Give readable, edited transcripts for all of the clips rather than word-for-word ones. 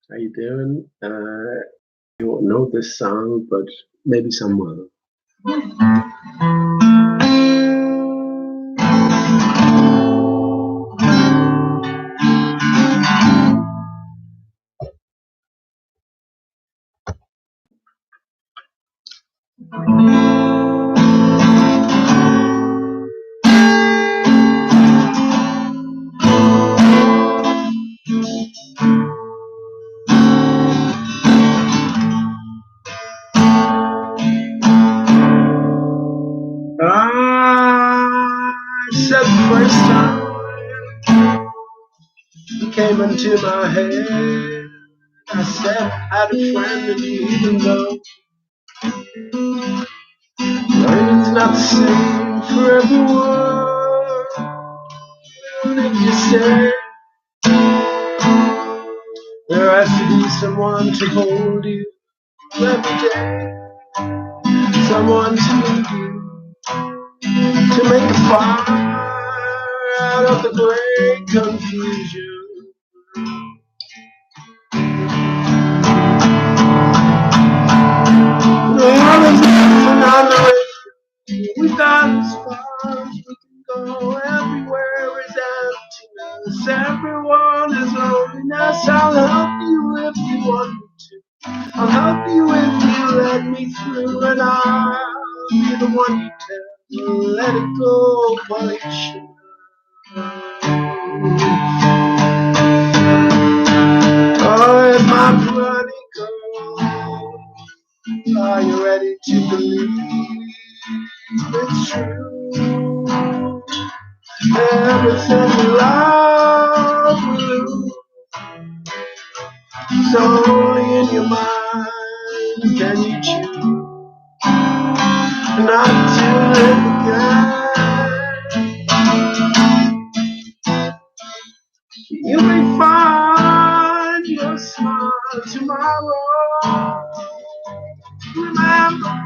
How you doing? You won't know this song, but maybe some will. I said the first time you came into my head, I said I had a friend in you, even though learning's not the same for everyone. And if you said there has to be someone to hold you every day, someone to lead you, to make a fire out of the great confusion. There's nothing on the radio. We got as far as we can go. Everywhere is emptiness. Everyone is loneliness. I'll help you if you want me to. I'll help you if you let me through, and I'll be the one you tell. Let it go, Polichinelle. Oh, my bloody girl, are you ready to believe it's true? Everything you love will lose. So only in your mind can you choose not to live again. You may find your smile tomorrow. Remember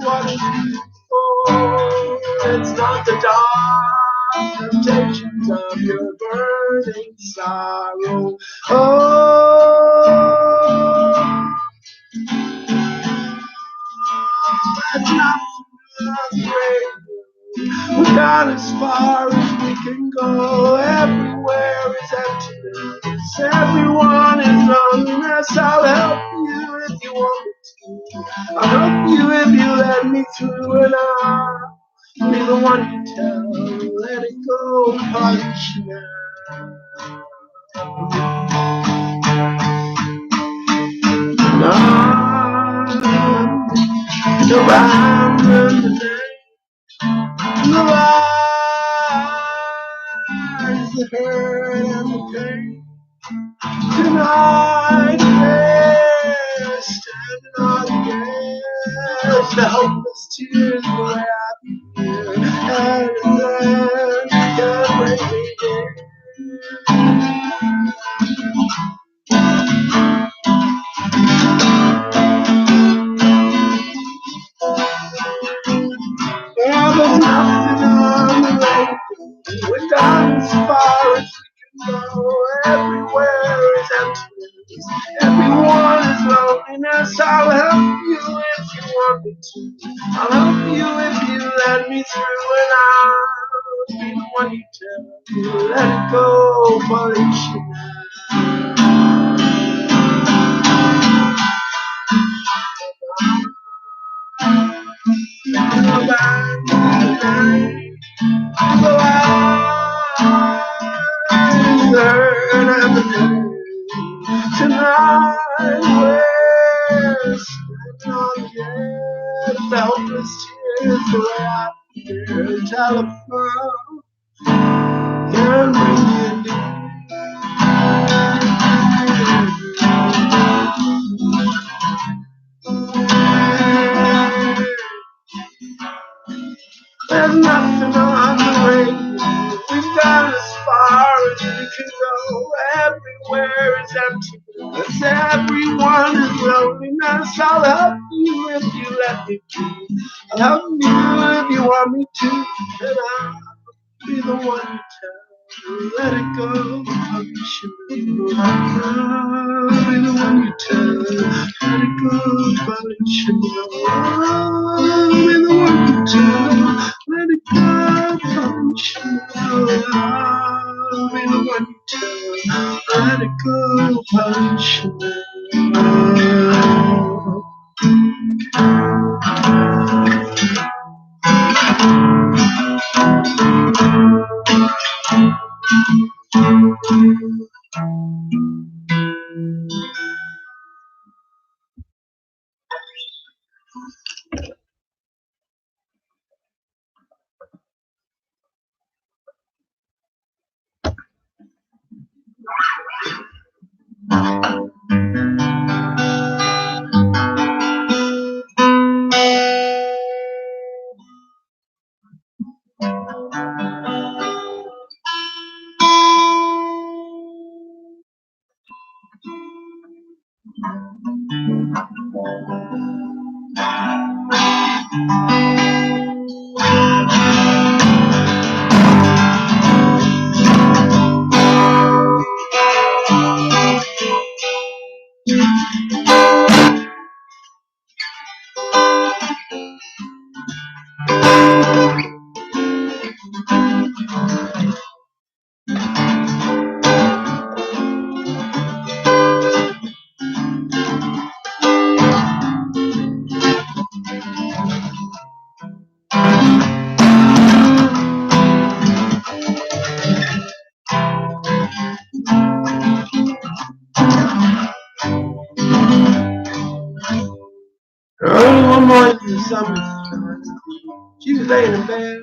what you for. It's not the dark temptations of your burning sorrow. Oh, that's not great. We got as far as we can go. Everywhere is emptiness. Everyone is loneliness. I'll help you if you want me to. I'll help you if you let me through, and I'll be the one you tell. Let it go, Polichinelle. November the day. The lies, the hurt and the pain. Tonight we're standing on the edge. The hopeless tears the way I feel. And then can't break me down. Yeah, there's nothing on the way. We're gone as far as we can go. Everywhere is emptiness. Everyone is loneliness. I'll help you if you want me to. I'll help you if you let me through, and I'll be the one you tell. Let it go, Polichinelle. Tonight we're standing on the edge. The helpless tears the way I feel. Telephone can bring you near. There's nothing on the radio. We've got as far as we can go. Everywhere is emptiness. Everyone is loneliness. I'll help you if you let me be. I'll help you if you want me to. And I'll be the one you tell. let it go. Polichinelle, I'll be the one you tell. Let it go, Polichinelle, I'll be the one you tell. Let it go, Polichinelle, I'll be the one you tell. Let it go, Polichinelle. Early one morning in the summertime, she was laying in bed,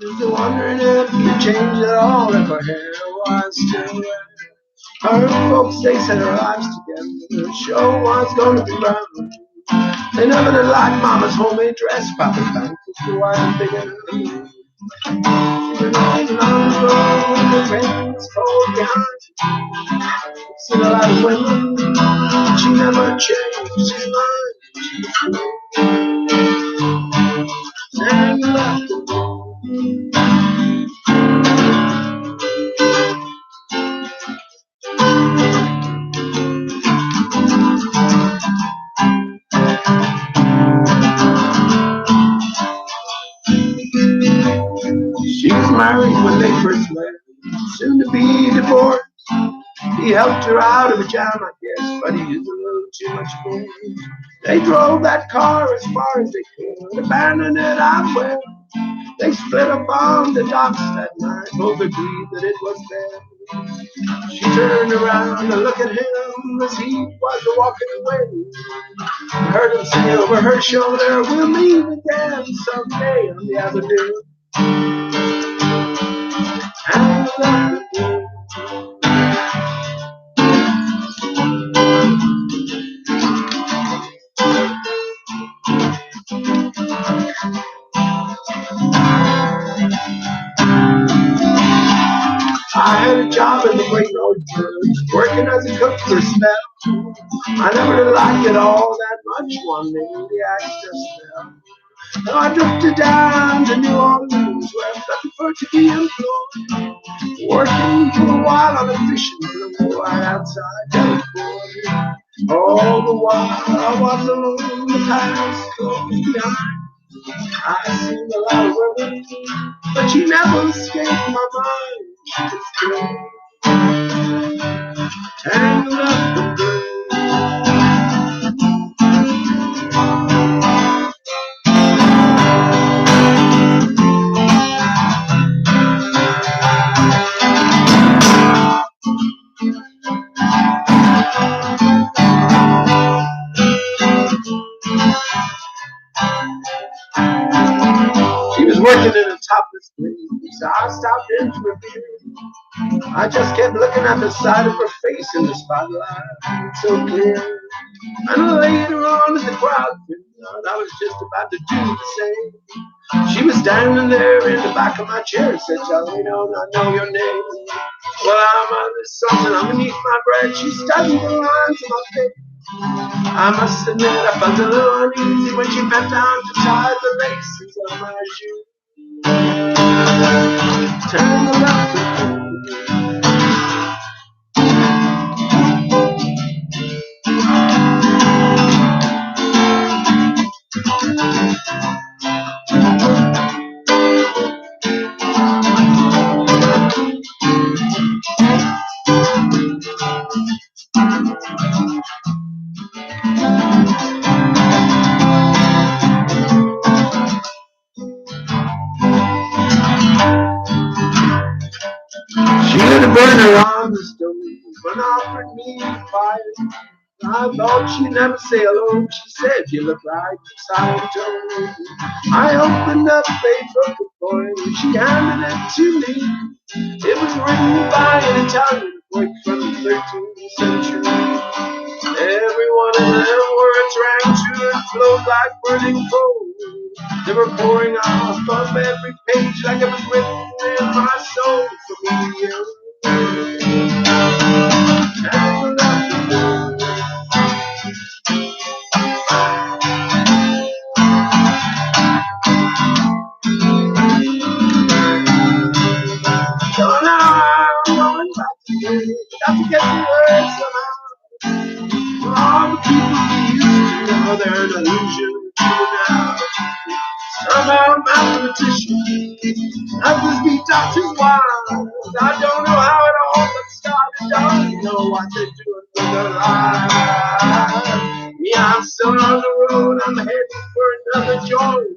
just wondering if you changed at all, if her hair was still red. Her folks, they said her life's together, sure was gonna be round. They never did like Mama's homemade dress, Papa's bank was too wide and big enough. She went on and on the road, the rain was cold behind. Seen a lot of women, but she never changed her mind. Sang left the road. She was married when they first met, soon to be divorced. He helped her out of a jam, I guess, but he used a little too much force. They drove that car as far as they could, abandoned it out where they split up on the docks that night, both agreed that it was there. She turned around to look at him as he was walking away. I heard him say over her shoulder, we'll meet again someday on the avenue. And I had a job in the Great Road Bridge, working as a cook for a spell. I never did like it all that much. One day the access fell. So I drifted down to New Orleans, where I'm looking for to be employed. Working for a while on a fishing boat right outside California. All the while I was alone, the past closed behind. I seen a lot of women, but she never escaped my mind. She was still tangled up in blue. She was working in a topless place, so I stopped in to review. I just kept looking at the side of her face in the spotlight, so clear. And later on as the crowd thinned out, I was just about to do the same. She was standing there in the back of my chair, said, Charlie, don't I know your name? Well, I'm on this something underneath my breath. She studied the lines of my face. I must admit I felt a little uneasy when she bent down to tie the laces of my shoe. Turn the left. burner on the stove and offered me fire. I thought she'd never say hello. She said, you look like sourdough. I opened up a paper for her. She handed it to me. It was written by an Italian poet from the 13th century. Every one of them words rang true and flowed like burning coal. They were pouring off of every page like it was written in my soul for me to you. So now I'm going back again. Got to get the words somehow. All the people we used to know, they're an illusion to now. Somehow mathematician, others be doctors wild. I don't know how it all got started. Don't know what they're doing with their lives. Yeah, I'm still on the road. I'm heading for another joint.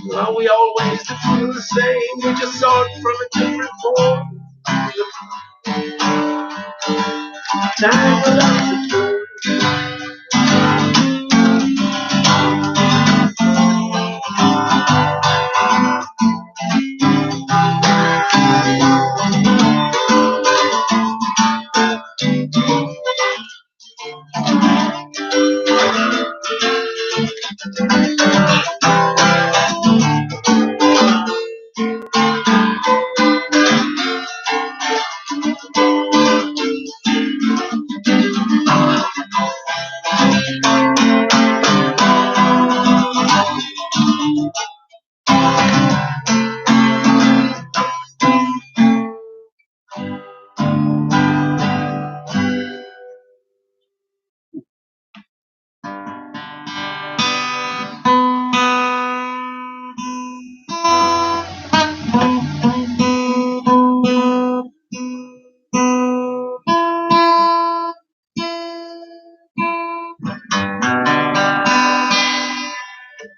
Well, we always feel the same. We just saw it from a different form. Tangled up the truth.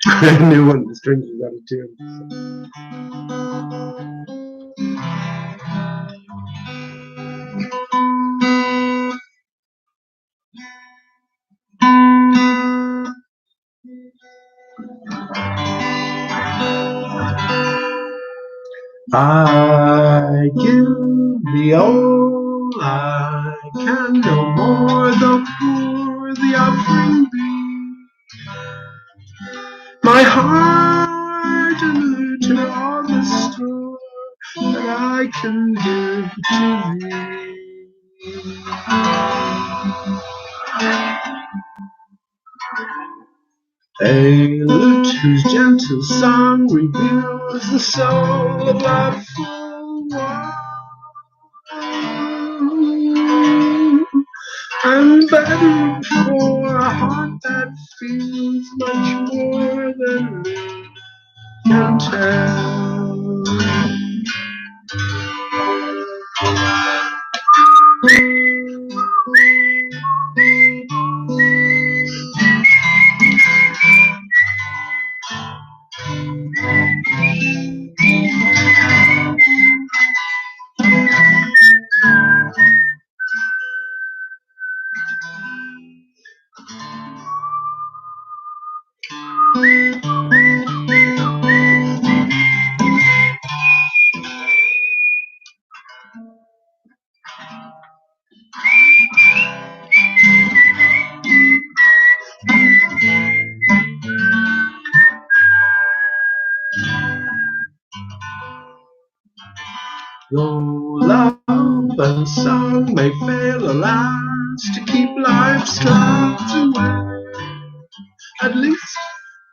I knew one of the strings was out of tune. I give thee all I can, no more, though poor the offering be. My heart and to all the store that I can give to thee. A lute whose gentle song reveals the soul of a full one, and better for a heart that feels much more than me can tell. Though love and song may fail, alas, to keep life's clouds away, at least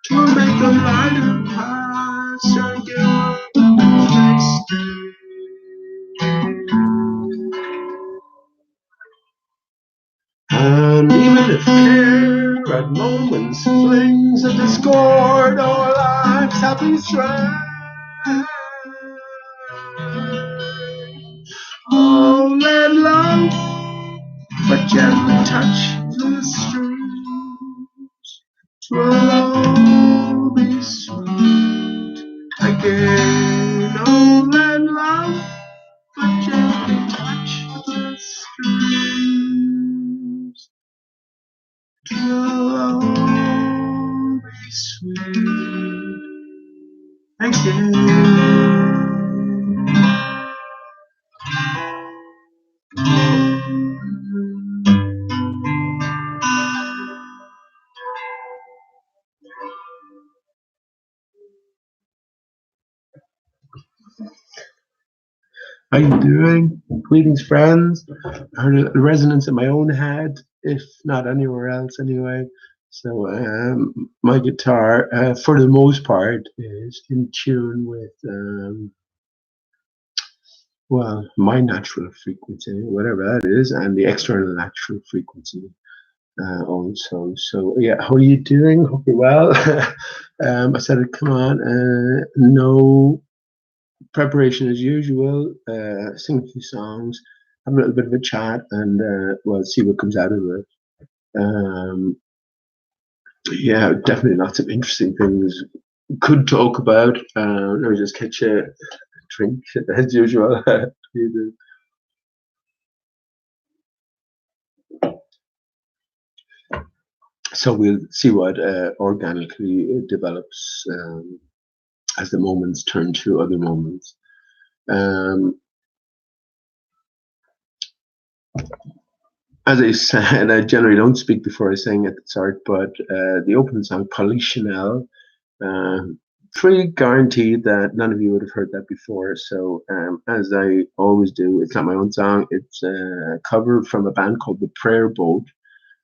'twill make the lighter past and give the next day. And even if care at moments flings a discord o'er life's happy strand, oh, let love but gently touch the strings, 'twill all be sweet again. Oh, let love but gently touch the strings will be sweet. Thank you. How you doing? Greetings, friends. I heard a resonance in my own head, if not anywhere else anyway. So my guitar, for the most part, is in tune with, well, my natural frequency, whatever that is, and the external natural frequency also. So yeah, how are you doing? Hope you're well. I said, come on, no preparation as usual, sing a few songs, have a little bit of a chat, and well, see what comes out of it. Yeah, definitely lots of interesting things could talk about. Let me just catch a drink as usual. So we'll see what organically develops as the moments turn to other moments. As I said, I generally don't speak before I sing at the start, but the opening song, Polichinelle, pretty guaranteed that none of you would have heard that before. So, as I always do, it's not my own song. It's a cover from a band called The Prayer Boat,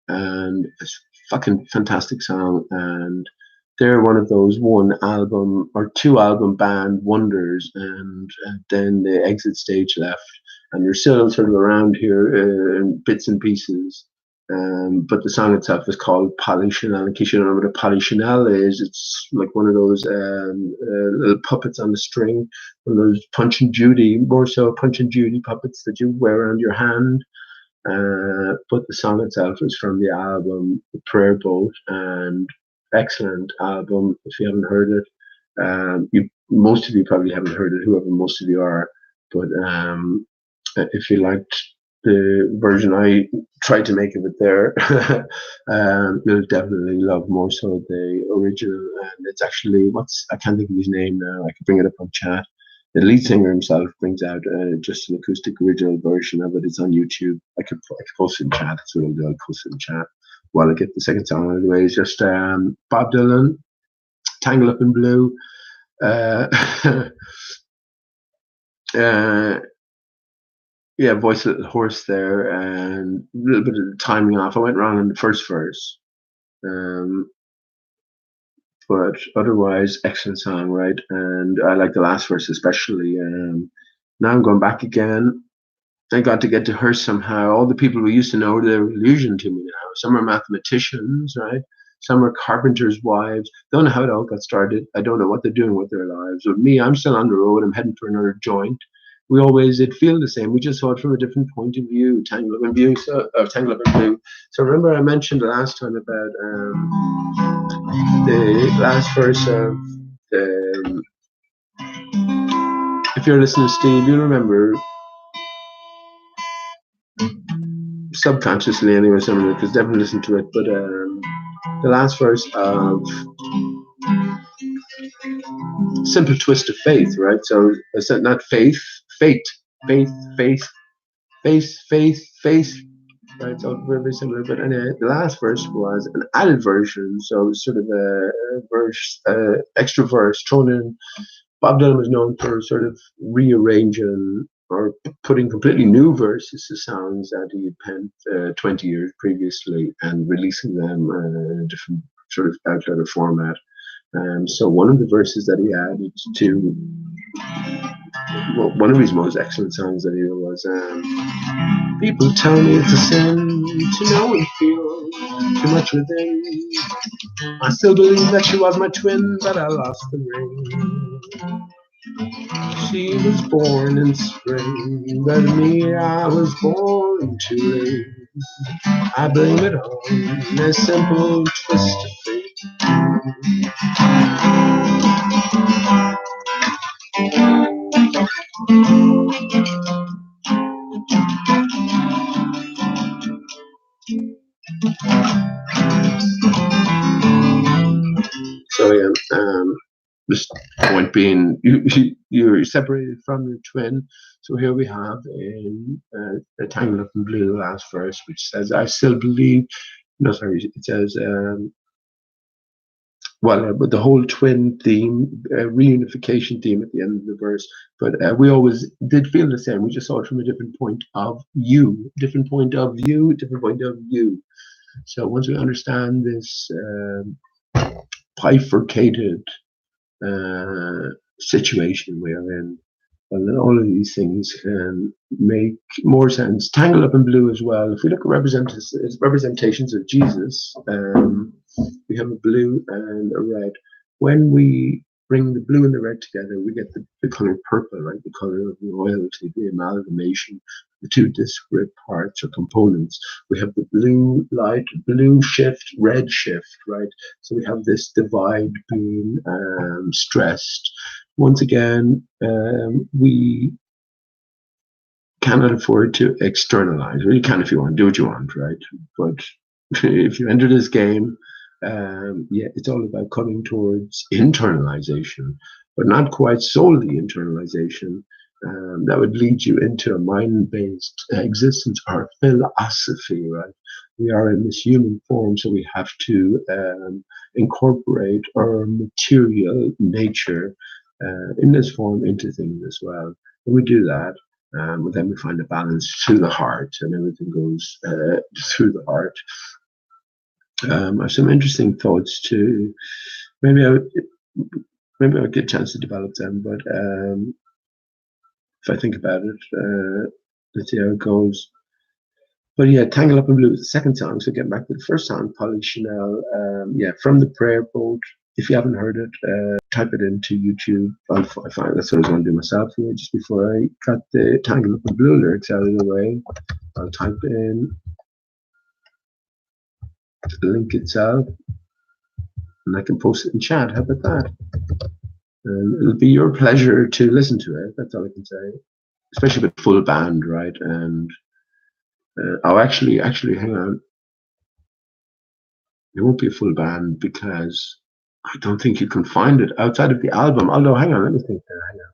and it's a fucking fantastic song. And they're one of those one album or two album band wonders, and then they exit stage left, and they're still sort of around here in bits and pieces. But the song itself is called Polichinelle. In case you don't know what a Polichinelle is, it's like one of those little puppets on a string, one of those Punch and Judy, more so Punch and Judy puppets that you wear around your hand. But the song itself is from the album The Prayer Boat, and excellent album if you haven't heard it. Most of you probably haven't heard it, whoever most of you are. But if you liked the version I tried to make of it there, you'll definitely love more so the original. And it's actually I can't think of his name now. I could bring it up on chat. The lead singer himself brings out just an acoustic original version of it. It's on YouTube. I could post it in chat. That's what I'll do. I'll post it in chat while I get the second song out of the way. It's just Bob Dylan, Tangle Up in Blue. Yeah, voice a little hoarse there, and a little bit of the timing off. I went wrong in the first verse. But otherwise, excellent song, right? And I like the last verse especially. Now I'm going back again. I got to get to her somehow. All the people we used to know, they're illusion to me now. Some are mathematicians, right? Some are carpenters' wives. Don't know how it all got started. I don't know what they're doing with their lives. With me, I'm still on the road. I'm heading for another joint. We always did feel the same. We just saw it from a different point of view. Tangle Up in Blue. Tangle Up in Blue. So remember, I mentioned the last time about the last verse of if you're listening to Steve, you'll remember subconsciously anyway, some of it, because definitely listen to it. But the last verse of Simple Twist of Faith, right? So it's not faith, fate, faith, faith, faith, right? So very similar. But anyway, the last verse was an added version, so sort of a verse, extra verse thrown in. Bob Dylan was known for sort of rearranging or putting completely new verses to songs that he had penned 20 years previously and releasing them in a different sort of outlet or format. So one of the verses that he added to one of his most excellent songs that he did was people tell me it's a sin to know and feel too much within. I still believe that she was my twin, but I lost the ring. She was born in spring, but me, I was born too late. I blame it on a simple twist of fate. yeah. This point being, you're separated from your twin. So here we have in a Tangled Up in Blue, the last verse, which says, "I still believe." No, sorry, it says, but the whole twin theme, reunification theme at the end of the verse. But we always did feel the same. We just saw it from a different point of view, different point of view, different point of view. So once we understand this bifurcated situation we are in, and then all of these things can make more sense. Tangled Up in Blue as well. If we look at representations of Jesus, we have a blue and a red. When we bring the blue and the red together, we get the color purple, right? The color of royalty, the amalgamation, the two disparate parts or components. We have the blue light, blue shift, red shift, right? So we have this divide being stressed. Once again, we cannot afford to externalize. Well, you can if you want, do what you want, right? But if you enter this game, it's all about coming towards internalization, but not quite solely internalization. That would lead you into a mind-based existence or philosophy, right? We are in this human form, so we have to incorporate our material nature in this form into things as well. When we do that, but then we find a balance through the heart, and everything goes through the heart. I have some interesting thoughts too. Maybe I'll get a chance to develop them, but if I think about it, let's see how it goes. But yeah, Tangle Up in Blue is the second song. So getting back to the first song, Polichinelle, From the Prayer Boat. If you haven't heard it, type it into YouTube. I find that's what I was going to do myself here. Just before I got the Tangle Up in Blue lyrics out of the way, I'll type in the link itself, and I can post it in chat. How about that? And it'll be your pleasure to listen to it. That's all I can say. Especially with full band, right? And actually, hang on. It won't be a full band because I don't think you can find it outside of the album. Although, hang on, let me think there. Hang on.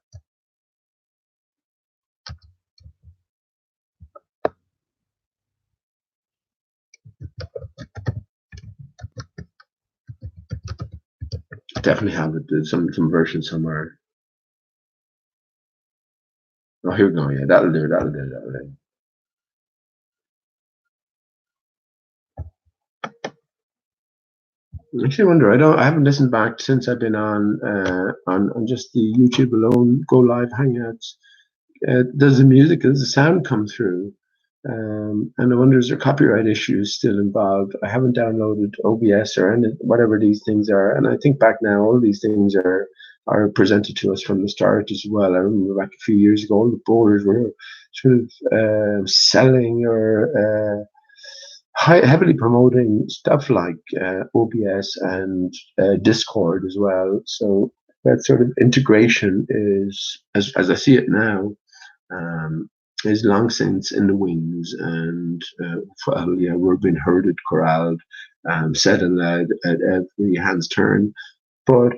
Definitely have it. There's some version somewhere. Oh, here we go. Yeah, that'll do. That'll do. I actually wonder. I haven't listened back since I've been on just the YouTube alone, Go Live Hangouts. Does the sound come through? And I wonder, is there copyright issues still involved? I haven't downloaded OBS or whatever these things are. And I think back now, all these things are presented to us from the start as well. I remember back a few years ago, all the borders were sort of selling or heavily promoting stuff like OBS and Discord as well. So that sort of integration is, as I see it now, is long since in the wings, and we're being herded, corralled, said and led at every hand's turn. But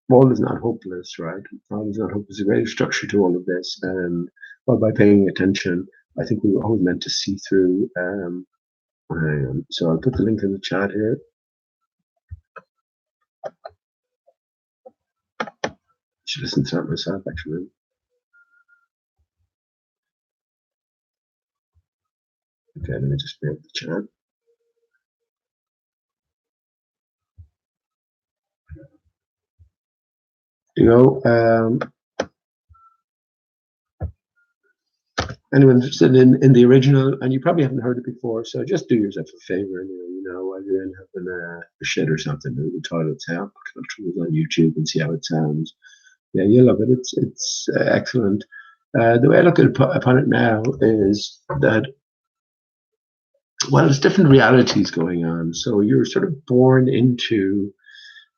all is not hopeless, right? All is not hopeless. There's a greater structure to all of this, and by paying attention, I think we were always meant to see through. So I'll put the link in the chat here. I should listen to that myself, actually. Okay, let me just bring up the chat. Anyone interested in the original, and you probably haven't heard it before, so just do yourself a favor anyway, while you're in having a shit or something, the toilet's out, it on YouTube and see how it sounds. Yeah, you love it. It's excellent. The way I look upon it now is that, well, there's different realities going on. So you're sort of born into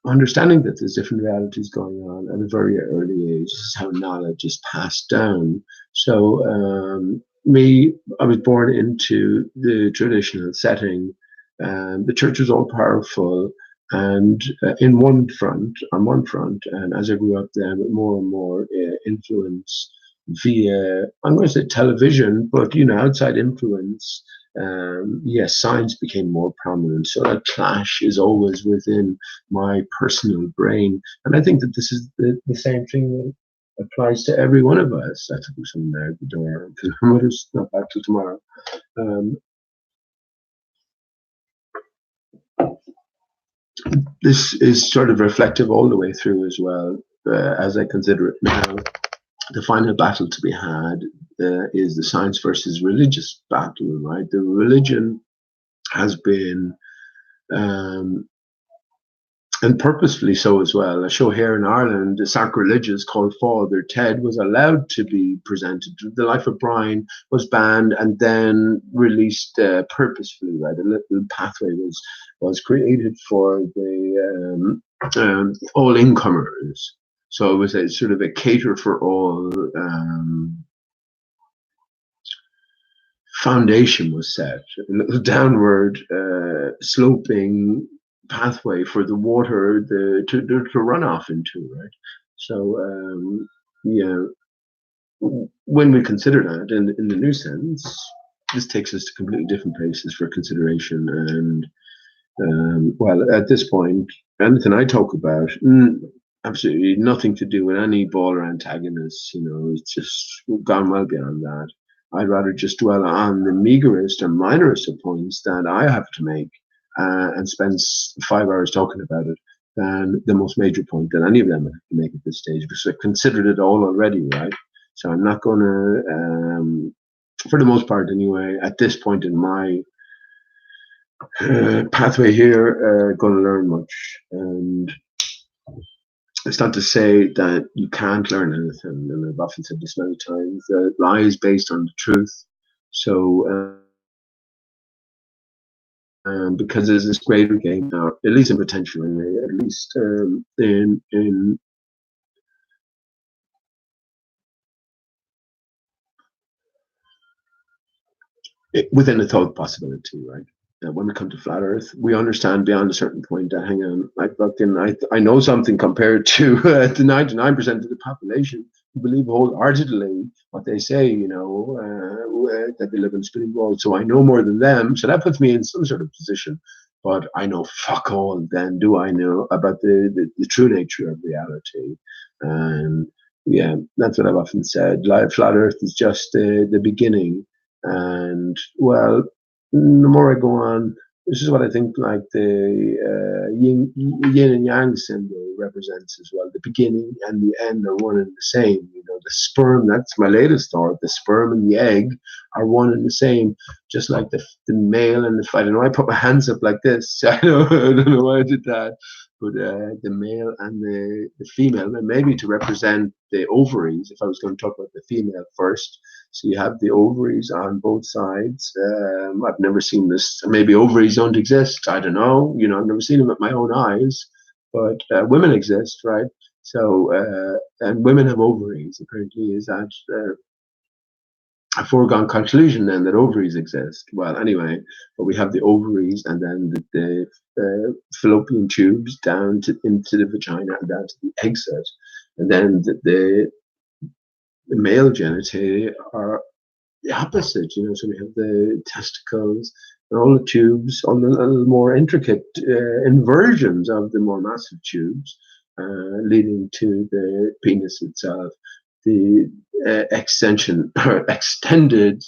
understanding that there's different realities going on at a very early age. This is how knowledge is passed down. So I was born into the traditional setting. The church was all powerful. and on one front, and as I grew up, then more and more influence via, I'm going to say television, but outside influence. Yes, science became more prominent, so that clash is always within my personal brain, and I think that this is the same thing that applies to every one of us. I took someone there at the door because my mother's not back till tomorrow. Um, this is sort of reflective all the way through as well, as I consider it now. The final battle to be had is the science versus religious battle, right? The religion has been, um, and purposefully so as well. A show here in Ireland, the sacrilegious called Father Ted, was allowed to be presented. The Life of Brian was banned and then released purposefully, right? A little pathway was created for the all incomers. So it was a sort of a cater for all foundation was set, a little downward sloping pathway for the water to run off into, right? So, yeah, when we consider that in the new sense, this takes us to completely different places for consideration. And well, at this point, anything I talk about, absolutely nothing to do with any baller antagonists. It's just gone well beyond that. I'd rather just dwell on the meagerest and minorest of points that I have to make and spend 5 hours talking about it than the most major point that any of them have to make at this stage because I've considered it all already, right? So I'm not going to, for the most part anyway, at this point in my pathway here, going to learn much. And it's not to say that you can't learn anything, and I've often said this many times, that lie is based on the truth. So, because there's this greater game now, at least in potential, anyway, at least in within the thought possibility, right? When we come to flat Earth, we understand beyond a certain point that hang on, I know something compared to the 99% of the population who believe wholeheartedly what they say, that they live in a spinning world. So I know more than them. So that puts me in some sort of position. But I know fuck all. Then do I know about the true nature of reality? And yeah, that's what I've often said. Flat Earth is just the beginning, and well, the more I go on, this is what I think like the yin and yang symbol represents as well. The beginning and the end are one and the same. The sperm, that's my latest thought, the sperm and the egg are one and the same, just like the male and the, I don't know, I put my hands up like this. I don't know why I did that. But the male and the female, and maybe to represent the ovaries, if I was going to talk about the female first, so you have the ovaries on both sides. I've never seen this. Maybe ovaries don't exist. I don't know. I've never seen them with my own eyes. But women exist, right? So, and women have ovaries. Apparently, is that a foregone conclusion then that ovaries exist? Well, anyway, but we have the ovaries and then the fallopian tubes down into the vagina and down to the exit, and then the male genitalia are the opposite, so we have the testicles and all the tubes, all the little more intricate inversions of the more massive tubes, leading to the penis itself, the extension or extended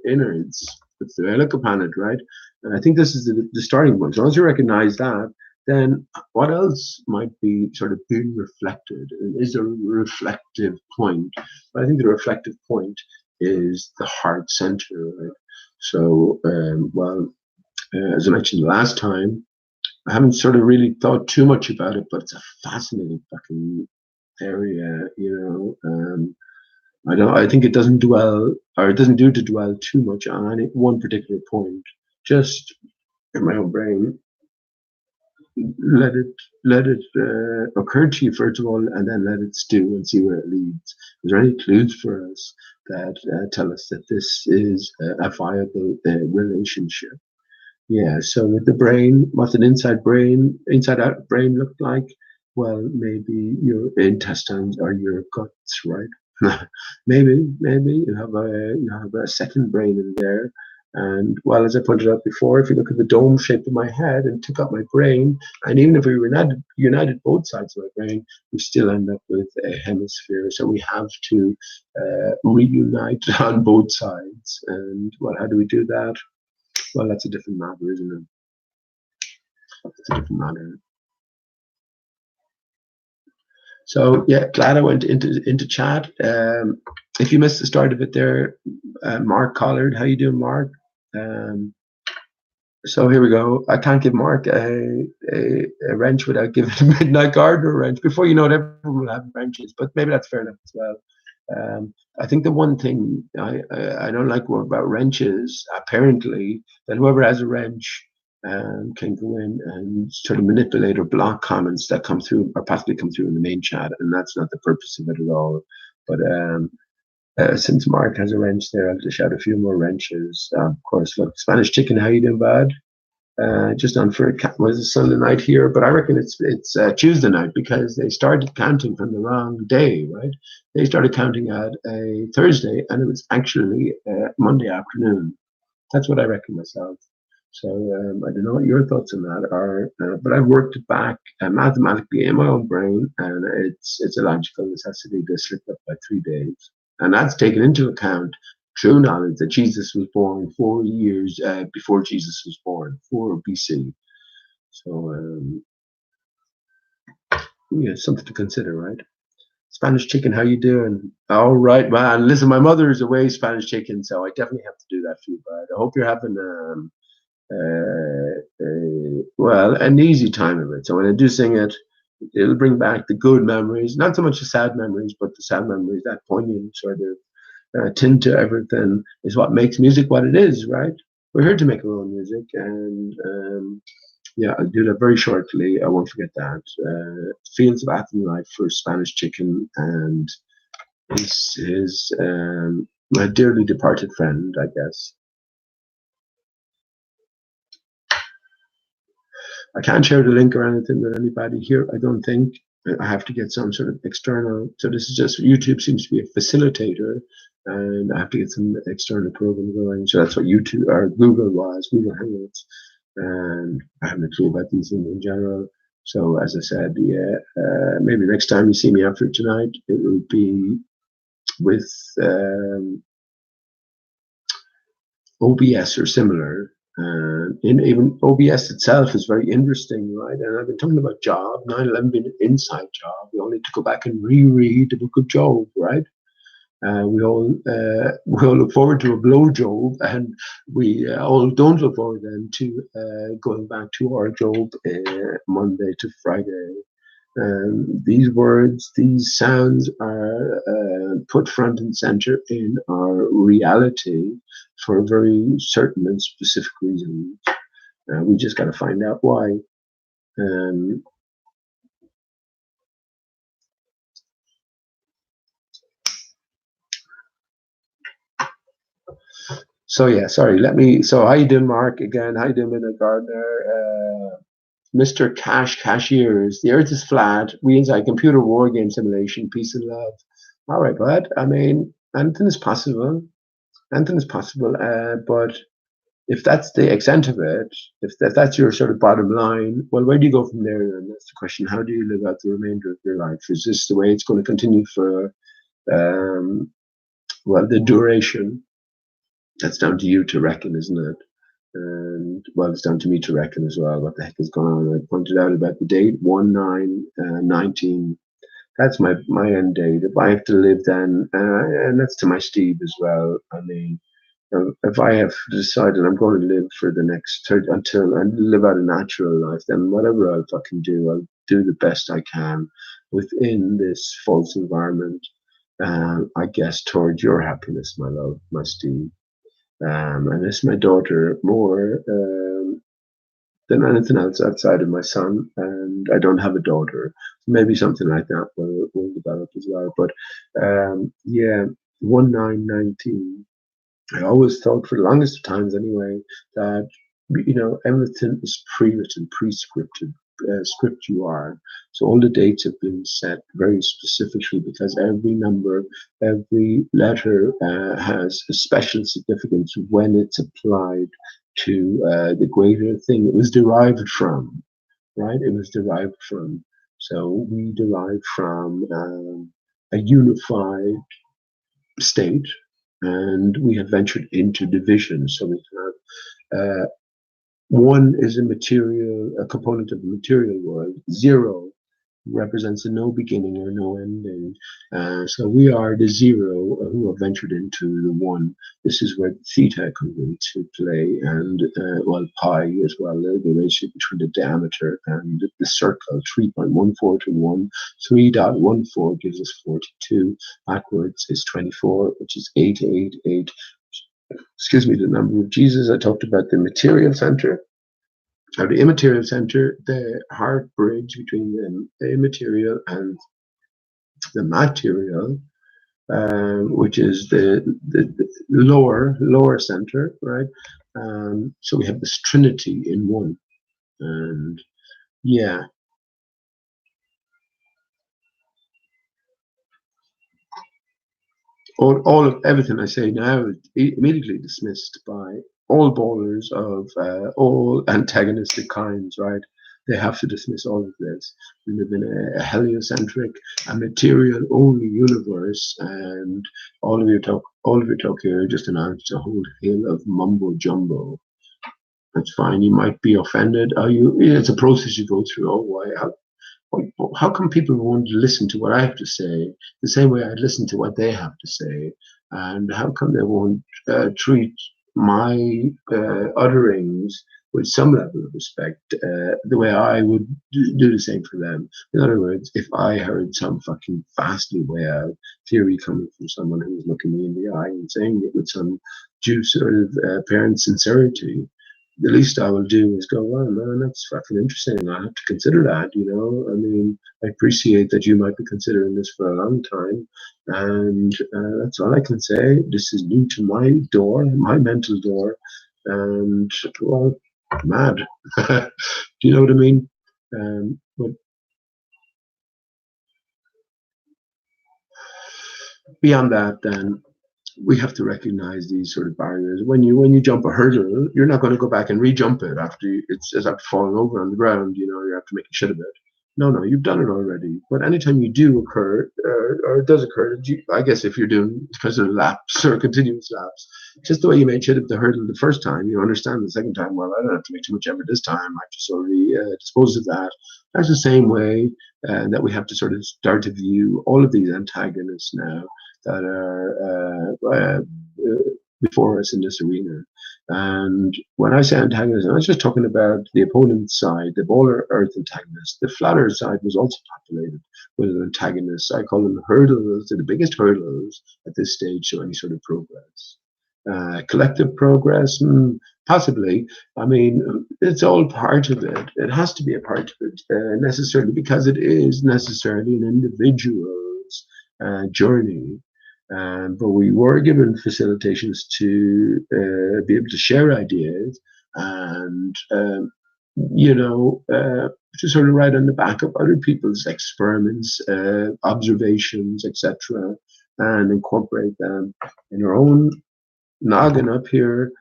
innards. That's the way I look upon it, right? And I think this is the starting point. So once you recognize that, then what else might be sort of being reflected? Is there a reflective point? But I think the reflective point is the heart center. Right? So, well, as I mentioned last time, I haven't sort of really thought too much about it, but it's a fascinating fucking area, I don't. I think it doesn't dwell, or it doesn't do to dwell too much on any one particular point. Just in my own brain, let it occur to you first of all, and then let it stew and see where it leads. Is there any clues for us that tell us that this is a viable relationship? Yeah, so with the brain, what's an inside out brain look like? Well, maybe your intestines or your guts, right? Maybe you have a second brain in there. And well, as I pointed out before, if you look at the dome shape of my head and took out my brain, and even if we united both sides of my brain, we still end up with a hemisphere. So we have to reunite on both sides. And well, how do we do that? Well, that's a different matter, isn't it? It's a different matter. So yeah, glad I went into chat. If you missed the start of it there, Mark Collard, how you doing, Mark? Um, so here we go. I can't give Mark a wrench without giving Midnight Gardener a wrench. Before you know it, everyone will have wrenches, but maybe that's fair enough as well. I think the one thing I don't like about wrenches, apparently, that whoever has a wrench can go in and sort of manipulate or block comments that come through or possibly come through in the main chat, and that's not the purpose of it at all. But since Mark has a wrench there, I'll dish out a few more wrenches. Of course, look, Spanish Chicken, how you doing, bud? Just on for it was a Sunday night here, but I reckon it's Tuesday night because they started counting from the wrong day, right? They started counting at a Thursday, and it was actually Monday afternoon. That's what I reckon myself. So I don't know what your thoughts on that are, but I've worked it back mathematically in my own brain, and it's a logical necessity to slip up by 3 days, and that's taken into account true knowledge that Jesus was born 4 years before Jesus was born, 4 BC. So yeah, something to consider, right? Spanish Chicken, how you doing? All right, man. Listen, my mother is away Spanish Chicken, so I definitely have to do that for you, bud. I hope you're having well, an easy time of it. So when I do sing it, it'll bring back the good memories, not so much the sad memories, but the sad memories, that poignant sort of tint to everything is what makes music what it is, right? We're here to make our own music, and yeah, I'll do that very shortly. I won't forget that. Fields of Athenry for Spanish Chicken and his my dearly departed friend, I guess. I can't share the link or anything with anybody here. I don't think I have to get some sort of external. So this is just YouTube seems to be a facilitator, and I have to get some external program going. So that's what YouTube or Google was, Google Hangouts, and I haven't a clue about these things in general. So as I said, yeah, maybe next time you see me after tonight, it will be with OBS or similar. In even OBS itself is very interesting, right? And I've been talking about Job, 9/11 being an inside job. We all need to go back and reread the book of Job, right? We all look forward to a blow Job, and we all don't look forward then to going back to our Job Monday to Friday. These words, these sounds are put front and center in our reality for a very certain and specific reason. We just got to find out why. Um, so yeah, sorry. Let me. So how you doing, Mark? Again, how you doing, Minna Gardner? Mr. Cashiers. The Earth is flat. We inside computer war game simulation. Peace and love. All right, bud. I mean, anything is possible. Anything is possible. But if that's the extent of it, if that's your sort of bottom line, well, where do you go from there? Then that's the question. How do you live out the remainder of your life? Is this the way it's going to continue for, um, well, the duration? That's down to you to reckon, isn't it? And well, it's down to me to reckon as well. What the heck is going on? I pointed out about the date 1/9/19. That's my end date. If I have to live then, and that's to my Steve as well. I mean, if I have decided I'm going to live for the next 30 until I live out a natural life, then whatever I'll fucking do, I'll do the best I can within this false environment. I guess towards your happiness, my love, my Steve. And it's my daughter more than anything else outside of my son. And I don't have a daughter. Maybe something like that will develop as well. But yeah, 1/9/19. I always thought, for the longest of times anyway, that everything is pre-written, pre-scripted, script you are. So all the dates have been set very specifically because every number, every letter has a special significance when it's applied to the greater thing it was derived from, right? It was derived from. So we derive from a unified state, and we have ventured into division. So we have one is a component of the material world. Zero represents a no beginning or no ending. So we are the zero who have ventured into the one. This is where theta comes into play, and pi as well, the ratio between the diameter and the circle, 3.14 to 1. 3.14 gives us 42. Backwards is 24, which is 888. Excuse me, the number of Jesus. I talked about the material center. Now, the immaterial center, the hard bridge between the immaterial and the material, which is the lower center, right? So we have this trinity in one, and yeah. All of everything I say now is immediately dismissed by all ballers of all antagonistic kinds, right? They have to dismiss all of this. We live in a heliocentric, a material-only universe, and all of your talk here just announced a whole hill of mumbo jumbo. That's fine. You might be offended. It's a process you go through. Oh, why? How come people won't listen to what I have to say the same way I listen to what they have to say? And how come they won't treat my utterings with some level of respect, the way I would do the same for them? In other words, if I heard some fucking vastly way out theory coming from someone who was looking me in the eye and saying it with some due sort of apparent sincerity, the least I will do is go, well, man, that's fucking interesting. I have to consider that, I mean, I appreciate that you might be considering this for a long time. And that's all I can say. This is new to my door, my mental door. And, well, mad. Do you know what I mean? But beyond that, then, we have to recognize these sort of barriers. When you jump a hurdle, you're not going to go back and re-jump it it's as after falling over on the ground. You have to make a shit of it. No, you've done it already. But anytime you do occur, or it does occur, I guess if you're doing because of laps or continuous laps, just the way you made shit of the hurdle the first time, you understand the second time. Well, I don't have to make too much effort this time. I just already disposed of that. That's the same way that we have to sort of start to view all of these antagonists now that are before us in this arena. And when I say antagonism, I was just talking about the opponent's side, the baller earth antagonist. The flat earth side was also populated with antagonists. I call them hurdles. They're the biggest hurdles at this stage to any sort of progress. Collective progress, possibly. I mean, it's all part of it. It has to be a part of it necessarily because it is necessarily an individual's journey. But we were given facilitations to be able to share ideas and, to sort of ride on the back of other people's experiments, observations, etc., and incorporate them in our own noggin up here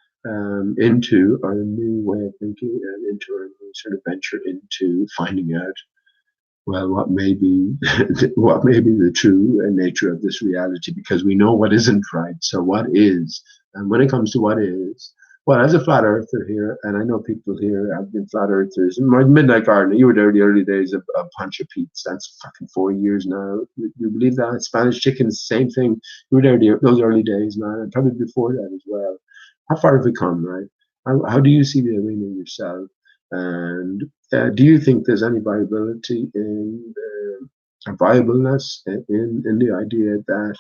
into our new way of thinking and into our new sort of venture into finding out well, what may be the true nature of this reality, because we know what isn't right. So what is? And when it comes to what is, well, as a flat earther here, and I know people here have been flat earthers. In my Midnight Gardener, you were there the early days of Pancho Pete's. That's fucking 4 years now. You believe that? Spanish Chicken is the same thing. You were there those early days, man, and probably before that as well. How far have we come, right? How do you see the arena yourself? And do you think there's any viability in viableness in the idea that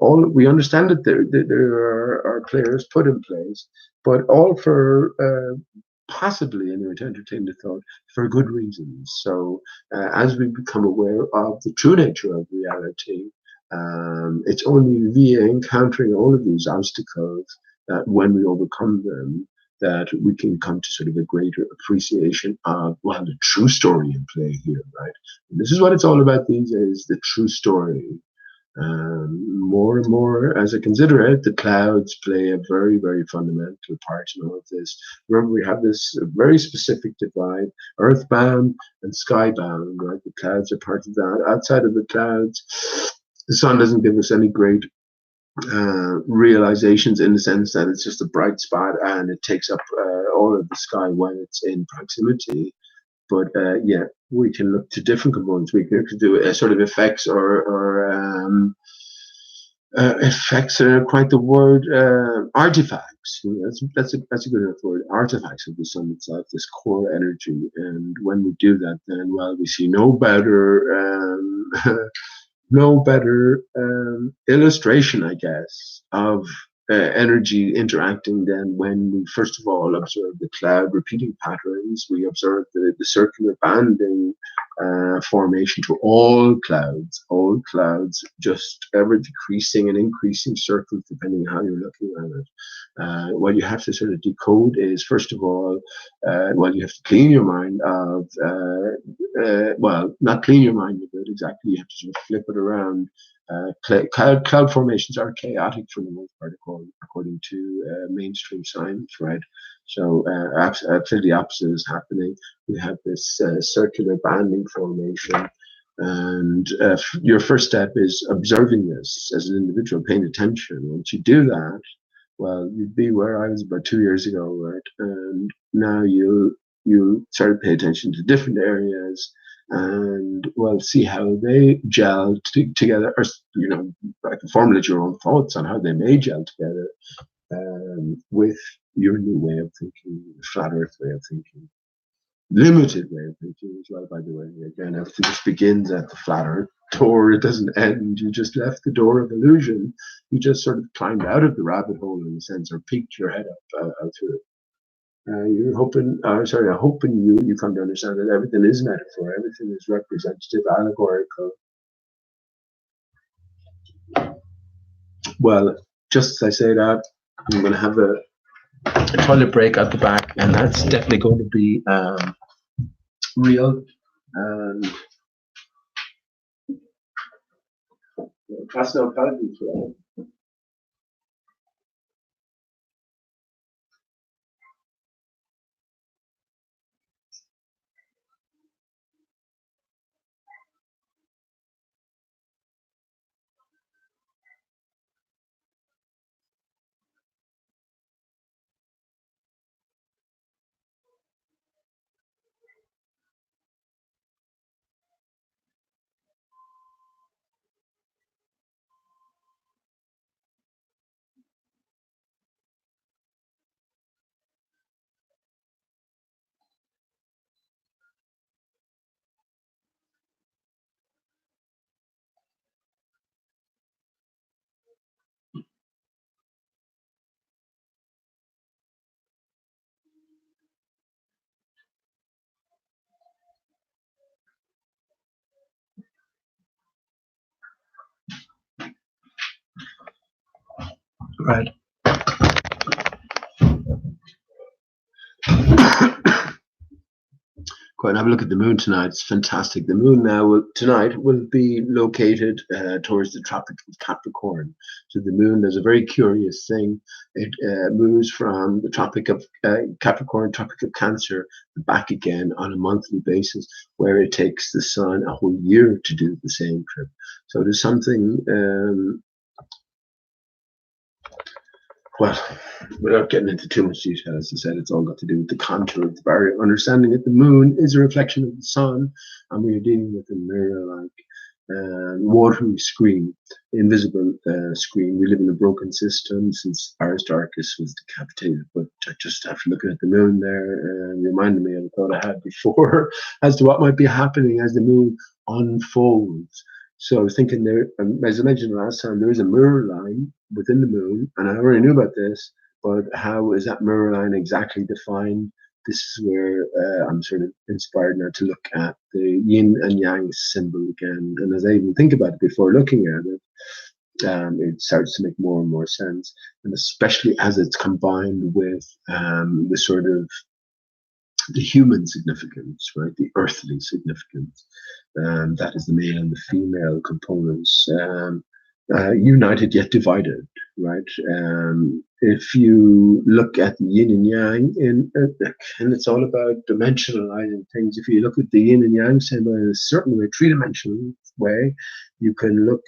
all we understand that there are players put in place, but all for possibly, anyway, to entertain the thought, for good reasons. So as we become aware of the true nature of reality, it's only via encountering all of these obstacles that when we overcome them, that we can come to sort of a greater appreciation of, well, the true story in play here, right? And this is what it's all about these days, the true story. More and more, as I consider it, the clouds play a very, very fundamental part in all of this. Remember, we have this very specific divide, earthbound and skybound, right? The clouds are part of that. Outside of the clouds, the sun doesn't give us any great realizations, in the sense that it's just a bright spot and it takes up all of the sky when it's in proximity. But yeah, we can look to different components. We can do sort of effects, or effects are quite the word, artifacts. You know, that's a good enough word. Artifacts of the sun itself, this core energy. And when we do that, then, well, we see no better no better illustration, I guess, of energy interacting than when we first of all observe the cloud repeating patterns. We observe the circular banding formation to all clouds, just ever decreasing and increasing circles depending on how you're looking at it. What you have to sort of decode is, first of all, well, you have to clean your mind of, well, not clean your mind of it exactly, you have to sort of flip it around. Cloud formations are chaotic for the most part, according to mainstream science, right? So absolutely the opposite is happening. We have this circular banding formation, and your first step is observing this as an individual, paying attention. Once you do that, well, you'd be where I was about 2 years ago, right? And now you start to pay attention to different areas, and, well, see how they gel together, or, you know, I can formulate your own thoughts on how they may gel together with your new way of thinking, the flat Earth way of thinking, limited way of thinking as well. By the way, again, everything just begins at the flat Earth door; it doesn't end. You just left the door of illusion. You just sort of climbed out of the rabbit hole, in a sense, or peeked your head up out through it. You're hoping, sorry, I'm hoping you come to understand that everything is metaphor, everything is representative, allegorical. Well, just as I say that, I'm going to have a toilet break at the back, and that's definitely going to be real. And that's no apology for that. Right. Go and have a look at the moon tonight. It's fantastic. The moon now tonight will be located towards the Tropic of Capricorn. So the moon does a very curious thing. It moves from the Tropic of Capricorn, Tropic of Cancer, back again on a monthly basis, where it takes the sun a whole year to do the same trip. So there's something, well, without getting into too much detail, as I said, it's all got to do with the contour of the barrier. Understanding that the moon is a reflection of the sun, and we are dealing with a mirror-like watery screen, invisible screen. We live in a broken system since Aristarchus was decapitated. But just after looking at the moon there, reminded me of a thought I had before as to what might be happening as the moon unfolds. So I was thinking there, as I mentioned last time, there is a mirror line within the moon, and I already knew about this, but how is that mirror line exactly defined? This is where I'm sort of inspired now to look at the yin and yang symbol again. And as I even think about it before looking at it, it starts to make more and more sense, and especially as it's combined with the sort of the human significance, right? The earthly significance. That is the male and the female components, united yet divided, right? If you look at the yin and yang, and it's all about dimensionalizing things. If you look at the yin and yang symbol in a certain way, three-dimensional way, you can look,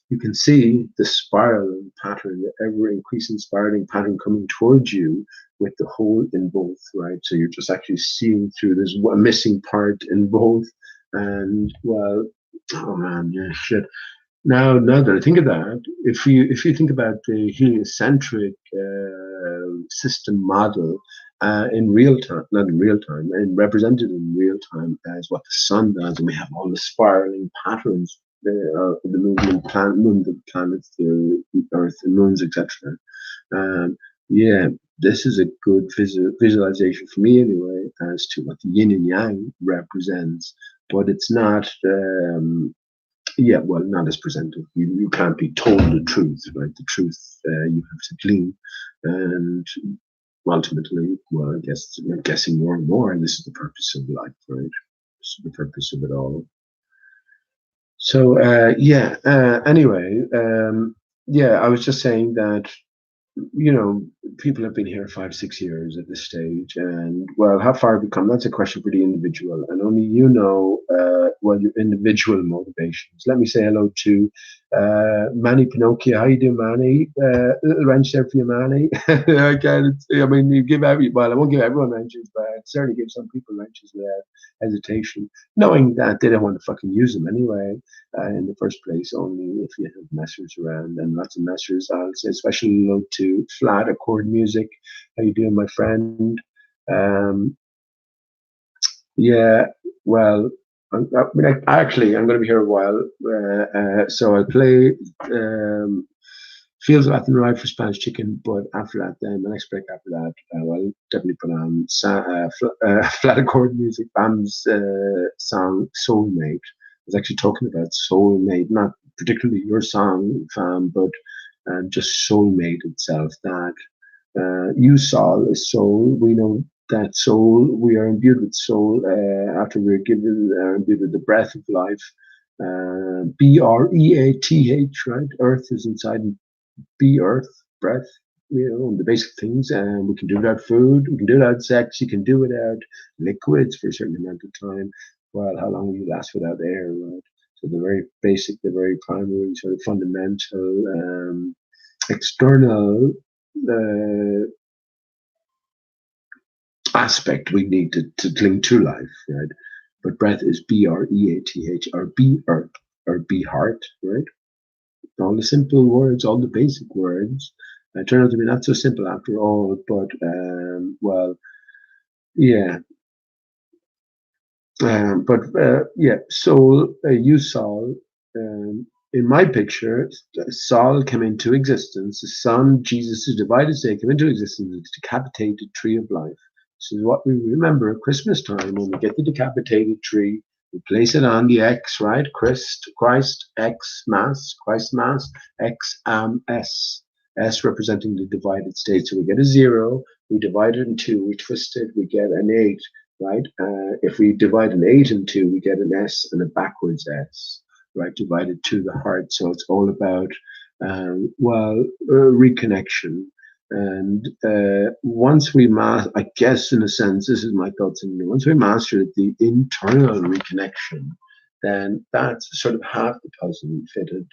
you can see the spiral pattern, the ever increasing spiraling pattern coming towards you with the hole in both, right? So you're just actually seeing through. There's a missing part in both, and well, oh man, yeah, shit. Now that I think of that, if you think about the heliocentric system model in real time, not in real time, and represented in real time as what the sun does, and we have all the spiraling patterns, the movement of the planets, the Earth, the moons, etc. Yeah, this is a good visualization for me anyway as to what the yin and yang represents, but it's not. Yeah, well, not as presented. You can't be told the truth, right? The truth you have to glean, and ultimately, well, I guess I'm guessing more and more, and this is the purpose of life, right? This is the purpose of it all. So, yeah. Anyway, yeah, I was just saying that people have been here 5, 6 years at this stage, and well, how far have we come? That's a question for the individual, and only well, your individual motivations. Let me say hello to Manny Pinocchio. How you doing, Manny? Little wrench there for you, Manny. I mean, you give well, I won't give everyone wrenches, but I'd certainly give some people wrenches without hesitation, knowing that they don't want to fucking use them anyway in the first place, only if you have messers around, and lots of messers. I'll say especially hello to Flat Accord Music. How you doing, my friend? Um, yeah, well, actually, I'm going to be here a while, so I'll play Fields of Latin Ride for Spanish Chicken, but after that, then the next break after that, I'll definitely put on Flat Accord Music Bam's song Soulmate. I was actually talking about Soulmate, not particularly your song, fam, but just Soulmate itself. That you soul is soul. We know that soul. We are imbued with soul after we're given imbued with the breath of life. Breath, right? Earth is inside be earth, breath, the basic things. And we can do without food, we can do without sex, you can do without liquids for a certain amount of time. Well, how long will you last without air, right? So the very basic, the very primary, sort of fundamental, external aspect we need to cling to life, right? But breath is breath, or be earth, or be heart, right? All the simple words, all the basic words, turn out to be not so simple after all. But well, yeah. Yeah, soul, you Saul. In my picture, Saul came into existence. The Son, Jesus' divided state, came into existence to decapitate the tree of life. This is what we remember at Christmas time when we get the decapitated tree. We place it on the X, right? Christ, X, Mass, Christ, Mass, X, S. S representing the divided state. So we get a 0, we divide it in 2, we twist it, we get an 8, right? If we divide an 8 in 2, we get an S and a backwards S, right? Divided to the heart. So it's all about, reconnection. And once we master, I guess in a sense, this is my thoughts, and once we master the internal reconnection, then that's sort of half the puzzle fitted.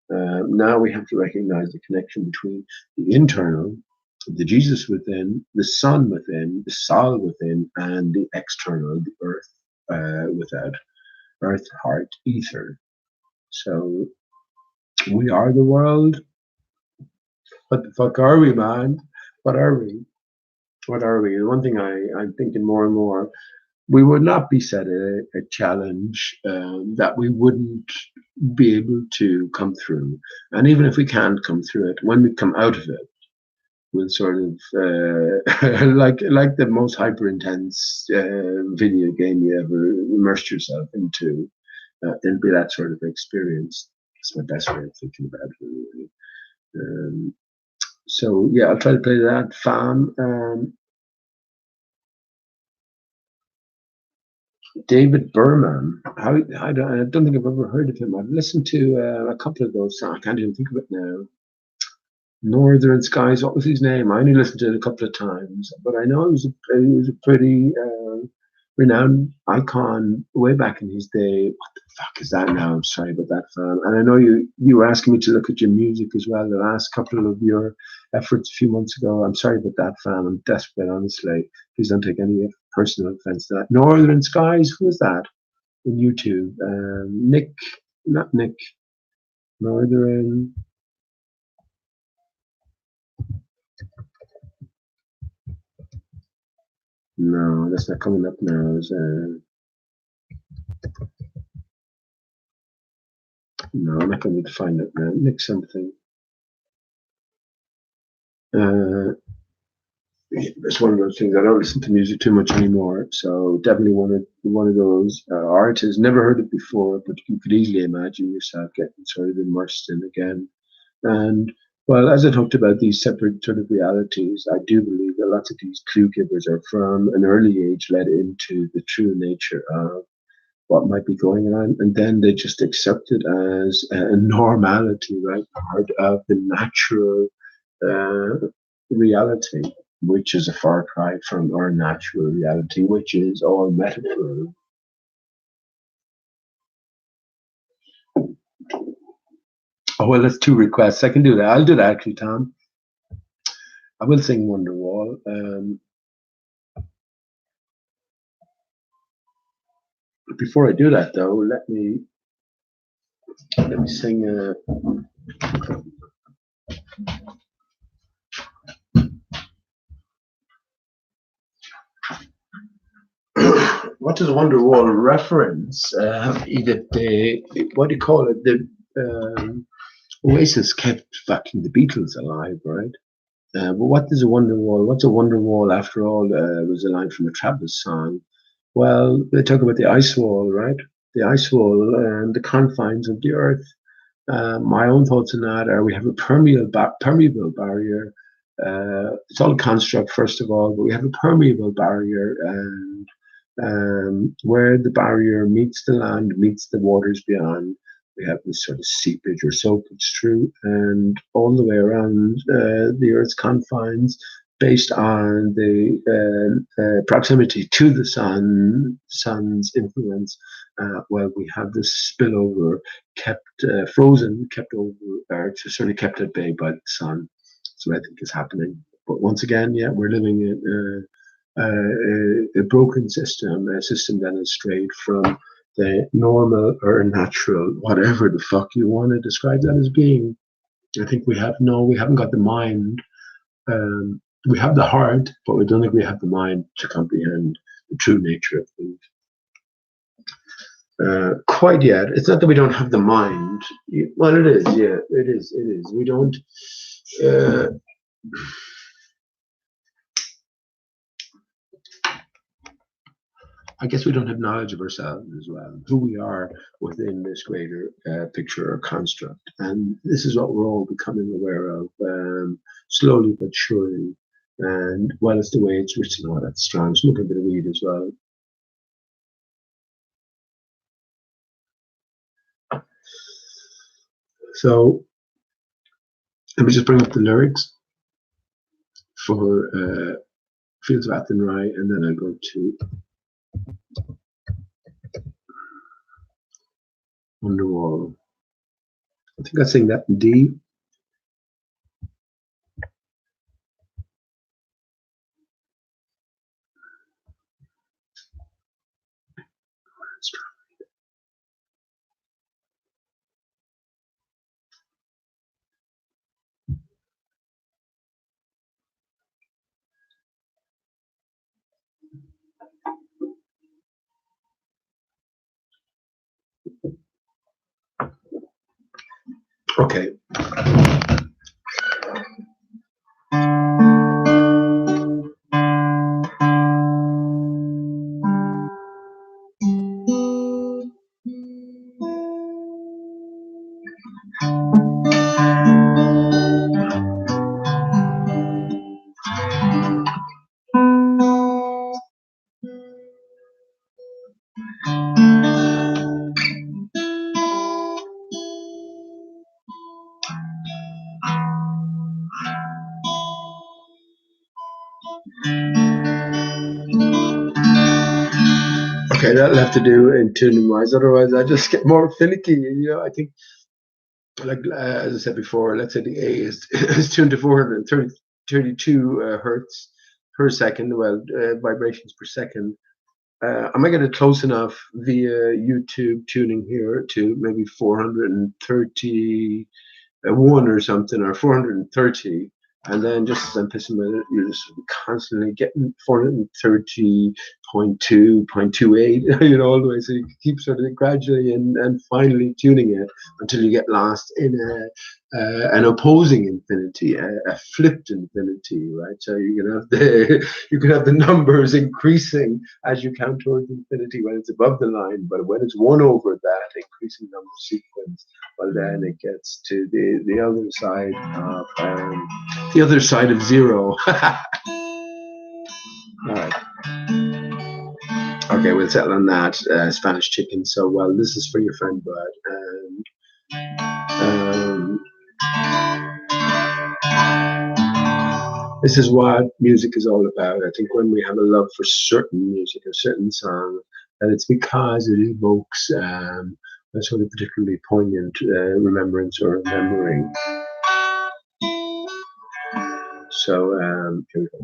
Now we have to recognize the connection between the internal, the Jesus within, the Son within, the soul within, and the external, the earth without, earth, heart, ether. So we are the world. What the fuck are we, man? What are we? What are we? One thing I'm thinking more and more, we would not be set a challenge that we wouldn't be able to come through. And even if we can't come through it, when we come out of it, we'll sort of like the most hyper intense video game you ever immersed yourself into. It'll be that sort of experience. That's my best way of thinking about it. Really. So yeah, I'll try to play that. Fan. David Berman. I don't think I've ever heard of him. I've listened to a couple of those songs. I can't even think of it now. Northern Skies. What was his name? I only listened to it a couple of times, but I know he was a pretty renowned icon way back in his day. What the fuck is that now? I'm sorry about that, fan. And I know you were asking me to look at your music as well. The last couple of your efforts a few months ago. I'm sorry about that, fan. I'm desperate, honestly. Please don't take any personal offense to that. Northern Skies. Who is that? In YouTube. Nick, not Nick. Northern. No, that's not coming up now. No, I'm not going to find it now. Nick something. It's one of those things. I don't listen to music too much anymore, so definitely one of those artists. Never heard it before, but you could easily imagine yourself getting sort of immersed in again. And well, as I talked about these separate sort of realities, I do believe that lots of these clue givers are from an early age led into the true nature of what might be going on, and then they just accept it as a normality, right? Part of the natural reality, which is a far cry from our natural reality, which is all metaphor. Oh well, that's two requests. I can do that. I'll do that actually, Tom. I will sing Wonderwall. Before I do that, though, let me sing. What does Wonderwall reference? That the what do you call it? The Oasis kept fucking the Beatles alive, right? But what is a Wonderwall? What's a Wonderwall after all? Was a line from the Travis song. Well, they talk about the ice wall, right? The ice wall and the confines of the earth. My own thoughts on that are we have a permeable barrier. It's all a construct, first of all, but we have a permeable barrier, and where the barrier meets the land, meets the waters beyond, we have this sort of seepage or soakage through, and all the way around the Earth's confines, based on the proximity to the sun's influence. Well, we have this spillover kept frozen, kept over, or certainly kept at bay by the sun. So I think is happening. But once again, yeah, we're living in a broken system, a system that has strayed from the normal or natural, whatever the fuck you want to describe that as being. I think we haven't got the mind. We have the heart, but we don't think we have the mind to comprehend the true nature of things. Quite yet. It's not that we don't have the mind. Well, it is. Yeah, it is. It is. We don't. Uh, I guess we don't have knowledge of ourselves as well, who we are within this greater picture or construct. And this is what we're all becoming aware of, slowly but surely. And well, it's the way it's written. Oh, that's strong. Smoke a bit of weed as well. So let me just bring up the lyrics for Fields of Athenry, and then I'll go to Wonderwall. I think I sing that in D. Okay. Okay, that'll have to do in tuning wise. Otherwise, I just get more finicky. I think, like as I said before, let's say the A is tuned to 432 hertz per second. Well, vibrations per second. I might get it close enough via YouTube tuning here to maybe 431 or something, or 430. And then just as I'm pissing with it, you're just constantly getting 430.2, 0.28, all the way. So you keep sort of gradually and finally tuning it until you get lost in an opposing infinity, a flipped infinity, right? So you can have the numbers increasing as you count towards infinity when it's above the line, but when it's 1 over that increasing number sequence, well, then it gets to the other side of zero. All right. Okay, we'll settle on that. Spanish chicken. So, well, this is for your friend Bud. This is what music is all about. I think when we have a love for certain music or certain song, that it's because it evokes a sort of particularly poignant remembrance or memory. So here we go.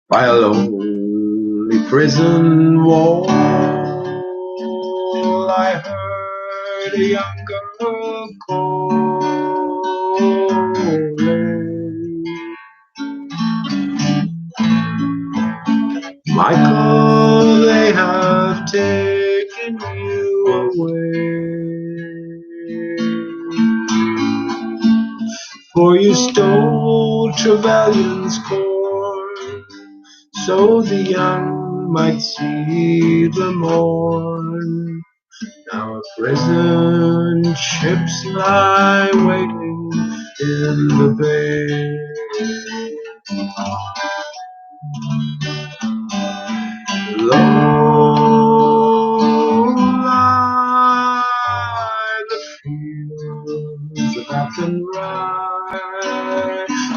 By a lonely prison wall, I heard a young girl calling. Michael, they have taken you away, for you stole Trevelyan's corn, so the young might see the morn. Now a prison ships lie waiting in the bay. Low lie the fields of Athenry,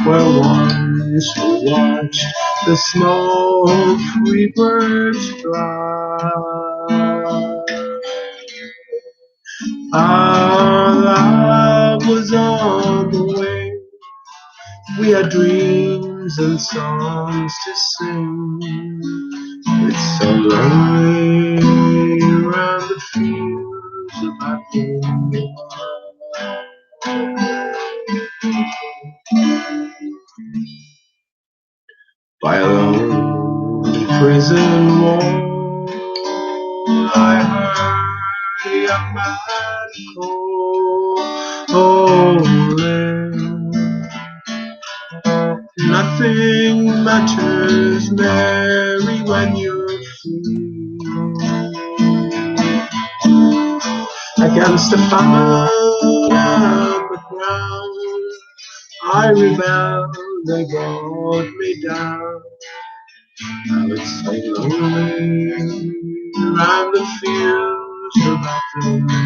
where once we watched the smoke-free birds fly. Our love was on the wing, we had dreams and songs to sing. It's so lonely around the fields of Athenry. By a lonely prison wall, I heard a young man calling. Nothing matters, Mary, when you're free. Against the famine and the ground, I rebelled, they brought me down. Now it's so lonely around the fields of Athenry.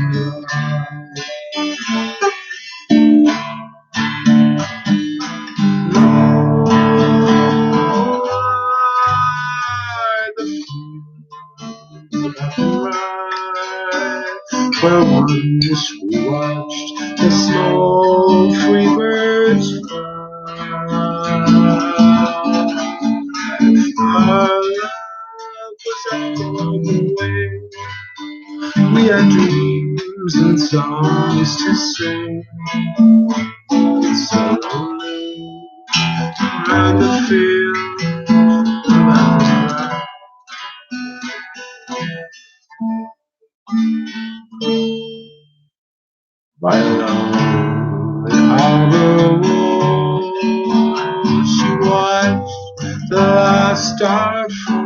Where once we watched the smoke-free birds fly. Our love was on the way, we had dreams and songs to sing. It's so lonely around the fields of Athenry. By a lonely harbor wall, she watched the last star fall.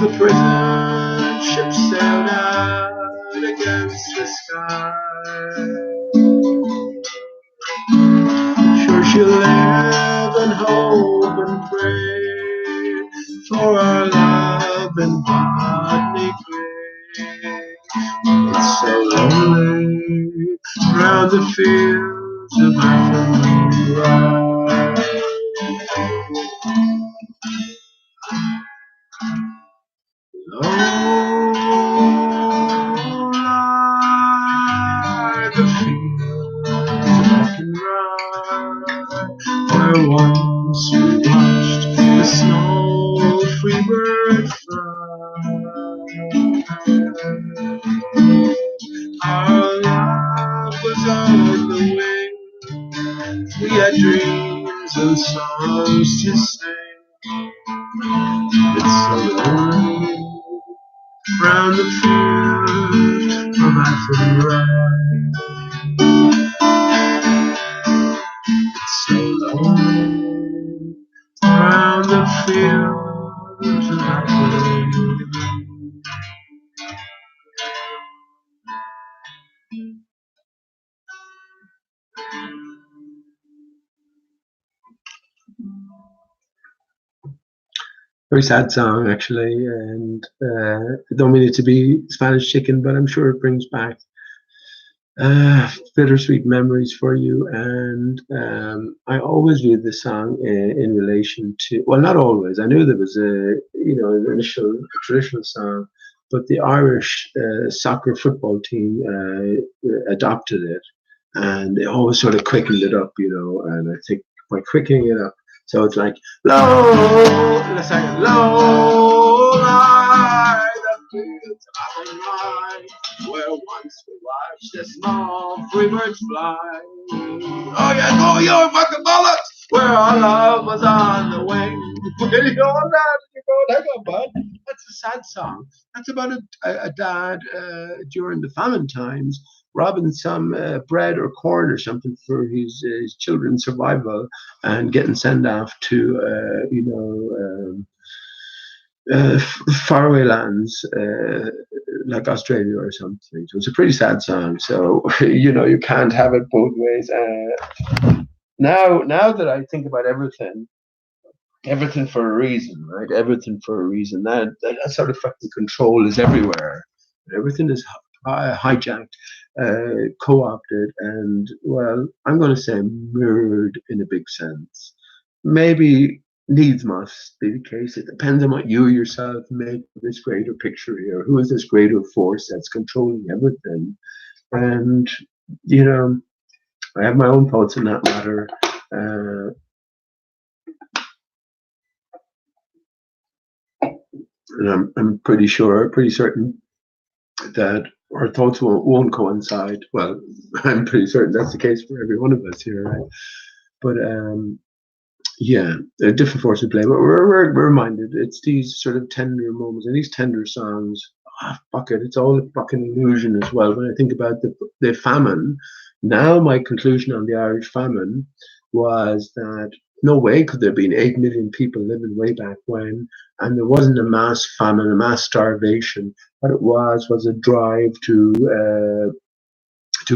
the prison ship sailed out against the sky. Sure she'll live and hope and pray for our love and Bodney Gray. It's so lonely round the fields of Athenry. Oh, lie the fields of Athenry, where once we watched the snow-free bird fly. Our love was on the wing. We had dreams and songs to sing. It's so lonely round the field of Athenry. It's so lonely round the field of Athenry. Very sad song, actually, and I don't mean it to be Spanish chicken, but I'm sure it brings back bittersweet memories for you. And I always viewed the song in relation to, well, not always. I knew there was an initial traditional song, but the Irish soccer football team adopted it, and they always sort of quickened it up, and I think by quickening it up, so it's like, low, let's sing it, low, lie the fields of Athenry, where once we watched the small free birds fly. Oh yeah, go your fucking bollocks, where our love was on the wing. That's a sad song. That's about a dad during the famine times robbing some bread or corn or something for his children's survival, and getting sent off to faraway lands like Australia or something. So it's a pretty sad song. So you can't have it both ways. Now that I think about everything for a reason, right? Everything for a reason. That sort of fucking control is everywhere. Everything is hijacked, co-opted, and, well, I'm going to say mirrored in a big sense. Maybe needs must be the case. It depends on what you yourself make of this greater picture here. Who is this greater force that's controlling everything? And, I have my own thoughts on that matter. And I'm pretty certain that our thoughts won't coincide. Well, I'm pretty certain that's the case for every one of us here, right? But yeah, a different force at play. But we're reminded it's these sort of tender moments and these tender songs. Fuck it, it's all a fucking illusion as well. When I think about the famine, now my conclusion on the Irish famine was that no way could there have been 8 million people living way back when, and there wasn't a mass famine, a mass starvation. What it was a drive to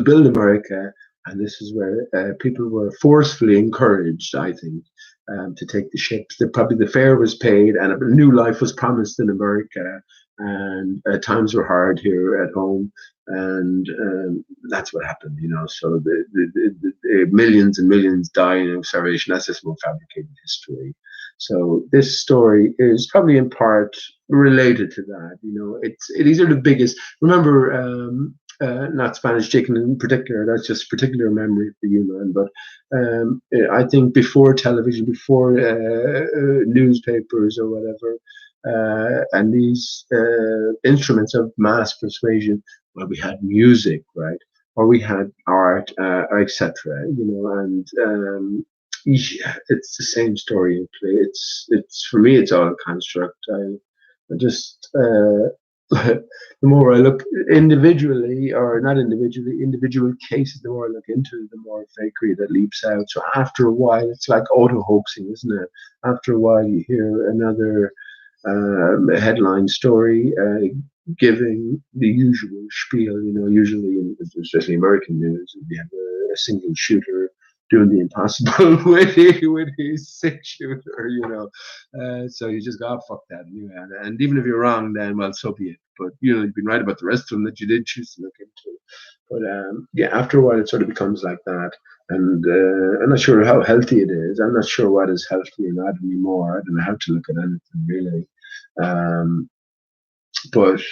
build America, and this is where people were forcefully encouraged, I think, to take the ships. Probably the fare was paid, and a new life was promised in America. And times were hard here at home, and that's what happened. So the millions and millions dying of starvation. That's just more fabricated history. So this story is probably in part related to that. These are the biggest. Remember. Not Spanish chicken in particular, that's just particular memory for you, man. But I think before television, before newspapers or whatever, and these instruments of mass persuasion, well, we had music, right? Or we had art, etc. And yeah, it's the same story in play. It's for me, it's all a construct. I just the more I look individually, or not individually, individual cases, the more I look into it, the more fakery that leaps out. So after a while, it's like auto hoaxing, isn't it? After a while, you hear another a headline story giving the usual spiel. Usually, especially American news, we have a single shooter doing the impossible with his six shooter. So you just got fuck that. And even if you're wrong, then well, so be it. But you've been right about the rest of them that you did choose to look into. But yeah, after a while, it sort of becomes like that. And I'm not sure how healthy it is. I'm not sure what is healthy or not anymore. I don't know how to look at anything really. Um, but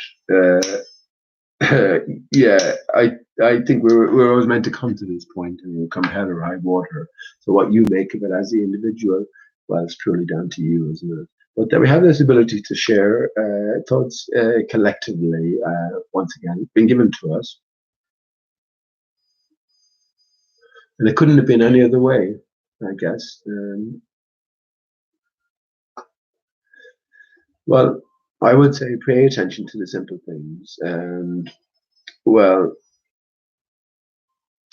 yeah, I think we're always meant to come to this point and we'll come hell or high water. So what you make of it as the individual, well, it's purely down to you, isn't it? But that we have this ability to share thoughts collectively, once again, been given to us. And it couldn't have been any other way, I guess. Well, I would say pay attention to the simple things. And, well,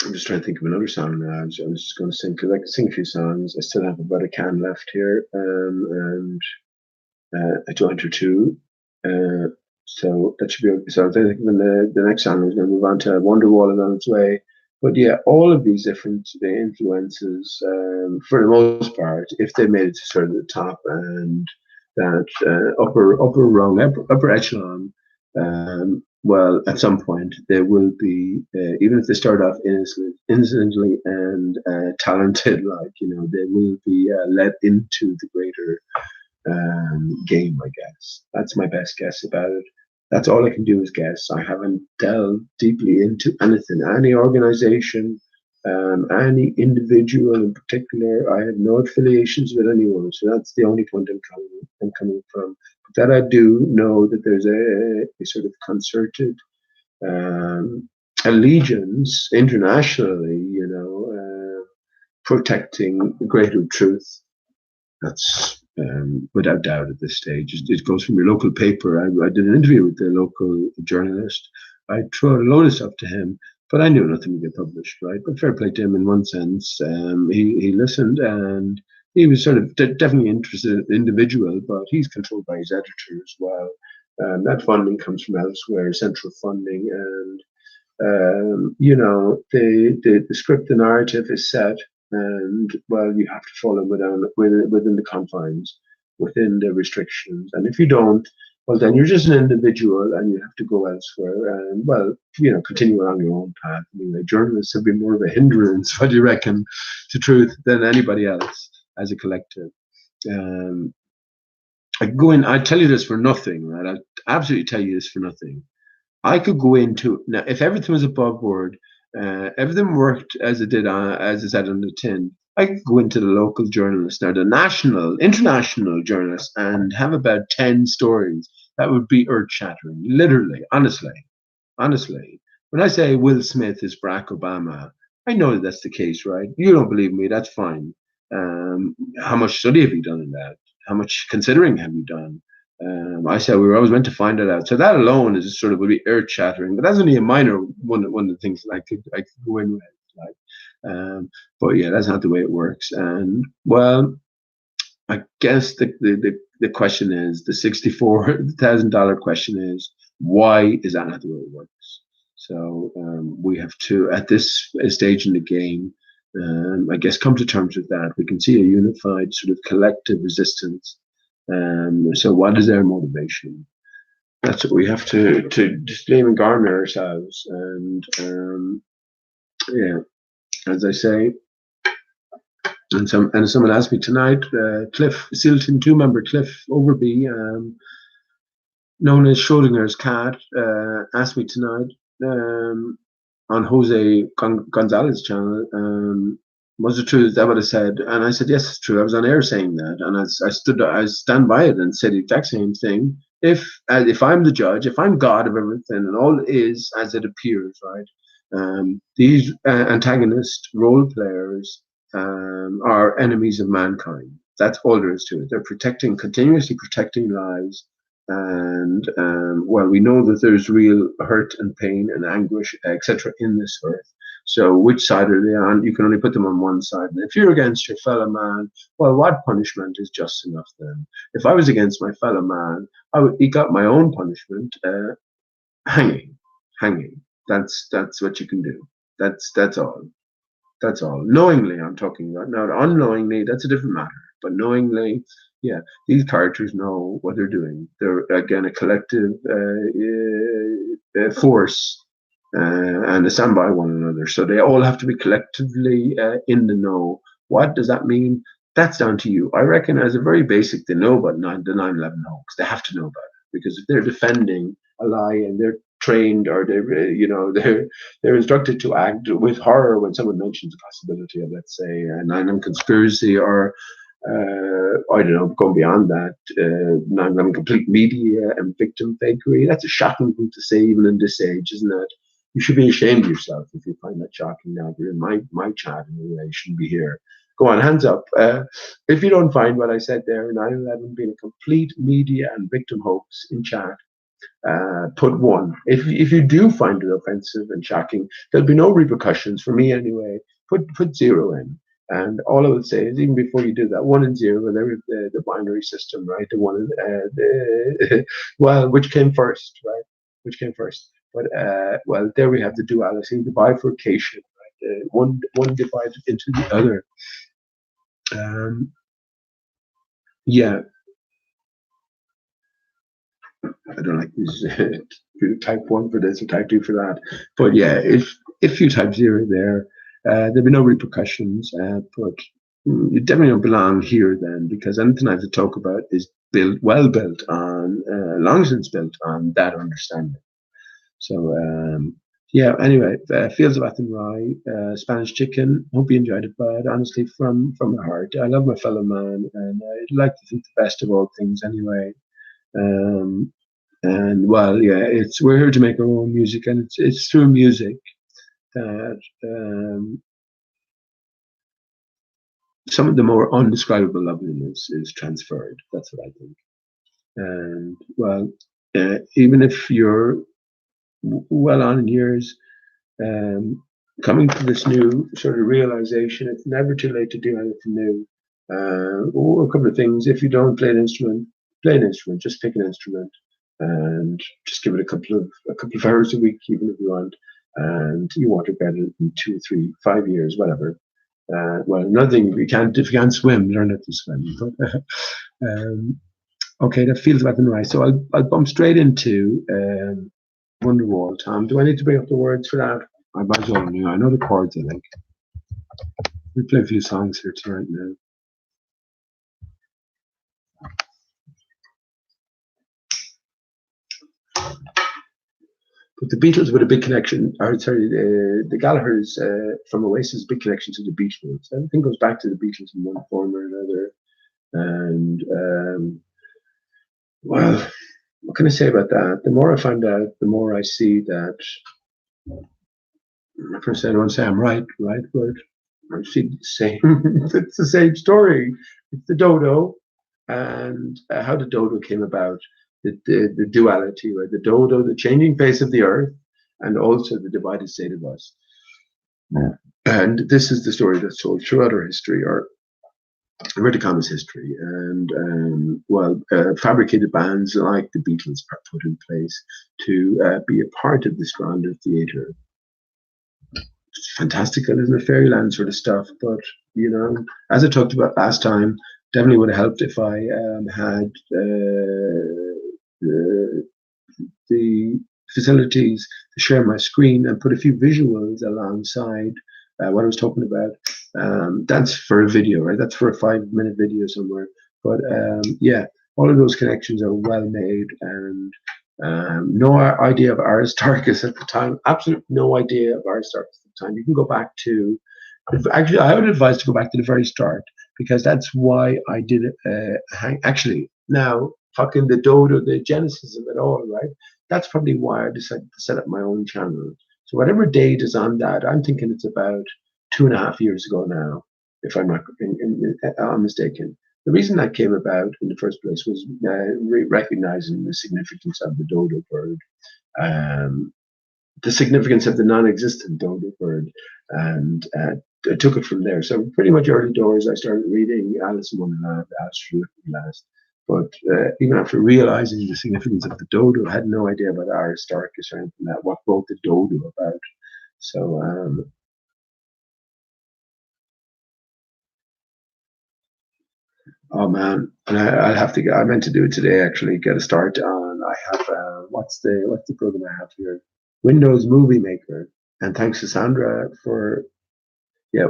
I'm just trying to think of another song now. I was just going to sing, because I could sing a few songs. I still have about a can left here, and a joint or two. So that should be okay. So I think when the next song is going to move on to Wonderwall is on its way. But yeah, all of these different influences, for the most part, if they made it to sort of the top and that upper rung, upper echelon, well, at some point they will be, even if they start off innocently and talented, like they will be led into the greater game, I guess. That's my best guess about it. That's all I can do is guess. I haven't delved deeply into anything, any organization, any individual in particular. I have no affiliations with anyone, so that's the only point I'm coming from. But that I do know that there's a sort of concerted allegiance internationally, protecting the greater truth. That's without doubt at this stage. It goes from your local paper. I did an interview with the local journalist. I threw out a load of stuff to him, but I knew nothing would get published, right? But fair play to him in one sense. He listened and he was sort of definitely interested individual, but he's controlled by his editor as well. That funding comes from elsewhere, central funding, and the script, the narrative is set, and well, you have to follow within the confines, within the restrictions. And if you don't, well, then you're just an individual, and you have to go elsewhere. And well, continue along your own path. Anyway, journalists have been more of a hindrance, what do you reckon, to truth than anybody else as a collective. I go in. I tell you this for nothing, right? I absolutely tell you this for nothing. I could go into now if everything was above board, everything worked as it did as it said on the tin. I could go into the local journalist now, the national, international journalist, and have about 10 stories that would be earth shattering. Literally, honestly. When I say Will Smith is Barack Obama, I know that that's the case, right? You don't believe me? That's fine. How much study have you done in that? How much considering have you done? I said we were always meant to find it out. So that alone is sort of would be earth shattering, but that's only a minor one of the things that I could go in with. Like, but yeah, that's not the way it works. And well, I guess the question is the $64,000 question is why is that not the way it works? So we have to at this stage in the game. I guess come to terms with that. We can see a unified sort of collective resistance. So what is their motivation? That's what we have to disclaim and garner ourselves. And yeah, as I say, and someone asked me tonight, Cliff Silton 2 member Cliff Overby, known as Schrodinger's cat, asked me tonight on Jose Gonzalez's channel, was it true? Is that what I said? And I said, yes, it's true. I was on air saying that, and I stand by it and said the exact same thing. If I'm the judge, if I'm God of everything, and all is as it appears, right? These antagonist role players are enemies of mankind. That's all there is to it. They're continuously protecting lives. And well, we know that there's real hurt and pain and anguish, etc., in this earth. So which side are they on? You can only put them on one side. And if you're against your fellow man, well, what punishment is just enough then? If I was against my fellow man, I would eke out my own punishment, hanging, hanging. That's what you can do. That's all. That's all. Knowingly, I'm talking about. Now, unknowingly, that's a different matter. But knowingly, yeah, these characters know what they're doing. They're again a collective force, and they stand by one another. So they all have to be collectively in the know. What does that mean? That's down to you. I reckon, as a very basic, they know about the 9/11 hoax. They have to know about it because if they're defending a lie and they're trained or they're instructed to act with horror when someone mentions the possibility of, let's say, a 9/11 conspiracy or I don't know, going beyond that, 9/11 complete media and victim fakery. That's a shocking thing to say, even in this age, isn't it? You should be ashamed of yourself if you find that shocking now. You're in my chat anyway. You shouldn't be here. Go on, hands up. If you don't find what I said there, 9/11 being a complete media and victim hoax in chat, put one. If you do find it offensive and shocking, there'll be no repercussions for me anyway. Put zero in. And all I would say is, even before you do that, 1 and 0, whatever the binary system, right? The one, well, which came first, right? Which came first? But well, there we have the duality, the bifurcation, right? One divided into the other. Um, yeah, I don't like this type 1 for this or type 2 for that. But yeah, if you type 0 there, there'll be no repercussions. But you definitely don't belong here then, because anything I have to talk about is built on, long since built on that understanding. So yeah, anyway, Fields of Athenry, Spanish Chicken. Hope you enjoyed it, bud. Honestly, from my heart, I love my fellow man, and I'd like to think the best of all things anyway. Um, and well, yeah, we're here to make our own music, and it's through music that some of the more undescribable loveliness is transferred. That's what I think. And well, even if you're well on in years, coming to this new sort of realization, it's never too late to do anything new. Or a couple of things. If you don't play an instrument, play an instrument. Just pick an instrument and just give it a couple of hours a week, even if you want. And you want to get it in 2, 3, 5 years, whatever. Well, another thing, if you can't swim, learn how to swim. Okay, that feels about the right. So I'll bump straight into Wonderwall. Tom, do I need to bring up the words for that? I might as well. I know the chords, I think. We play a few songs here tonight now. But the Beatles with a big connection, or sorry, the Gallaghers from Oasis, big connection to the Beatles. Everything goes back to the Beatles in one form or another. And well, what can I say about that? The more I find out, the more I see that. First, I don't want to say I'm right, but I see the same. It's the same story. It's the dodo, and how the dodo came about. The duality, right? The dodo, the changing face of the earth, and also the divided state of us. Yeah. And this is the story that's told throughout our history, or inverted commas history, and well, fabricated bands like the Beatles are put in place to be a part of this grander theatre. It's fantastical, isn't it? Fairyland sort of stuff, but as I talked about last time, definitely would have helped if I had the facilities to share my screen and put a few visuals alongside what I was talking about. That's for a video, right? That's for a 5-minute video somewhere. But yeah, all of those connections are well made, and no idea of Aristarchus at the time. Absolutely no idea of Aristarchus at the time. You can go back to, actually, I would advise to go back to the very start, because that's why I did it. Actually, now, fucking the dodo, the genesis of it all, right? That's probably why I decided to set up my own channel. So whatever date is on that, I'm thinking it's about 2.5 years ago now, if I'm not mistaken. The reason that came about in the first place was recognizing the significance of the dodo bird. the significance of the non-existent dodo bird, and I took it from there. So pretty much early doors, I started reading Alice in Wonderland, Alice through Last. But even after realizing the significance of the dodo, I had no idea about Aristarchus or anything like that. What wrote the dodo about? So oh man, and I'll have to get. I meant to do it today. Actually, get a start on. I have what's the program I have here? Windows Movie Maker. And thanks to Sandra for yeah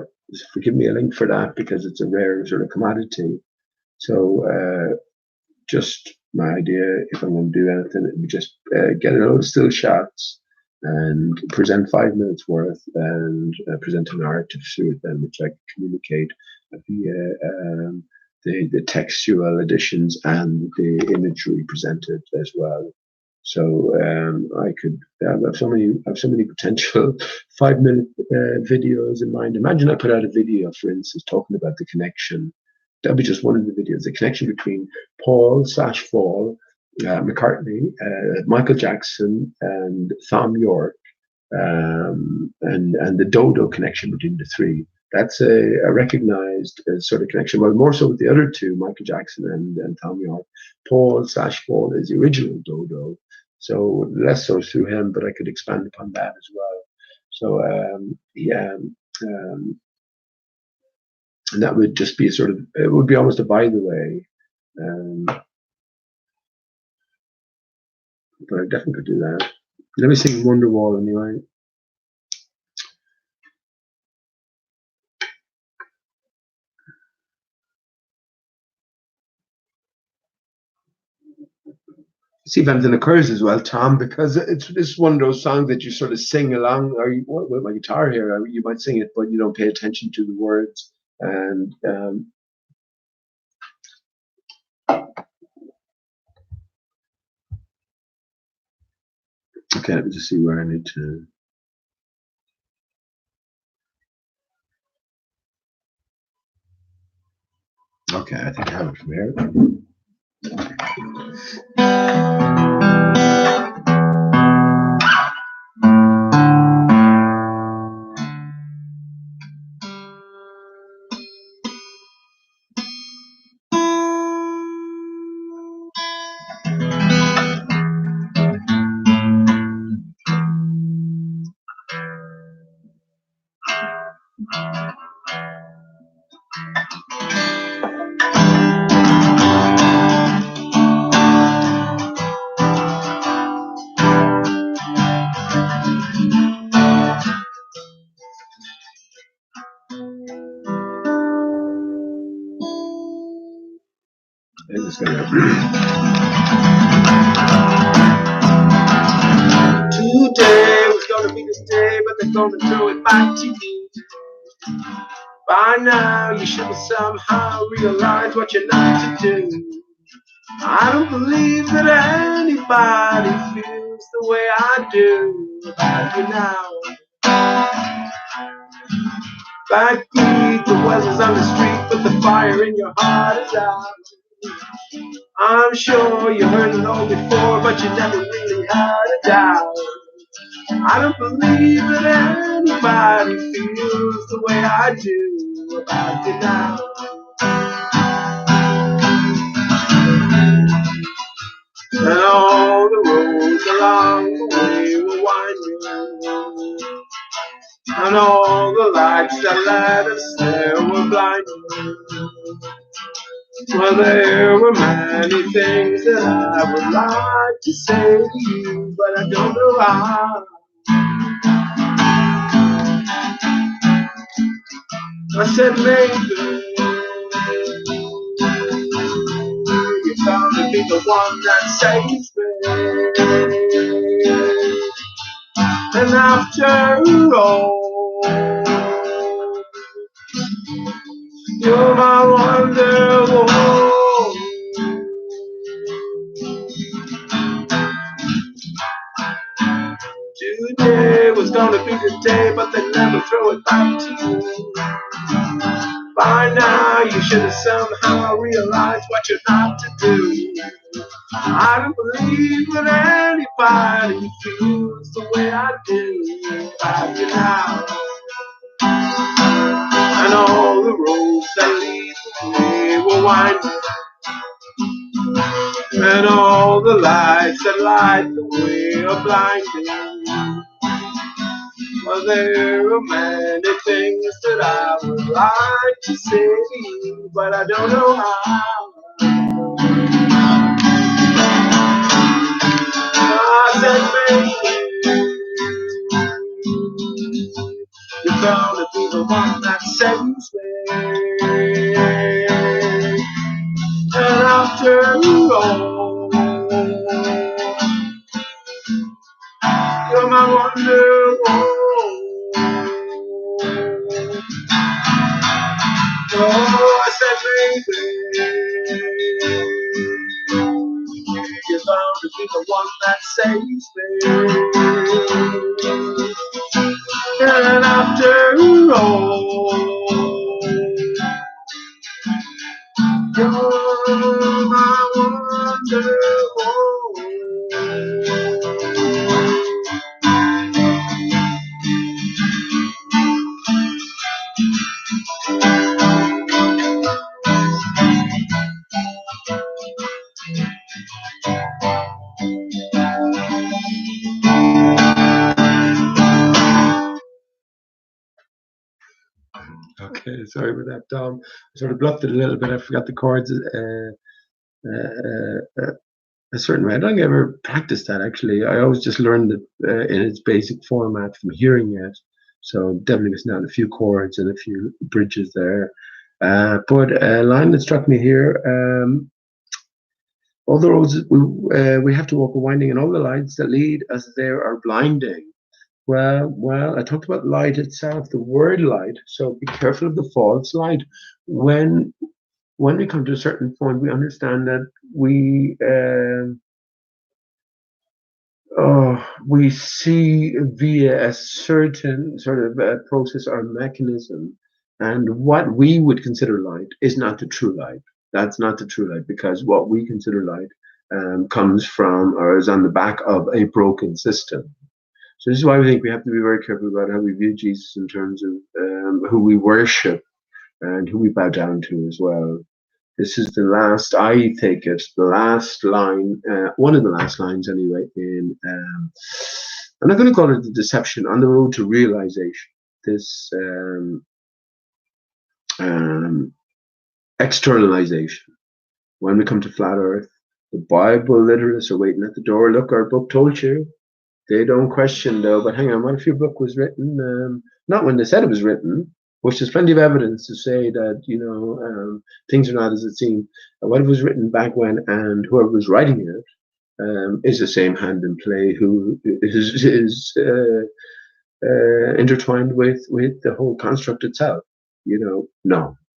for giving me a link for that because it's a rare sort of commodity. So just my idea, if I'm going to do anything, it would just get a load of still shots and present 5 minutes worth and present a narrative through it, then which I can communicate via the textual additions and the imagery presented as well. So I could have so many potential 5 minute videos in mind. Imagine I put out a video, for instance, talking about the connection. That'd be just one of the videos. The connection between Paul/Fall McCartney, Michael Jackson, and Thom Yorke, and the dodo connection between the three. That's a recognized sort of connection. Well, more so with the other two, Michael Jackson and Thom Yorke. Paul/Fall is the original dodo, so less so through him, but I could expand upon that as well. So yeah, and that would just be a sort of, it would be almost a by the way. But I definitely could do that. Let me sing Wonderwall anyway. See if anything occurs as well, Tom, because it's one of those songs that you sort of sing along. Or with my guitar here, you might sing it, but you don't pay attention to the words. And okay, let me just see where I need to. Okay, I think I have it from here. I'm just gonna. Today was gonna be this day, but they're gonna throw it back to you. By now, you should have somehow realized what you're not to do. I don't believe that anybody feels the way I do about you now. Backbeat, the weather's on the street, but the fire in your heart is out. I'm sure you heard it all before, but you never really had a doubt. I don't believe that anybody feels the way I do about you now. And all the roads along the way were winding, and all the lights that led us there were blinding. Well, there were many things that I would like to say to you, but I don't know how. I said maybe you're gonna be the one that saves me. And after all, you're my wonderwall. Today was gonna be the day, but they never throw it back to you. By now you should have somehow realized what you're not to do. I don't believe that anybody feels the way I do about you now. And all the roads that lead the way were winding, and all the lights that light the way are blinding. Well, there are many things that I would like to say, but I don't know how. I said, baby, you're gonna be the one that saves me. And after all, you're my wonderwall. Oh, I said, baby, you're bound to be the one that saves me. And after all, you're my wonderwall. Okay, sorry about that, Dom. I sort of bluffed it a little bit. I forgot the chords a certain way. I don't think I ever practiced that actually. I always just learned it in its basic format from hearing it. So definitely missing out a few chords and a few bridges there. But a line that struck me here: all the roads we have to walk are winding, and all the lights that lead us there are blinding. Well, I talked about light itself, the word light. So be careful of the false light. When we come to a certain point, we understand that we see via a certain sort of process or mechanism, and what we would consider light is not the true light. That's not the true light, because what we consider light comes from or is on the back of a broken system. So this is why we think we have to be very careful about how we view Jesus in terms of who we worship and who we bow down to as well. This is the last, I take it, the last line, one of the last lines anyway, in, I'm not going to call it the deception, on the road to realization. This externalization. When we come to flat earth, the Bible literalists are waiting at the door. Look, our book told you. They don't question though, but hang on, what if your book was written, not when they said it was written, which there's plenty of evidence to say that, things are not as it seemed. What if it was written back when, and whoever was writing it is the same hand in play who is intertwined with the whole construct itself.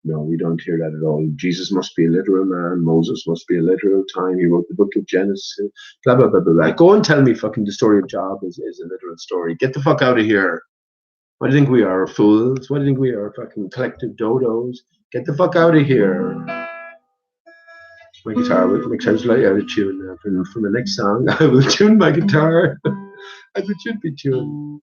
No, we don't hear that at all. Jesus must be a literal man. Moses must be a literal time. He wrote the book of Genesis. Blah, blah, blah, blah, blah. Go and tell me fucking the story of Job is a literal story. Get the fuck out of here. What do you think we are, fools? What do you think we are, fucking collective dodos? Get the fuck out of here. My guitar sounds slightly out of tune now. From the next song, I will tune my guitar as it should be tuned.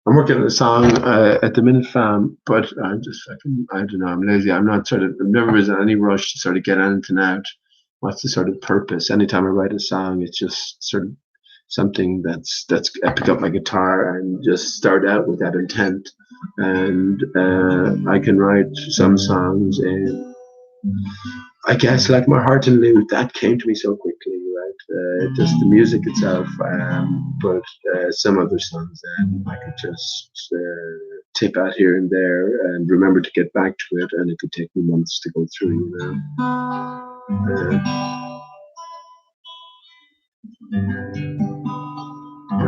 I'm working on a song at the minute, fam, but I'm just fucking, I don't know, I'm lazy. I'm not I've never in any rush to sort of get anything out. What's the sort of purpose? Anytime I write a song, it's just sort of something that's I pick up my guitar and just start out with that intent. And I can write some songs, and I guess like My Heart and Lute, that came to me so quickly, right? Just the music itself, but some other songs, I could just tip at here and there and remember to get back to it, and it could take me months to go through, you know.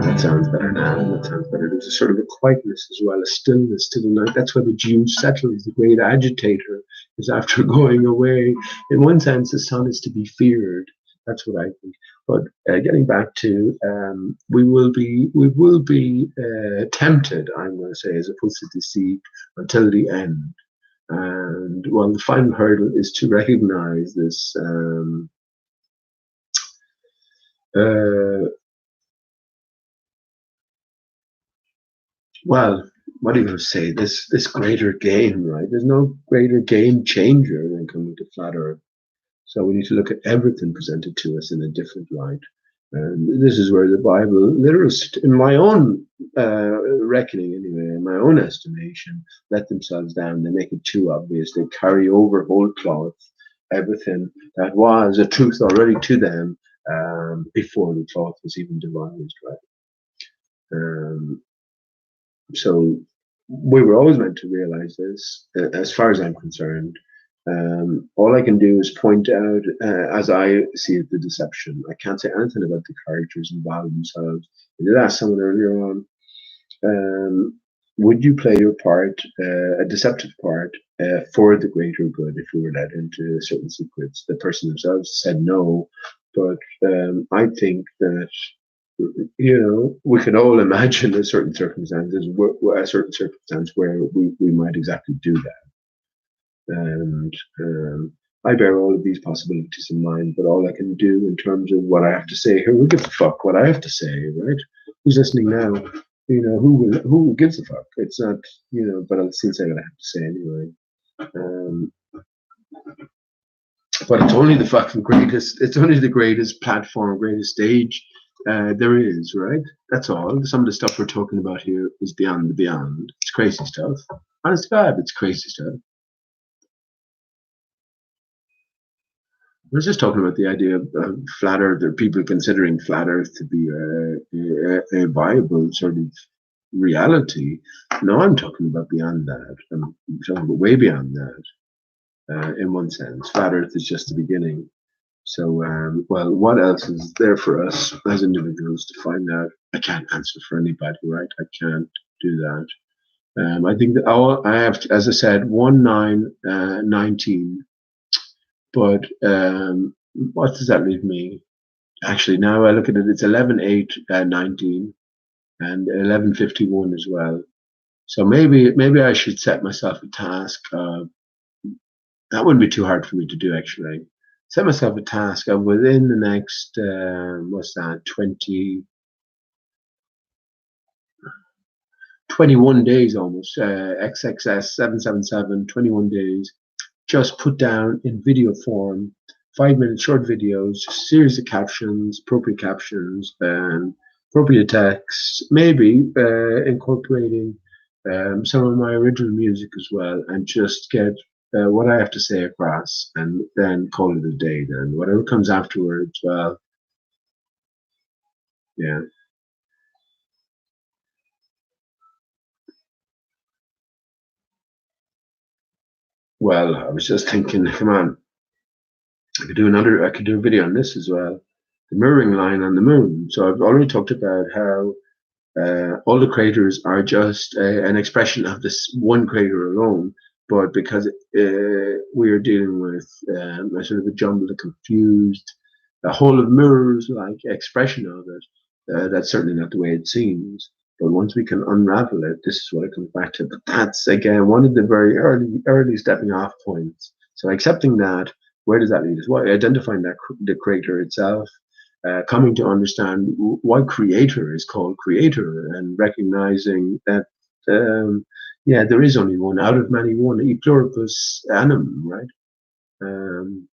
That sounds better now. That sounds better. There's a sort of a quietness as well, a stillness to the night. That's why the Jew settles, the great agitator, is after going away. In one sense, the sun is to be feared. That's what I think. But getting back to, we will be tempted, I'm going to say, as opposed to deceived until the end. And well, the final hurdle is to recognize this. Uh, Well, what are you going to say? This greater game, right? There's no greater game changer than coming to flat Earth. So we need to look at everything presented to us in a different light. And this is where the Bible, literalists, in my own reckoning anyway, in my own estimation, let themselves down. They make it too obvious. They carry over whole cloth everything that was a truth already to them before the cloth was even devised, right? Um, So we were always meant to realize this, as far as I'm concerned. All I can do is point out, as I see it, the deception. I can't say anything about the characters involved themselves. I did ask someone earlier on, um, would you play your part, a deceptive part, for the greater good if we were led into certain secrets? The person themselves said no, but I think that we can all imagine a certain circumstances, a certain circumstance where we might exactly do that. And I bear all of these possibilities in mind, but all I can do in terms of what I have to say here, who gives a fuck what I have to say, right? Who's listening now? Who gives a fuck? It's not, but I'll still say what I have to say anyway. Um, but it's only the fucking greatest. It's only the greatest platform, greatest stage there is, right? That's all. Some of the stuff we're talking about here is beyond the beyond. It's crazy stuff. Honest to God, it's crazy stuff. I was just talking about the idea of flat Earth, or people considering flat Earth to be a viable sort of reality. No, I'm talking about beyond that. I'm talking about way beyond that. In one sense, flat Earth is just the beginning. So, well, what else is there for us as individuals to find out? I can't answer for anybody, right? I can't do that. I think that I have, as I said, 1/9/19. But what does that leave me? Actually, now I look at it, it's 11/8/19 and 11:51 as well. So maybe I should set myself a task. That wouldn't be too hard for me to do, actually. Set myself a task of within the next, what's that, 21 days almost, XXS 777, 21 days, just put down in video form 5-minute short videos, series of captions, appropriate text, maybe incorporating some of my original music as well, and just get what I have to say across, and then call it a day. Then whatever comes afterwards, well, yeah. Well, I was just thinking, come on, I could do a video on this as well. The mirroring line on the moon. So I've already talked about how all the craters are just an expression of this one crater alone. But because we are dealing with a sort of a jumbled, a confused, a whole of mirrors-like expression of it, that's certainly not the way it seems. But once we can unravel it, this is what it comes back to. But that's again one of the very early stepping off points. So accepting that, where does that lead us? Well, identifying that the crater itself, coming to understand why creator is called creator, and recognizing that yeah, there is only one out of many, one e pluribus animum, right? Um,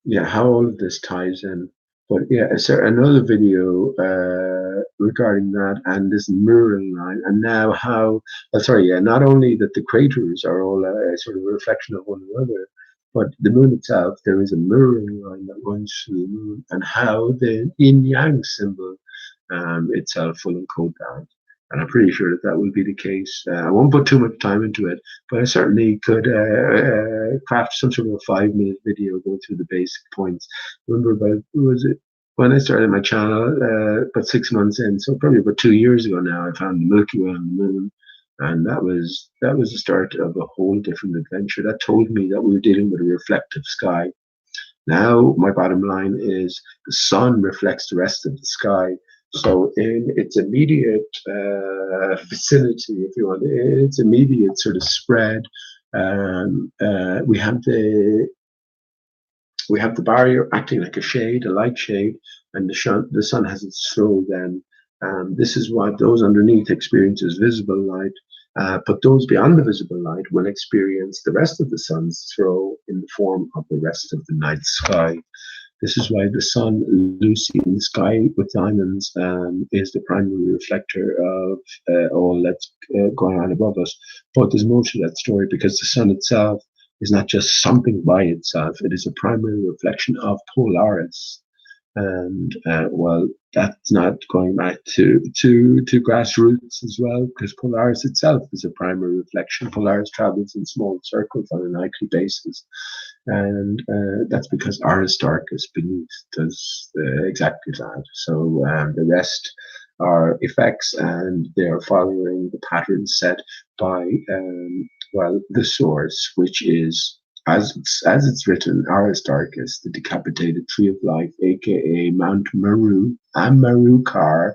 yeah, how all of this ties in. But yeah, is there another video regarding that and this mirroring line, and now how? Sorry, yeah, not only that the craters are all a sort of a reflection of one another, but the moon itself, there is a mirroring line that runs through the moon, and how the yin yang symbol itself will encode that. And I'm pretty sure that that will be the case. I won't put too much time into it, but I certainly could craft some sort of a 5 minute video going through the basic points. Remember about, was it when I started my channel, about 6 months in, so probably about 2 years ago now, I found the Milky Way on the moon. And that was the start of a whole different adventure. That told me that we were dealing with a reflective sky. Now, my bottom line is the sun reflects the rest of the sky. So, in its immediate vicinity, if you want, in its immediate sort of spread, we have the barrier acting like a shade, a light shade, and the sun has its throw then. This is what those underneath experience as visible light, but those beyond the visible light will experience the rest of the sun's throw in the form of the rest of the night sky. This is why the sun, Lucy in the sky with diamonds, is the primary reflector of all that's going on above us. But there's more to that story because the sun itself is not just something by itself, it is a primary reflection of Polaris. And well, that's not going back to grassroots as well, because Polaris itself is a primary reflection. Polaris travels in small circles on a nightly basis, and that's because Aristarchus beneath does exactly that. So the rest are effects, and they are following the pattern set by well, the source, which is as it's written, Aristarchus, the decapitated tree of life, aka Mount Meru, Amarukar,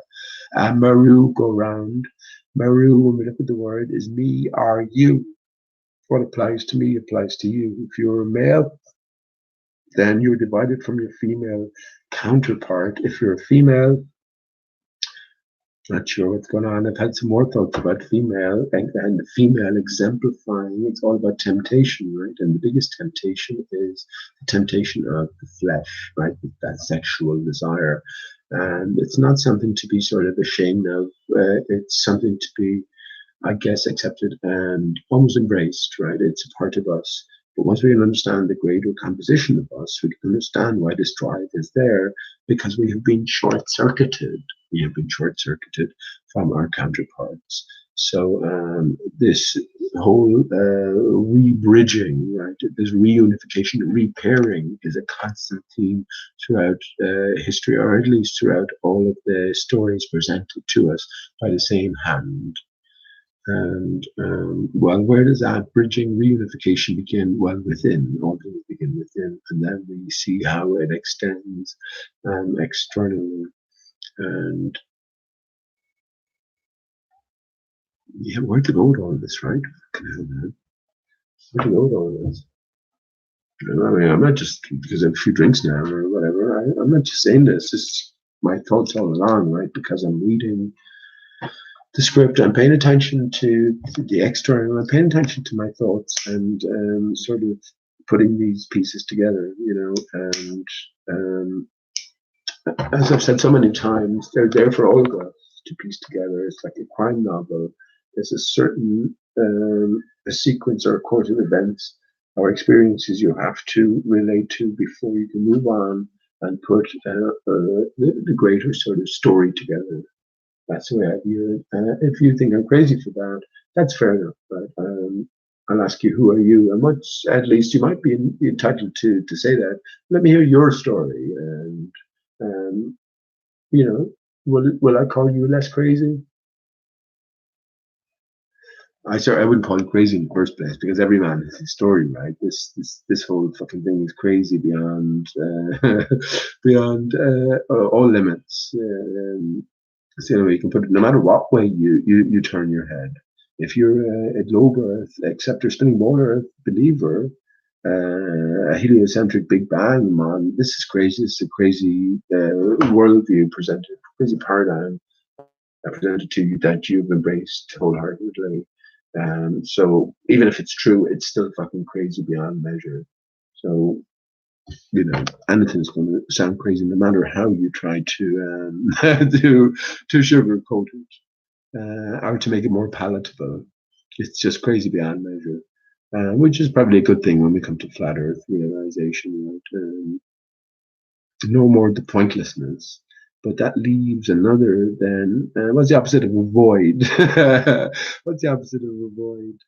Amaru go round. Meru, when we look at the word, is me, are you. What applies to me applies to you. If you're a male, then you're divided from your female counterpart. If you're a female, not sure what's going on. I've had some more thoughts about female and the female exemplifying. It's all about temptation, right? And the biggest temptation is the temptation of the flesh, right? That sexual desire. And it's not something to be sort of ashamed of. It's something to be, I guess, accepted and almost embraced, right? It's a part of us. But once we understand the greater composition of us, we can understand why this drive is there, because we have been short-circuited. We have been short-circuited from our counterparts. So this whole re-bridging, right, this reunification, repairing is a constant theme throughout history, or at least throughout all of the stories presented to us by the same hand. And well, where does that bridging reunification begin? Well, within. All things begin within, and then we see how it extends externally. And yeah, where to go with all this, right? Where to go with all this? I mean, I'm not just because I have a few drinks now or whatever. I'm not just saying this. This is my thoughts all along, right? Because I'm reading the script, I'm paying attention to the external, I'm paying attention to my thoughts, and sort of putting these pieces together, you know. And as I've said so many times, they're there for all of us to piece together. It's like a crime novel. There's a certain a sequence or a course of events or experiences you have to relate to before you can move on and put the greater sort of story together. That's the way I view it. If you think I'm crazy for that, that's fair enough. But I'll ask you, who are you? And what, at least, you might be entitled to say that. Let me hear your story, and you know, will I call you less crazy? I wouldn't call it crazy in the first place, because every man has his story, right? This whole fucking thing is crazy beyond beyond all limits. It's the only way you can put it. No matter what way you turn your head, if you're a globe Earth acceptor, spinning ball Earth believer, a heliocentric Big Bang man, this is crazy. This is a crazy worldview presented, crazy paradigm presented to you that you've embraced wholeheartedly. So even if it's true, it's still fucking crazy beyond measure. So you know, anything's going to sound crazy, no matter how you try to to sugarcoat it or to make it more palatable. It's just crazy beyond measure, which is probably a good thing when we come to flat Earth realization. Right? No more the pointlessness. But that leaves another then. What's the opposite of a void? What's the opposite of a void?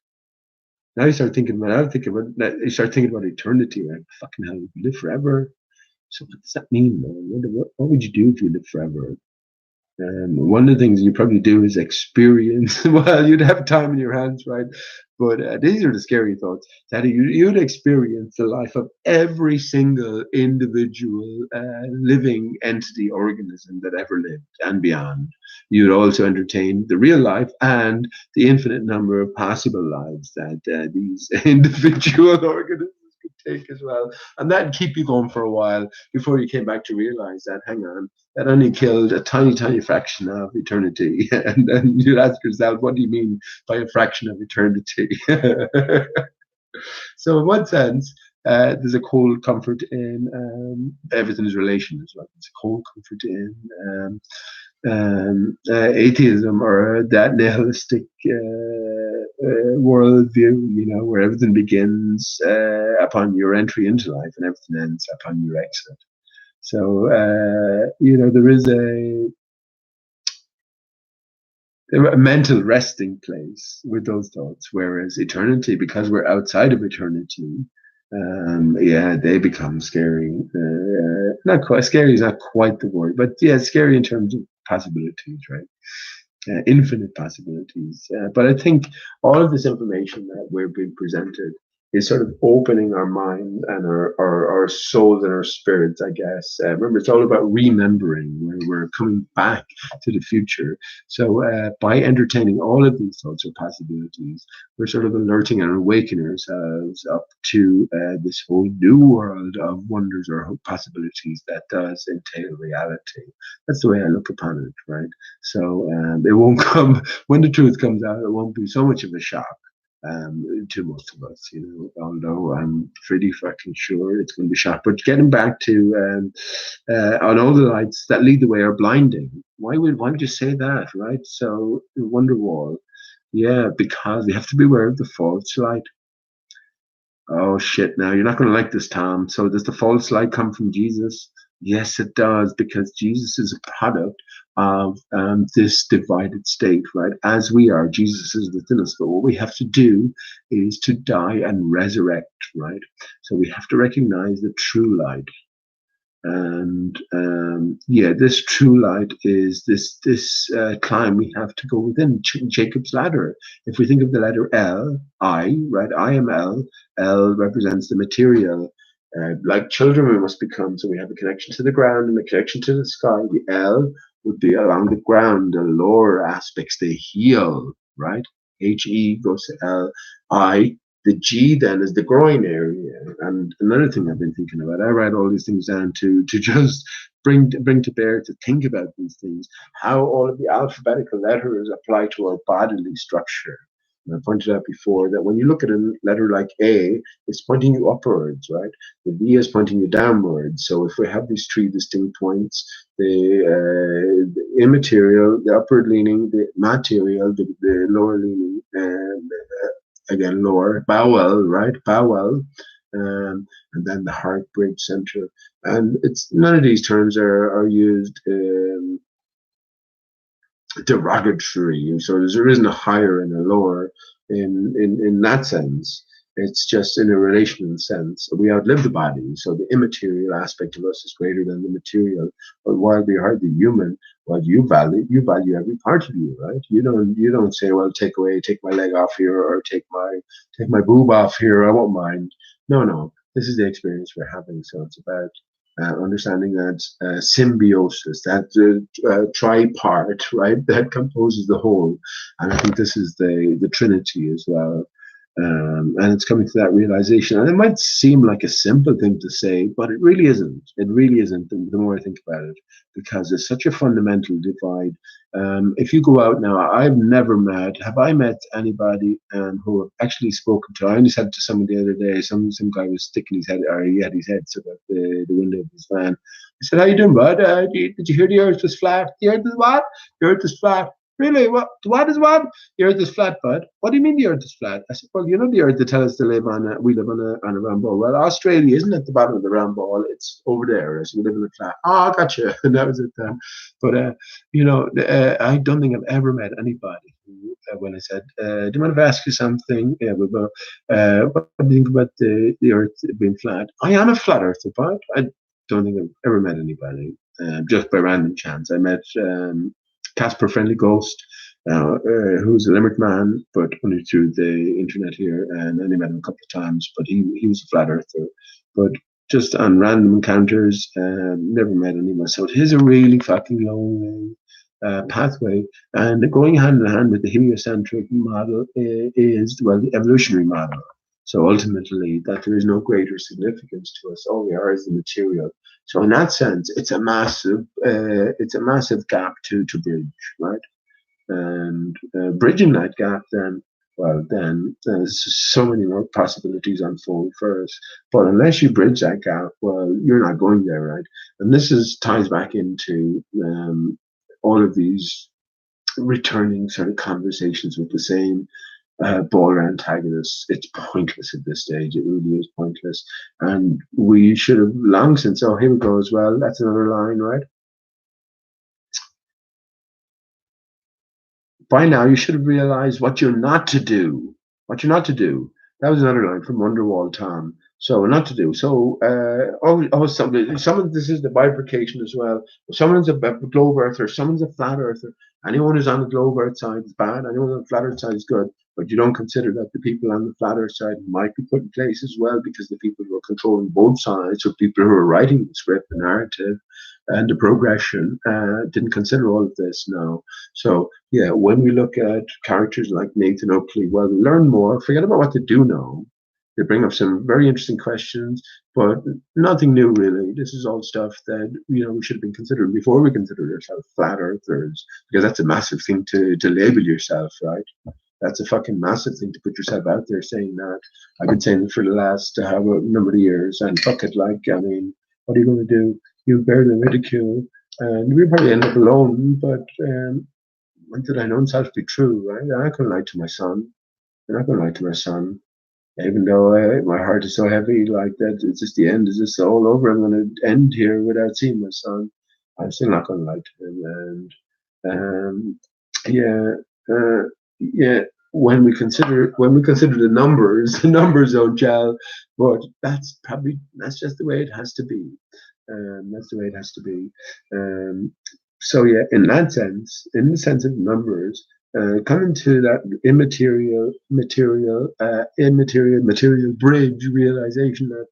Now you start thinking about. I was thinking about. You start thinking about eternity. Like fucking hell, you live forever. So what does that mean, man? What would you do if you lived forever? One of the things you probably do is experience. Well, you'd have time in your hands, right? But these are the scary thoughts. That you'd experience the life of every single individual living entity, organism that ever lived and beyond. You'd also entertain the real life and the infinite number of possible lives that these individual organisms could take as well. And that'd keep you going for a while before you came back to realize that, hang on, that only killed a tiny, tiny fraction of eternity. And then you'd ask yourself, what do you mean by a fraction of eternity? So, in one sense, there's a cold comfort in everything is relation as well. There's a cold comfort in atheism or that nihilistic worldview, where everything begins upon your entry into life and everything ends upon your exit. So, there is a mental resting place with those thoughts, whereas eternity, because we're outside of eternity, yeah, they become scary. Not quite scary is not quite the word, but yeah, scary in terms of possibilities, right? Infinite possibilities. But I think all of this information that we're being presented is sort of opening our mind and our souls and our spirits, I guess. Remember, it's all about remembering, where we're coming back to the future. So by entertaining all of these thoughts or possibilities, we're sort of alerting and awakening ourselves up to this whole new world of wonders or possibilities that does entail reality. That's the way I look upon it, right? So it won't come when the truth comes out. It won't be so much of a shock to most of us, although I'm pretty fucking sure it's going to be shock. But getting back to on all the lights that lead the way are blinding. Why would you say that, right? So Wonderwall, yeah, because we have to be aware of the false light. Oh shit! Now you're not going to like this, Tom. So does the false light come from Jesus? Yes, it does, because Jesus is a product of this divided state, right? As we are, Jesus is within us. But what we have to do is to die and resurrect, right? So we have to recognize the true light. And yeah, this true light is this climb we have to go within Jacob's ladder. If we think of the letter L, I, right? I am L. L represents the material. Like children, we must become. So we have a connection to the ground and a connection to the sky. The L would be along the ground, the lower aspects, they heal, right? He goes to L. I, the G then is the groin area. And another thing I've been thinking about, I write all these things down to just bring to bear to think about these things, how all of the alphabetical letters apply to our bodily structure. And I pointed out before that when you look at a letter like A, it's pointing you upwards, right? The B is pointing you downwards. So if we have these three distinct points, the immaterial, the upward leaning, the material, the lower leaning, and again lower bowel, right? Bowel, and then the heart bridge center. And it's none of these terms are used derogatory. So there isn't a higher and a lower in that sense. It's just in a relational sense. We outlive the body, so the immaterial aspect of us is greater than the material. But while we are the human, well, you value every part of you, right? You don't say, well, take my leg off here, or take my boob off here. I won't mind. No, no. This is the experience we're having. So it's about understanding that symbiosis, that tripart, right, that composes the whole. And I think this is the Trinity as well. And it's coming to that realization. And it might seem like a simple thing to say, but it really isn't. It really isn't, the more I think about it, because it's such a fundamental divide. If you go out now, have I met anybody who I've actually spoken to? I only said to someone the other day, some guy was sticking his head, or he had his head stuck out the window of his van. I said, how you doing, bud? Did you hear the earth was flat? The earth is what? The earth is flat. Really? What is what? The Earth is flat, bud. What do you mean the Earth is flat? I said, well, you know the Earth. They tell us to live on a, we live on a round ball. Well, Australia isn't at the bottom of the round ball. It's over there. So we live in a flat. Oh, gotcha. And that was it then. But I don't think I've ever met anybody who, when I said, "Do you mind if I ask you something?" Yeah, we'll go. What do you think about the Earth being flat? I am a flat earther, but I don't think I've ever met anybody. Just by random chance, I met. Casper Friendly Ghost, who's a Limerick man, but only through the internet here, and I only met him a couple of times. But he was a flat earther, but just on random encounters, never met anyone. So it is a really fucking lonely pathway, and going hand in hand with the heliocentric model is well the evolutionary model. So ultimately, that there is no greater significance to us. All we are is the material. So in that sense, it's a massive gap to bridge, right? And bridging that gap, then, well, then there's so many more possibilities unfold for us. But unless you bridge that gap, well, you're not going there, right? And this is ties back into all of these returning sort of conversations with the same baller antagonists. It's pointless at this stage. It really is pointless. And we should have long since. Oh, here we go as well. That's another line, right? By now, you should have realized what you're not to do. What you're not to do. That was another line from Wonderwall Tom. So not to do. So someone. This is the bifurcation as well. Someone's a globe earther. Someone's a flat earther. Anyone who's on the globe earth side is bad. Anyone on the flat earth side is good. But you don't consider that the people on the flat earth side might be put in place as well, because the people who are controlling both sides, or people who are writing the script, the narrative, and the progression, didn't consider all of this now. So yeah, when we look at characters like Nathan Oakley, well, learn more. Forget about what they do know. They bring up some very interesting questions, but nothing new really. This is all stuff that we should have been considering before we considered ourselves flat earthers, because that's a massive thing to label yourself, right? That's a fucking massive thing to put yourself out there saying that. I've been saying it for the last however number of years, and fuck it, like, I mean, what are you going to do? You bear the ridicule, and we probably end up alone, but when did I know himself to be true, right? I'm not going to lie to my son. I'm not going to lie to my son, even though my heart is so heavy, like that. It's just the end. Is this all over? I'm going to end here without seeing my son. I'm still not going to lie to him, and yeah, uh, yeah. When we consider the numbers, the numbers don't gel, but that's just the way it has to be. That's the way it has to be. Um, so yeah, in that sense, in the sense of numbers, coming to that material bridge realization, that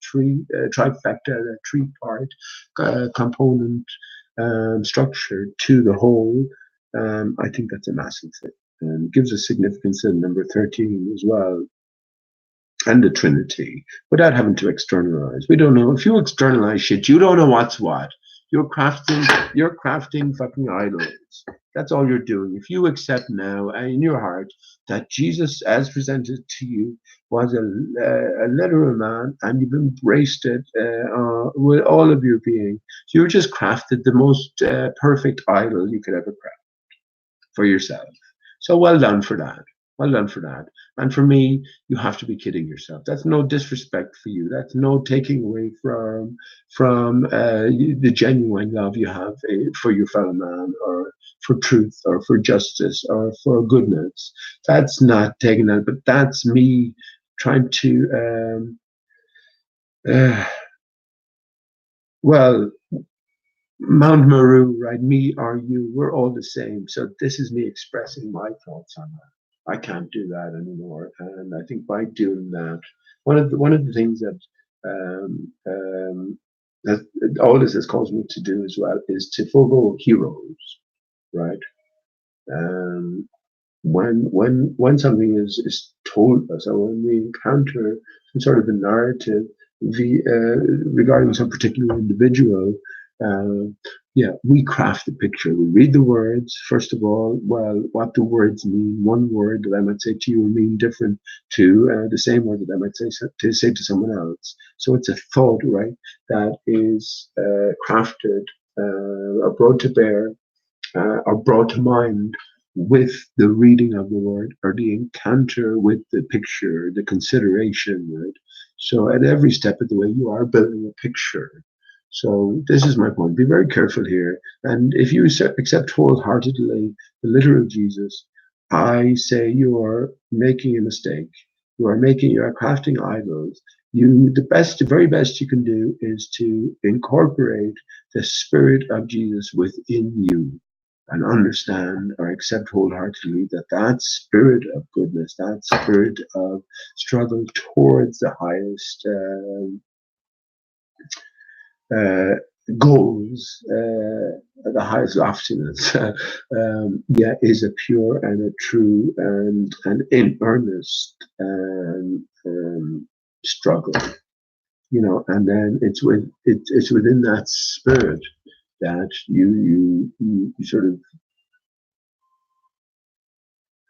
trifecta, that three-part component structure to the whole, I think that's a massive thing. And it gives a significance in number 13 as well, and the Trinity, without having to externalize. We don't know. If you externalize shit, you don't know what's what. You're crafting fucking idols. That's all you're doing. If you accept now in your heart that Jesus, as presented to you, was a literal man, and you've embraced it with all of your being, so you've just crafted the most perfect idol you could ever craft for yourself. So well done for that. Well done for that. And for me, you have to be kidding yourself. That's no disrespect for you. That's no taking away from the genuine love you have for your fellow man, or for truth, or for justice, or for goodness. That's not taking that, but that's me trying to uh, well, Mount Meru, right? Me or you, we're all the same. So this is me expressing my thoughts on that. I can't do that anymore, and I think by doing that, one of the things that all this has caused me to do as well is to forego heroes, right? Um, when something is told us, or when we encounter some sort of a narrative regarding some particular individual, uh, yeah, we craft the picture. We read the words first of all. Well, what the words mean. One word that I might say to you will mean different to the same word that I might say to someone else. So it's a thought, right, that is crafted or brought to bear or brought to mind with the reading of the word, or the encounter with the picture, the consideration, right? So at every step of the way, you are building a picture. So this is my point. Be very careful here. And if you accept wholeheartedly the literal Jesus, I say you are making a mistake. You are crafting idols. The very best you can do is to incorporate the spirit of Jesus within you and understand or accept wholeheartedly that that spirit of goodness, that spirit of struggle towards the highest uh, goals, the highest loftiness, is a pure and a true and in earnest struggle. And then it's within that spirit that you sort of,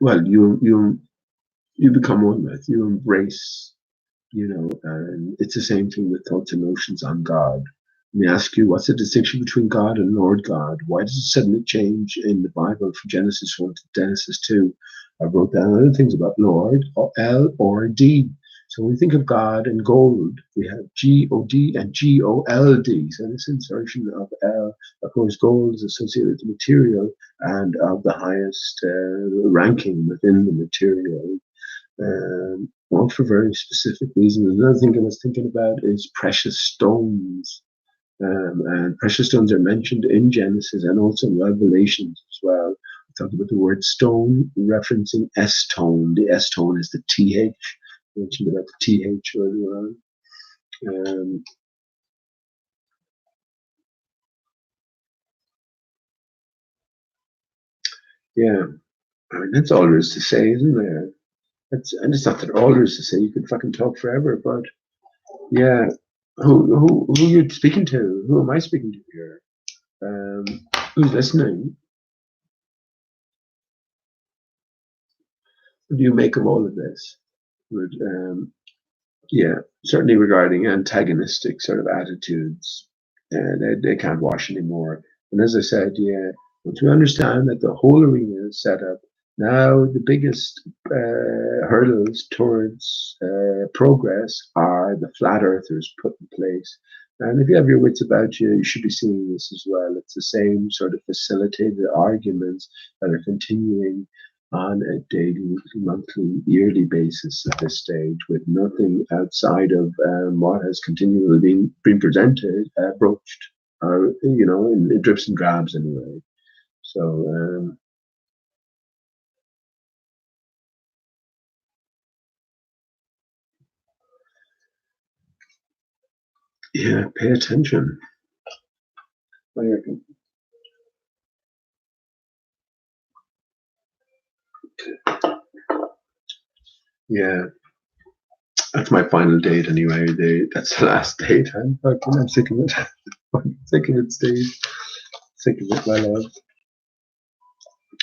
well, you become one with, you embrace, and it's the same thing with thoughts, emotions on God. Let me ask you, what's the distinction between God and Lord God? Why does it suddenly change in the Bible from Genesis 1 to Genesis 2? I wrote down other things about Lord, or L or D. So when we think of God and gold, we have G-O-D and G-O-L-D. So this insertion of L, of course, gold is associated with the material and of the highest ranking within the material. All for very specific reasons. Another thing I was thinking about is precious stones. And precious stones are mentioned in Genesis and also in Revelations as well. We talked about the word stone, referencing S tone. The S tone is the TH. I mentioned about the TH earlier on. Yeah, I mean, that's all there is to say, isn't there? And it's not that all there is to say. You could fucking talk forever, but yeah, who are you speaking to? Who am I speaking to here? Um, who's listening? What do you make of all of this? Yeah, certainly regarding antagonistic sort of attitudes, they can't wash anymore. And as I said, yeah, once we understand that the whole arena is set up, now the biggest hurdles towards progress are the flat earthers put in place. And if you have your wits about you, you should be seeing this as well. It's the same sort of facilitated arguments that are continuing on a daily, monthly, yearly basis at this stage, with nothing outside of what has continually been presented, broached, or in drips and drabs anyway. So yeah, pay attention. I reckon. Yeah, that's my final date anyway. That's the last date. I'm sick of it. I'm sick of it, Steve. Sick of it, my love.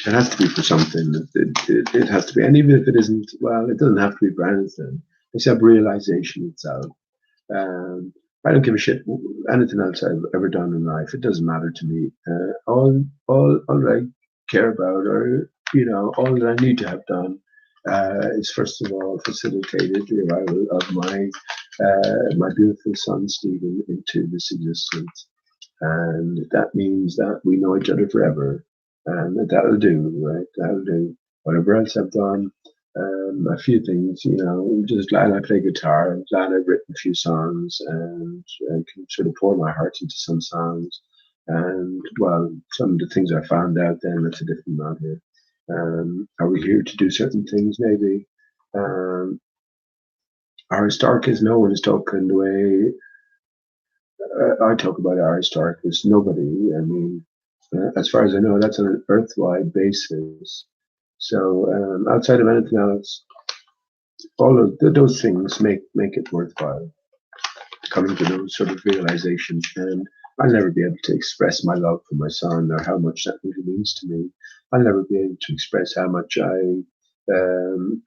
It has to be for something. It has to be, and even if it isn't, well, it doesn't have to be for anything except realization itself. Um, I don't give a shit anything else I've ever done in life. It doesn't matter to me. All that I care about, or all that I need to have done, is first of all facilitated the arrival of my beautiful son Stephen into this existence, and that means that we know each other forever, and that'll do, right? That'll do. Whatever else I've done, a few things, I'm just glad I play guitar. I'm glad I've written a few songs, and I can sort of pour my heart into some songs. And well, some of the things I found out then, that's a different matter. Are we here to do certain things? Maybe. Um, Aristarchus, no one is talking the way I talk about Aristarchus. Nobody. I mean, as far as I know, that's on an earth-wide basis. So outside of anything else, all of those things make it worthwhile coming to those sort of realizations. And I'll never be able to express my love for my son or how much that really means to me. I'll never be able to express how much I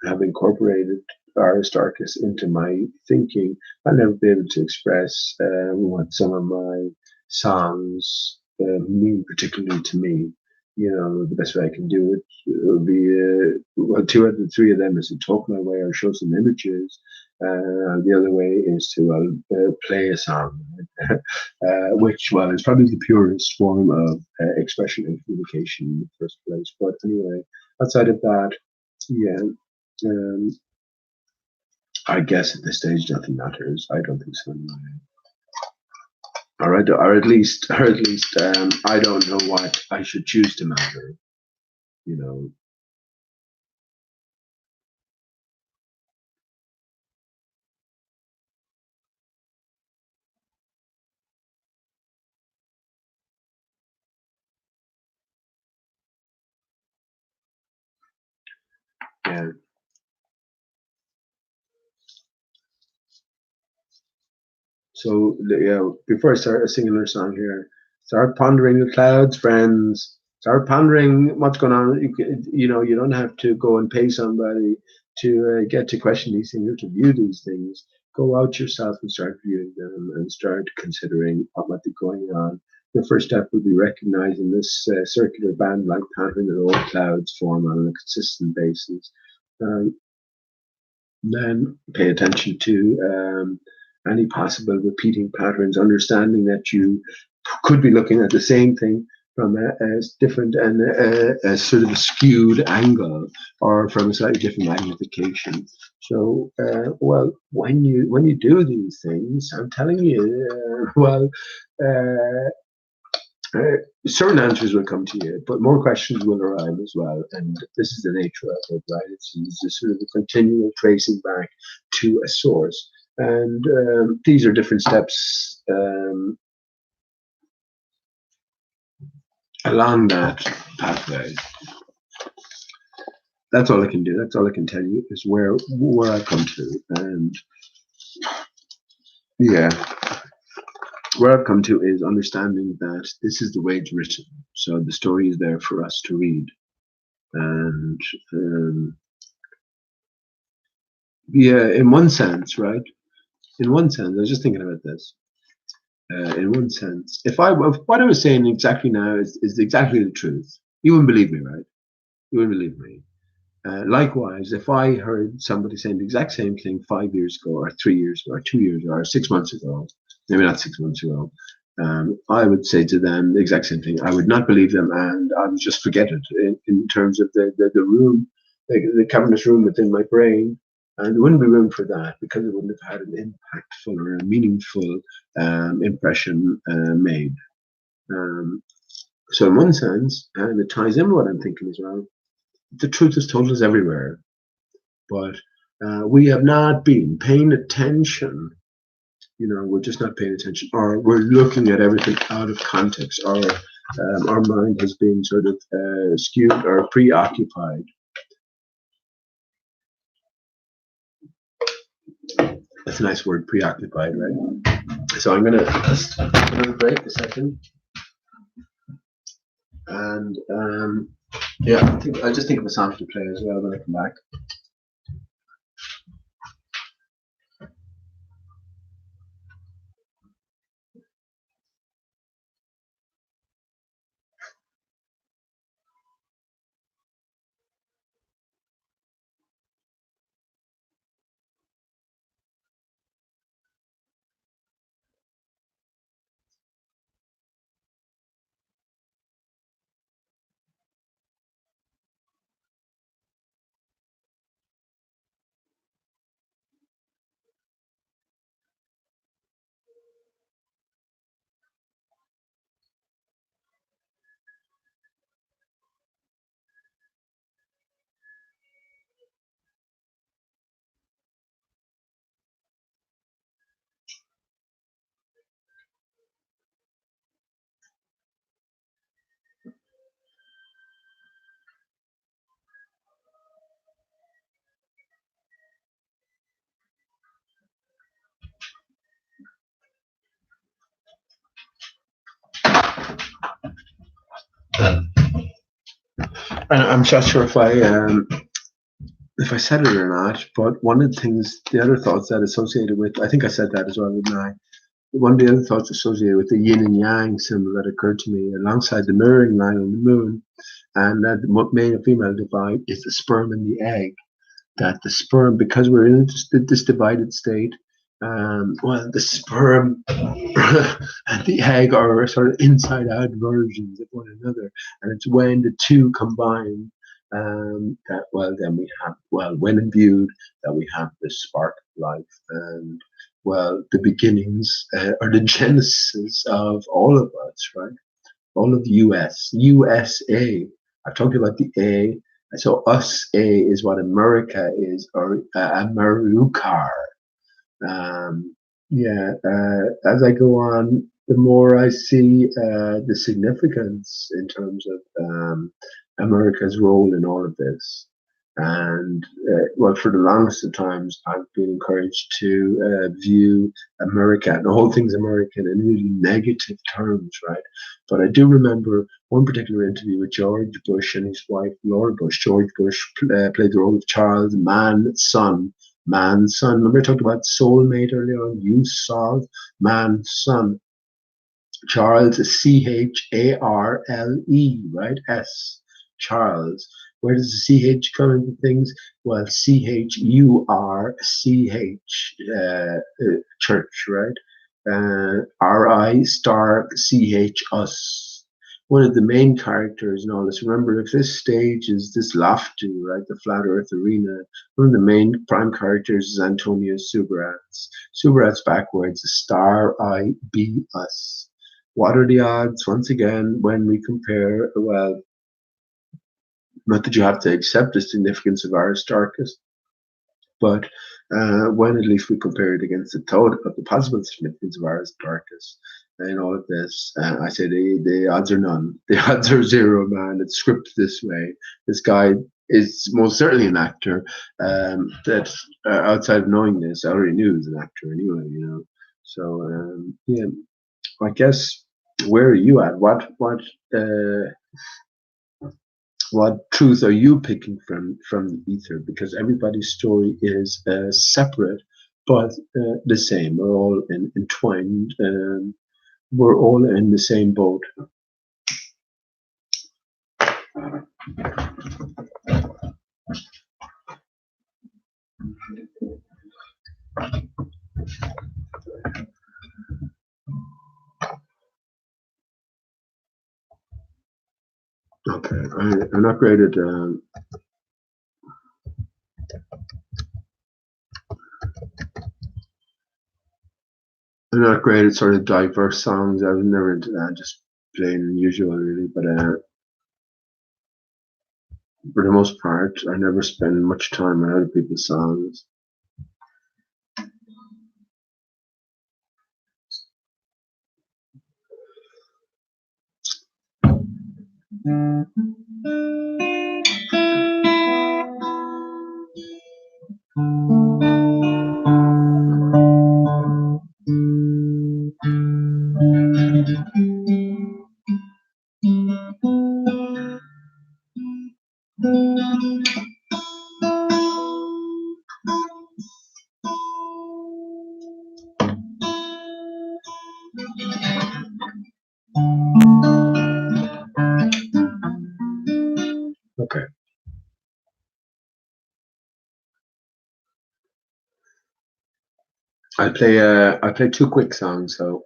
have incorporated Aristarchus into my thinking. I'll never be able to express what some of my songs mean particularly to me. the best way I can do it would be, well, two out of the three of them is to talk my way or show some images. The other way is to play a song, which, well, is probably the purest form of expression and communication in the first place. But anyway, outside of that, yeah, um, I guess at this stage nothing matters. I don't think so. Anyway. Or at least, I don't know what I should choose to matter. You know, yeah. So yeah, before I start singing our song here, start pondering the clouds, friends. Start pondering what's going on. You don't have to go and pay somebody to get to question these things or to view these things. Go out yourself and start viewing them and start considering what might be going on. The first step would be recognizing this circular band-like pattern that all clouds form on a consistent basis. Um, then pay attention to any possible repeating patterns, understanding that you could be looking at the same thing from a different and a sort of a skewed angle or from a slightly different magnification. So, well, when you do these things, I'm telling you, uh, certain answers will come to you, but more questions will arrive as well. And this is the nature of it, right? It's a sort of a continual tracing back to a source. And these are different steps along that pathway. That's all I can do. That's all I can tell you is where I come to. And yeah, where I've come to is understanding that this is the way it's written. So the story is there for us to read. And yeah, in one sense, right? In one sense, I was just thinking about this. In one sense, if what I was saying exactly now is exactly the truth, you wouldn't believe me, right? You wouldn't believe me. Likewise, if I heard somebody saying the exact same thing 5 years ago, or 3 years ago, or 2 years ago, or 6 months ago, maybe not 6 months ago, I would say to them the exact same thing. I would not believe them, and I would just forget it in terms of the room, the cavernous room within my brain. And there wouldn't be room for that because it wouldn't have had an impactful or a meaningful impression made. Um, so, in one sense, and it ties in what I'm thinking as well, the truth is told us everywhere, but we have not been paying attention. We're just not paying attention, or we're looking at everything out of context, or our mind has been sort of skewed or preoccupied. That's a nice word, preoccupied, right? So I'm gonna break a second, and yeah, I'll just think of a song to play as well when I come back. I'm not sure if I said it or not, but one of the things, the other thoughts that associated with, I think I said that as well, didn't I? one of the other thoughts associated with the yin and yang symbol that occurred to me alongside the mirroring line on the moon and that the male and female divide is the sperm and the egg. That the sperm, because we're in this divided state, well, the sperm and the egg are sort of inside out versions of one another. And it's when the two combine that, well, then we have, well, when imbued, that we have this spark of life. And, well, the beginnings or the genesis of all of us, right? All of USA. I've talked about the A. So us A is what America is, or Americar. Yeah, as I go on, the more I see the significance in terms of America's role in all of this. And well, for the longest of times, I've been encouraged to view America and all things American in really negative terms, right? But I do remember one particular interview with George Bush and his wife Laura Bush. George Bush played the role of Charles Manson. Manson. Remember I talked about soulmate earlier on? You saw Manson. Charles is Charle, right? S. Charles. Where does the CH come into things? Well, CHURCH, church, right? RI star CH us. One of the main characters in all this. Remember, if this stage is this lofty, right, the flat earth arena, one of the main prime characters is Antonio Subirats. Subirats backwards, star I B us. What are the odds, once again, when we compare, well, not that you have to accept the significance of Aristarchus, but when at least we compare it against the total of the possible significance of Aristarchus in all of this, I say the odds are none. The odds are zero, man. It's scripted this way. This guy is most certainly an actor. That outside of knowing this, I already knew he was an actor anyway, you know. So yeah, I guess where are you at? What truth are you picking from the ether? Because everybody's story is separate, but the same. We're all entwined. We're all in the same boat. Okay, I'm not great at. I'm not great at sort of diverse songs. I was never into that. Just plain usual, really. But for the most part, I never spend much time on other people's songs. Okay. I play two quick songs, so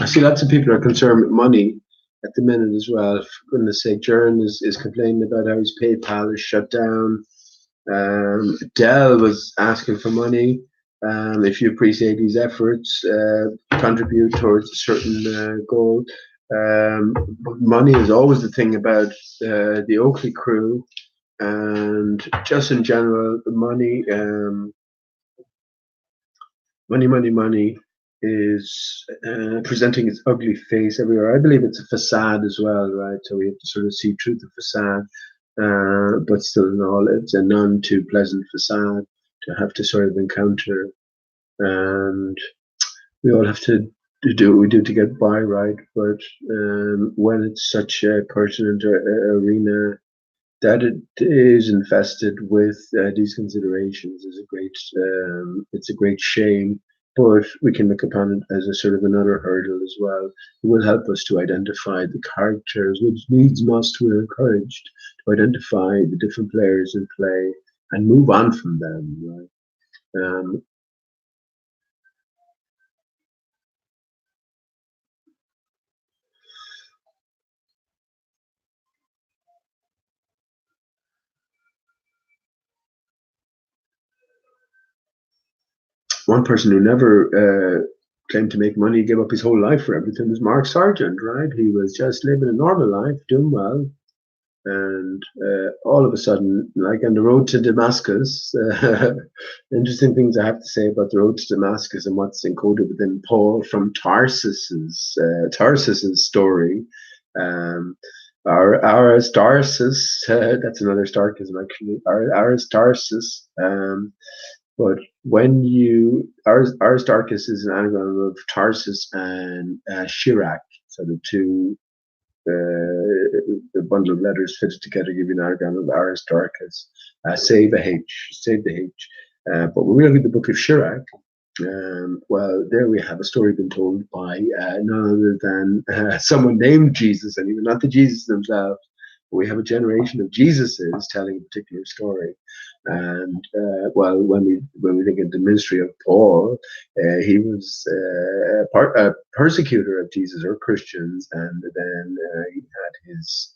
I see lots of people are concerned with money at the minute as well. For goodness sake, Jern is complaining about how his PayPal is shut down. Dell was asking for money. If you appreciate his efforts, contribute towards a certain goal. Money is always the thing about the Oakley crew, and just in general, money, money. is presenting its ugly face everywhere. I believe it's a facade as well, right? So we have to sort of see through the facade, but still in all, it's a none too pleasant facade to have to sort of encounter. And we all have to do what we do to get by, right? But when it's such a pertinent arena that it is infested with these considerations is a great it's a great shame, but we can look upon it as a sort of another hurdle as well. It will help us to identify the characters, which needs must we're encouraged to identify the different players in play and move on from them, right? One person who never claimed to make money, gave up his whole life for everything, was Mark Sargent, right? He was just living a normal life, doing well, and all of a sudden, like on the road to Damascus, interesting things I have to say about the road to Damascus and what's encoded within Paul from Tarsus's story. Um, our Aristarchus, that's another Starkism actually. Our Aristarchus, but when you Aristarchus is an anagram of Tarsus and Chirac, so the two the bundle of letters fitted together give you an anagram of Aristarchus. Save a H, save the H. But when we look at the book of Chirac, well, there we have a story being told by none other than someone named Jesus, and even not the Jesus themselves. We have a generation of Jesuses telling a particular story. And well, when we think of the ministry of Paul, he was a persecutor of Jesus or Christians, and then he had his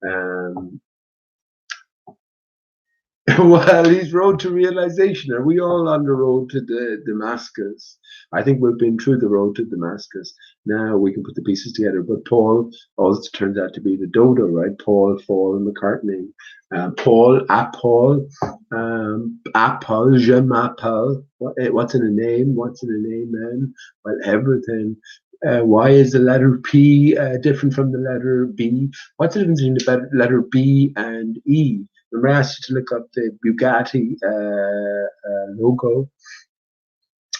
um, well, he's road to realization. Are we all on the road to Damascus? I think we've been through the road to Damascus. Now we can put the pieces together. But Paul also turns out to be the dodo, right? Paul, McCartney, Paul, Apple, je m'appelle. What's in a name? What's in a name, man? Well, everything. Why is the letter P different from the letter B? What's the difference between the letter B and E? Remember, I asked you to look up the Bugatti logo.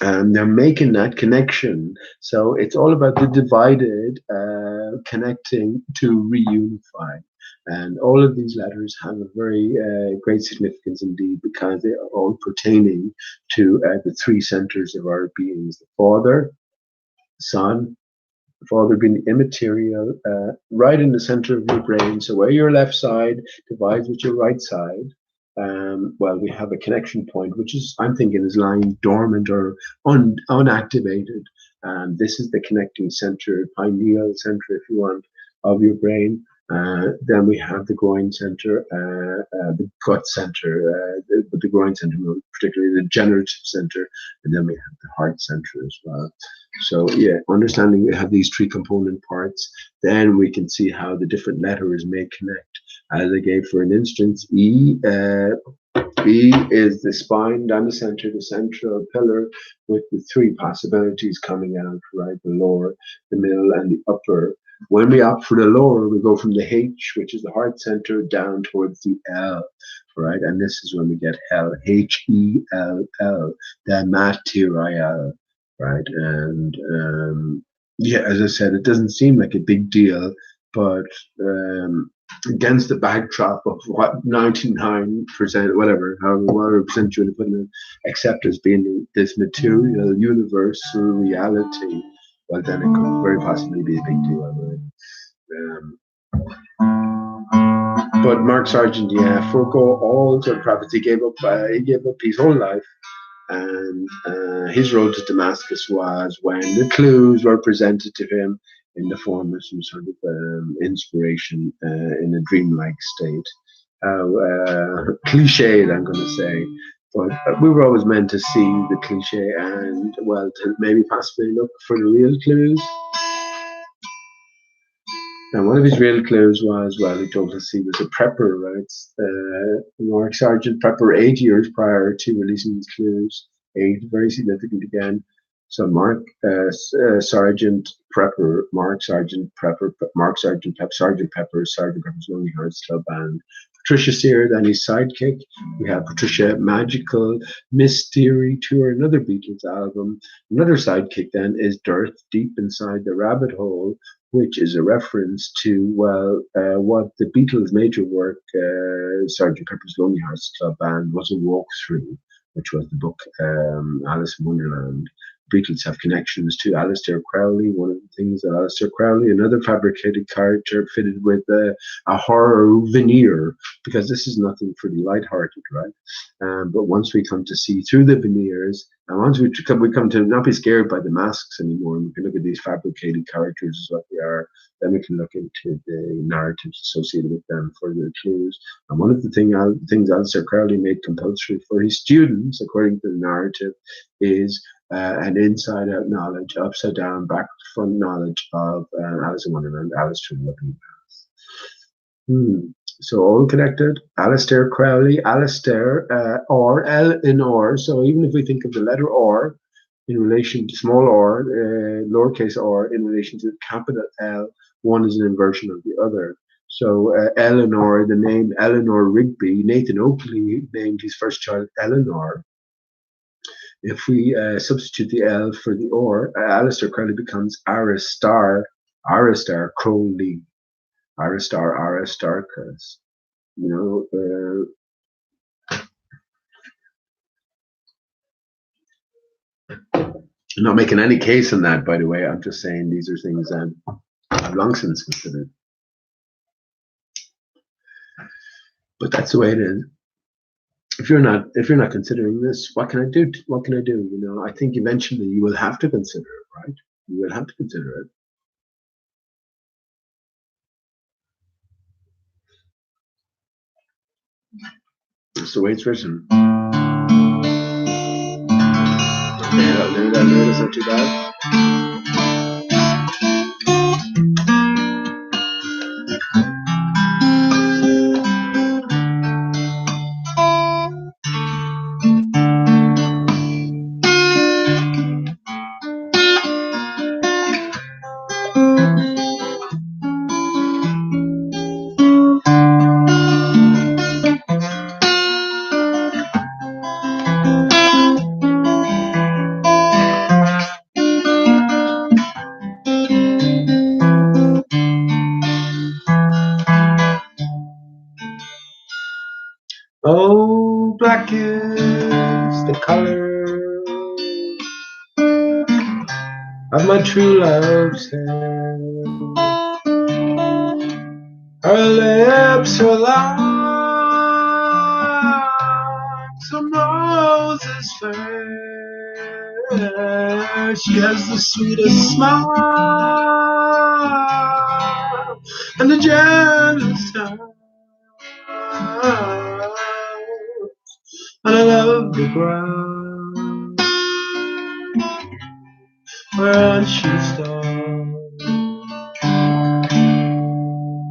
And they're making that connection. So it's all about the divided connecting to reunify. And all of these letters have a very great significance indeed because they are all pertaining to the three centers of our beings: the Father, Son, Father being immaterial, right in the center of your brain. So where your left side divides with your right side, well, we have a connection point, which is, I'm thinking, is lying dormant or unactivated. And this is the connecting center, pineal center, if you want, of your brain. Then we have the groin center, the gut center, the groin center, particularly the generative center, and then we have the heart center as well. So yeah, understanding we have these three component parts, then we can see how the different letters may connect. As I gave for an instance, E is the spine down the center, the central pillar, with the three possibilities coming out, right? The lower, the middle, and the upper. When we opt for the lower, we go from the H, which is the heart center, down towards the L, right? And this is when we get hell, Hell, the material, right? And yeah, as I said, it doesn't seem like a big deal, but against the backdrop of what 99%, whatever percent you want to put in, accept as being this material universal reality, well, then it could very possibly be a big deal. Right? But Mark Sargent, yeah, forego all sort of profits. He gave up. He gave up his whole life, and his road to Damascus was when the clues were presented to him in the form of some sort of inspiration in a dreamlike state. Cliched, I'm going to say, but we were always meant to see the cliche and, well, to maybe possibly look for the real clues. And one of his real clues was, well, he told us he was a prepper, right? Mark Sargent prepper 8 years prior to releasing his clues. 8, very significant again. So Sergeant Pepper's Lonely Hearts Club Band. Patricia Sear, then his sidekick. We have Patricia Magical, Mystery Tour, another Beatles album. Another sidekick then is Dirt Deep Inside the Rabbit Hole, which is a reference to, what the Beatles' major work, Sergeant Pepper's Lonely Hearts Club Band, was a walkthrough, which was the book Alice in Wonderland. Beatles have connections to Aleister Crowley. One of the things that Aleister Crowley, another fabricated character fitted with a horror veneer, because this is nothing for the lighthearted, right? But once we come to see through the veneers, and once we come to not be scared by the masks anymore, and we can look at these fabricated characters as what they are, then we can look into the narratives associated with them for the clues. And one of the things Aleister Crowley made compulsory for his students, according to the narrative, is an inside-out knowledge, upside-down, back-front knowledge of Alice in Wonderland, Alice Through the Looking Glass. So all connected. Aleister Crowley, Alistair, or L in or. So even if we think of the letter or in relation to small or, lowercase or in relation to capital L, one is an inversion of the other. So Eleanor, the name Eleanor Rigby, Nathan Oakley named his first child Eleanor. If we substitute the L for the or, Aleister Crowley becomes Aristar Crowley, Aristarchus. I'm not making any case on that, by the way. I'm just saying these are things that I've long since considered. But that's the way it is. If you're not considering this, what can I do? What can I do? I think eventually you will have to consider it, right? You will have to consider it. It's the way it's written. Okay, I'll do that. It's not too bad. Oh, black is the color of my true love's hair. Her lips are like some roses fair. She has the sweetest smile and the gentlest touch. And I love the ground where she stands.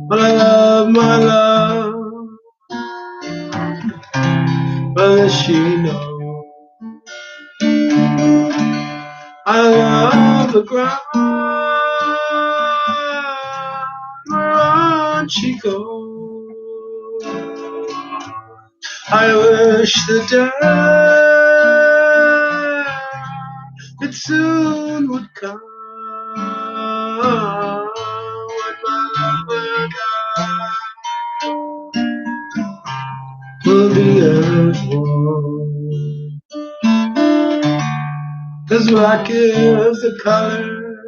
And I love my love, whether she knows. I love the ground where she goes. I wish the day it soon would come when my lover will be as one. As black is the color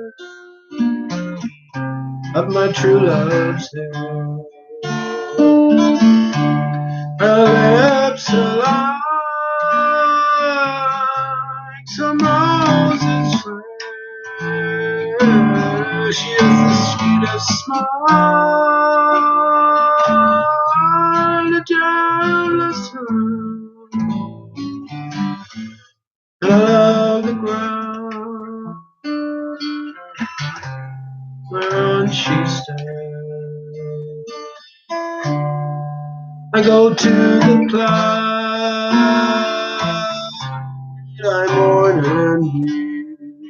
of my true love's hair. Her lips are like some roses fair. She has the sweetest smile, the gentlest touch. And I love the ground whereon she stands. I go to the clouds, I mourn and weep.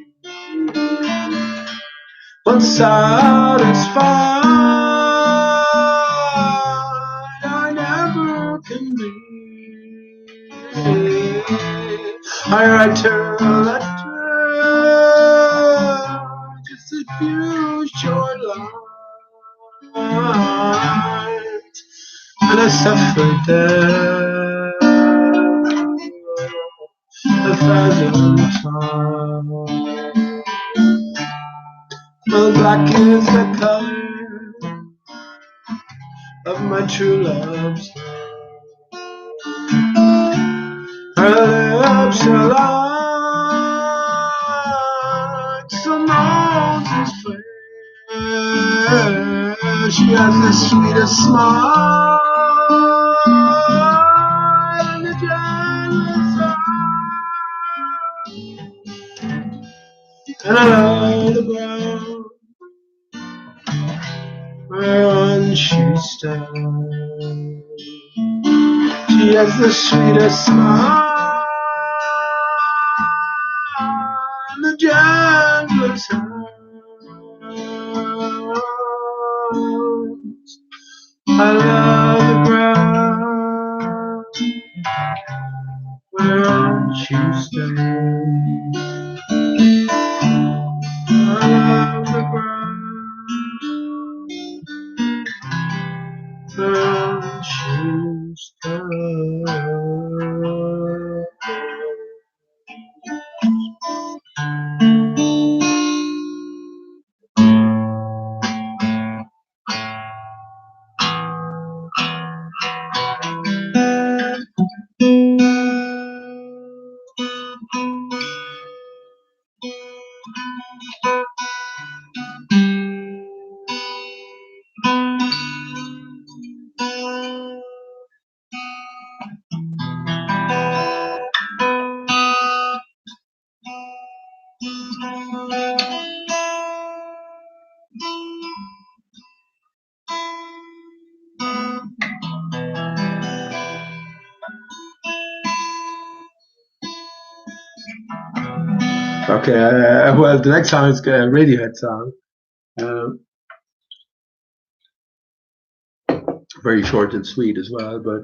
not satisfied. I never can be. I write her a letter, just a few short lines, and I suffered there 1,000 times. Well, black is the color of my true love's hair. Her lips are like some roses fair. She has the sweetest smile and the gentlest eye. And I love the ground whereon she stands. She has the sweetest smile and the gentlest hands. I love the ground whereon she stands. I love the ground whereon she stands. Okay, well, the next song is a Radiohead song. Very short and sweet as well, but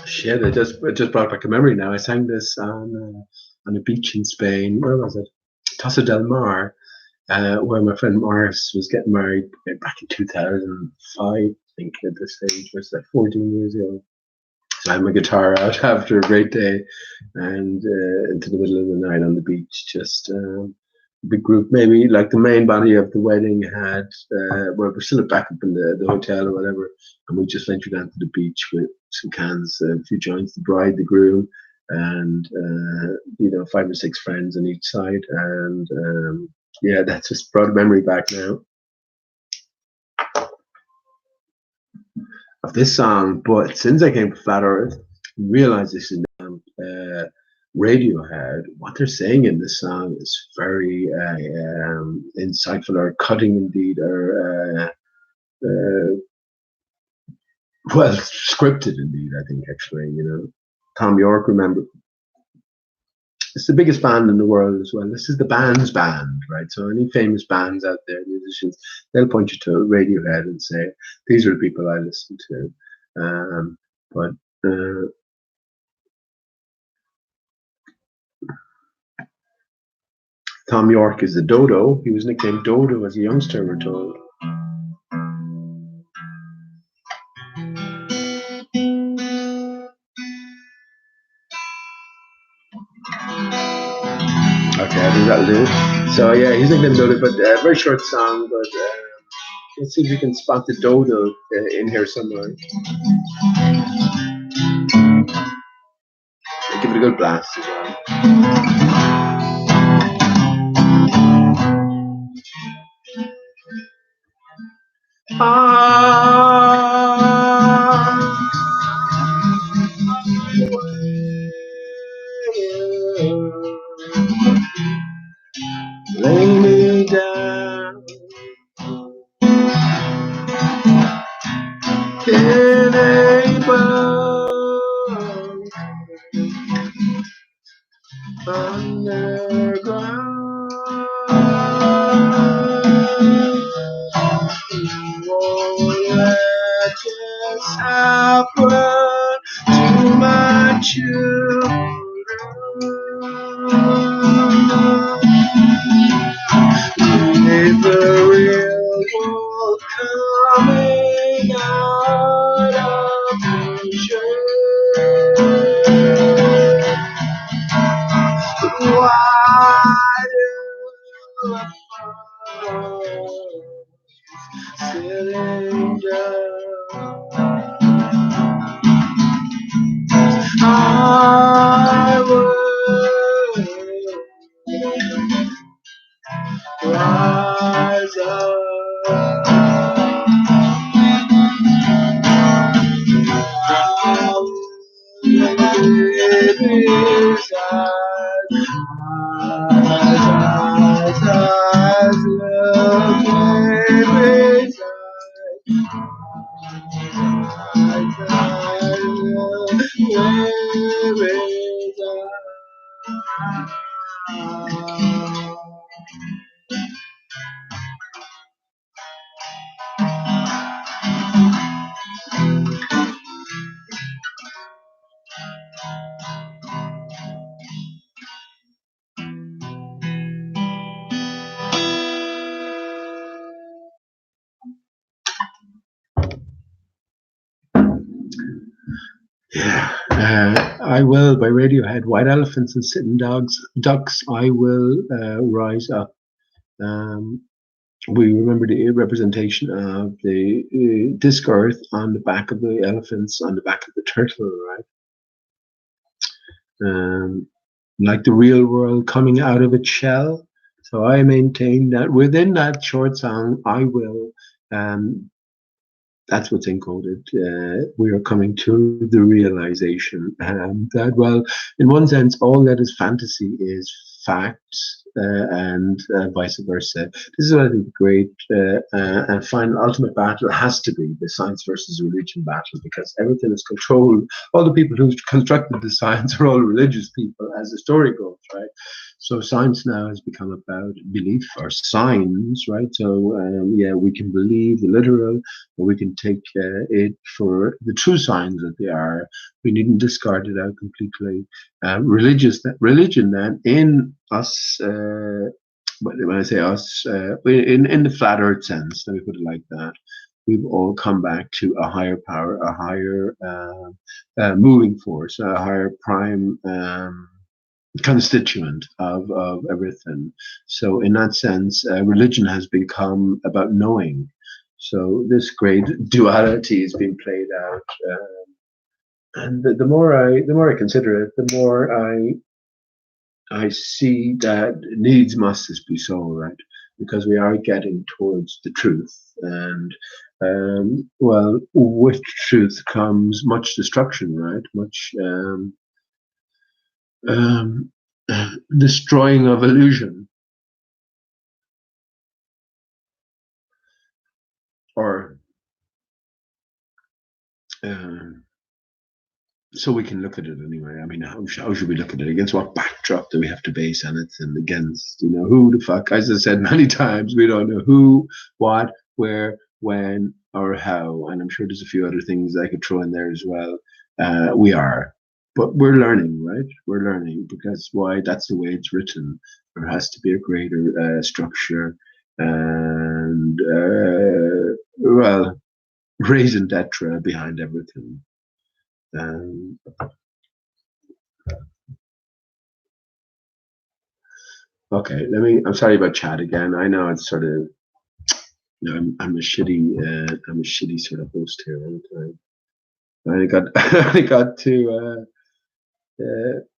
shit, it just brought back a memory now. I sang this on a beach in Spain. Where was it? Tossa del Mar, where my friend Morris was getting married back in 2005, I think, at this stage, was that 14 years ago. So I had my guitar out after a great day and into the middle of the night on the beach, just a big group, maybe like the main body of the wedding had, we're still back up in the hotel or whatever, and we just ventured down to the beach with some cans, a few joints, the bride, the groom, and 5 or 6 friends on each side, and yeah, that just brought a memory back now of this song. But since I came to Flat Earth, I realized this is Radiohead. What they're saying in this song is very insightful, or cutting indeed, or well, scripted indeed, I think, actually. Tom York, remember, it's the biggest band in the world as well. This is the band's band, right? So any famous bands out there, musicians, they'll point you to Radiohead and say, these are the people I listen to. But Tom York is the Dodo. He was nicknamed Dodo as a youngster, we're told. Okay, I think that'll do. So yeah, he's nicknamed Dodo, but very short song, but let's see if we can spot the Dodo in here somewhere. Give it a good blast as well. Lay me down in a boat underground. Won't let this happen to my children. Is the real world coming out of picture? Why do the phones sitting down? I will rise up. It is eyes Yeah, I Will by Radiohead. White elephants and sitting ducks. I will rise up. Um, we remember the representation of the disc earth on the back of the elephants, on the back of the turtle, right? Like the real world coming out of its shell. So I maintain that within that short song, I will. Um, that's what's encoded. We are coming to the realization that, well, in one sense, all that is fantasy is fact, and vice versa. This is what I think the great and final ultimate battle has to be the science versus religion battle, because everything is controlled. All the people who constructed the science are all religious people, as the story goes, right? So science now has become about belief or signs, right? So yeah, we can believe the literal, or we can take it for the true signs that they are. We needn't discard it out completely. Religion then in us. When I say us, in the flat Earth sense, let me put it like that. We've all come back to a higher power, a higher moving force, a higher prime constituent of everything. So in that sense, religion has become about knowing. So this great duality is being played out, and the more I consider it, the more I see that needs must this be so, right? Because we are getting towards the truth, and well, with truth comes much destruction, right? Much um, destroying of illusion, or um, so we can look at it anyway. I mean, how should we look at it? Against what backdrop do we have to base on it? And against, who the fuck? As I said many times, we don't know who, what, where, when, or how. And I'm sure there's a few other things I could throw in there as well. We are. But we're learning, right? We're learning because why? That's the way it's written. There has to be a greater structure and, well, raison d'etre behind everything. Um, Okay, I'm sorry about chat again. I know it's sort of. I'm a shitty sort of host here all the time. I got to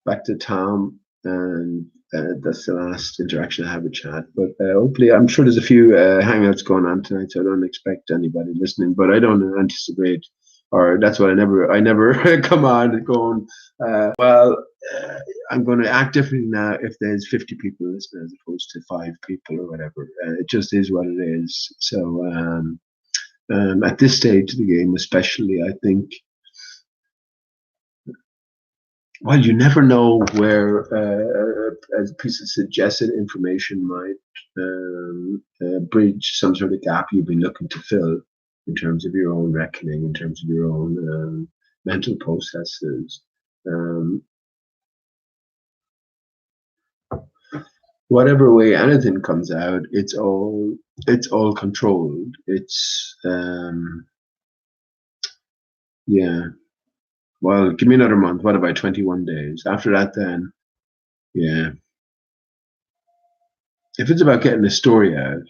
back to Tom, and that's the last interaction I have with chat. But hopefully, I'm sure there's a few hangouts going on tonight, so I don't expect anybody listening. But I don't anticipate, or that's what I never come on going. Well, I'm going to act differently now if there's 50 people listening as opposed to 5 people or whatever. It just is what it is. So at this stage of the game, especially, I think well, you never know where a piece of suggested information might bridge some sort of gap you've been looking to fill in terms of your own reckoning, in terms of your own mental processes. Um, Whatever way anything comes out, it's all controlled. It's yeah. Well, give me another month. What about 21 days? After that, then yeah. If it's about getting a story out,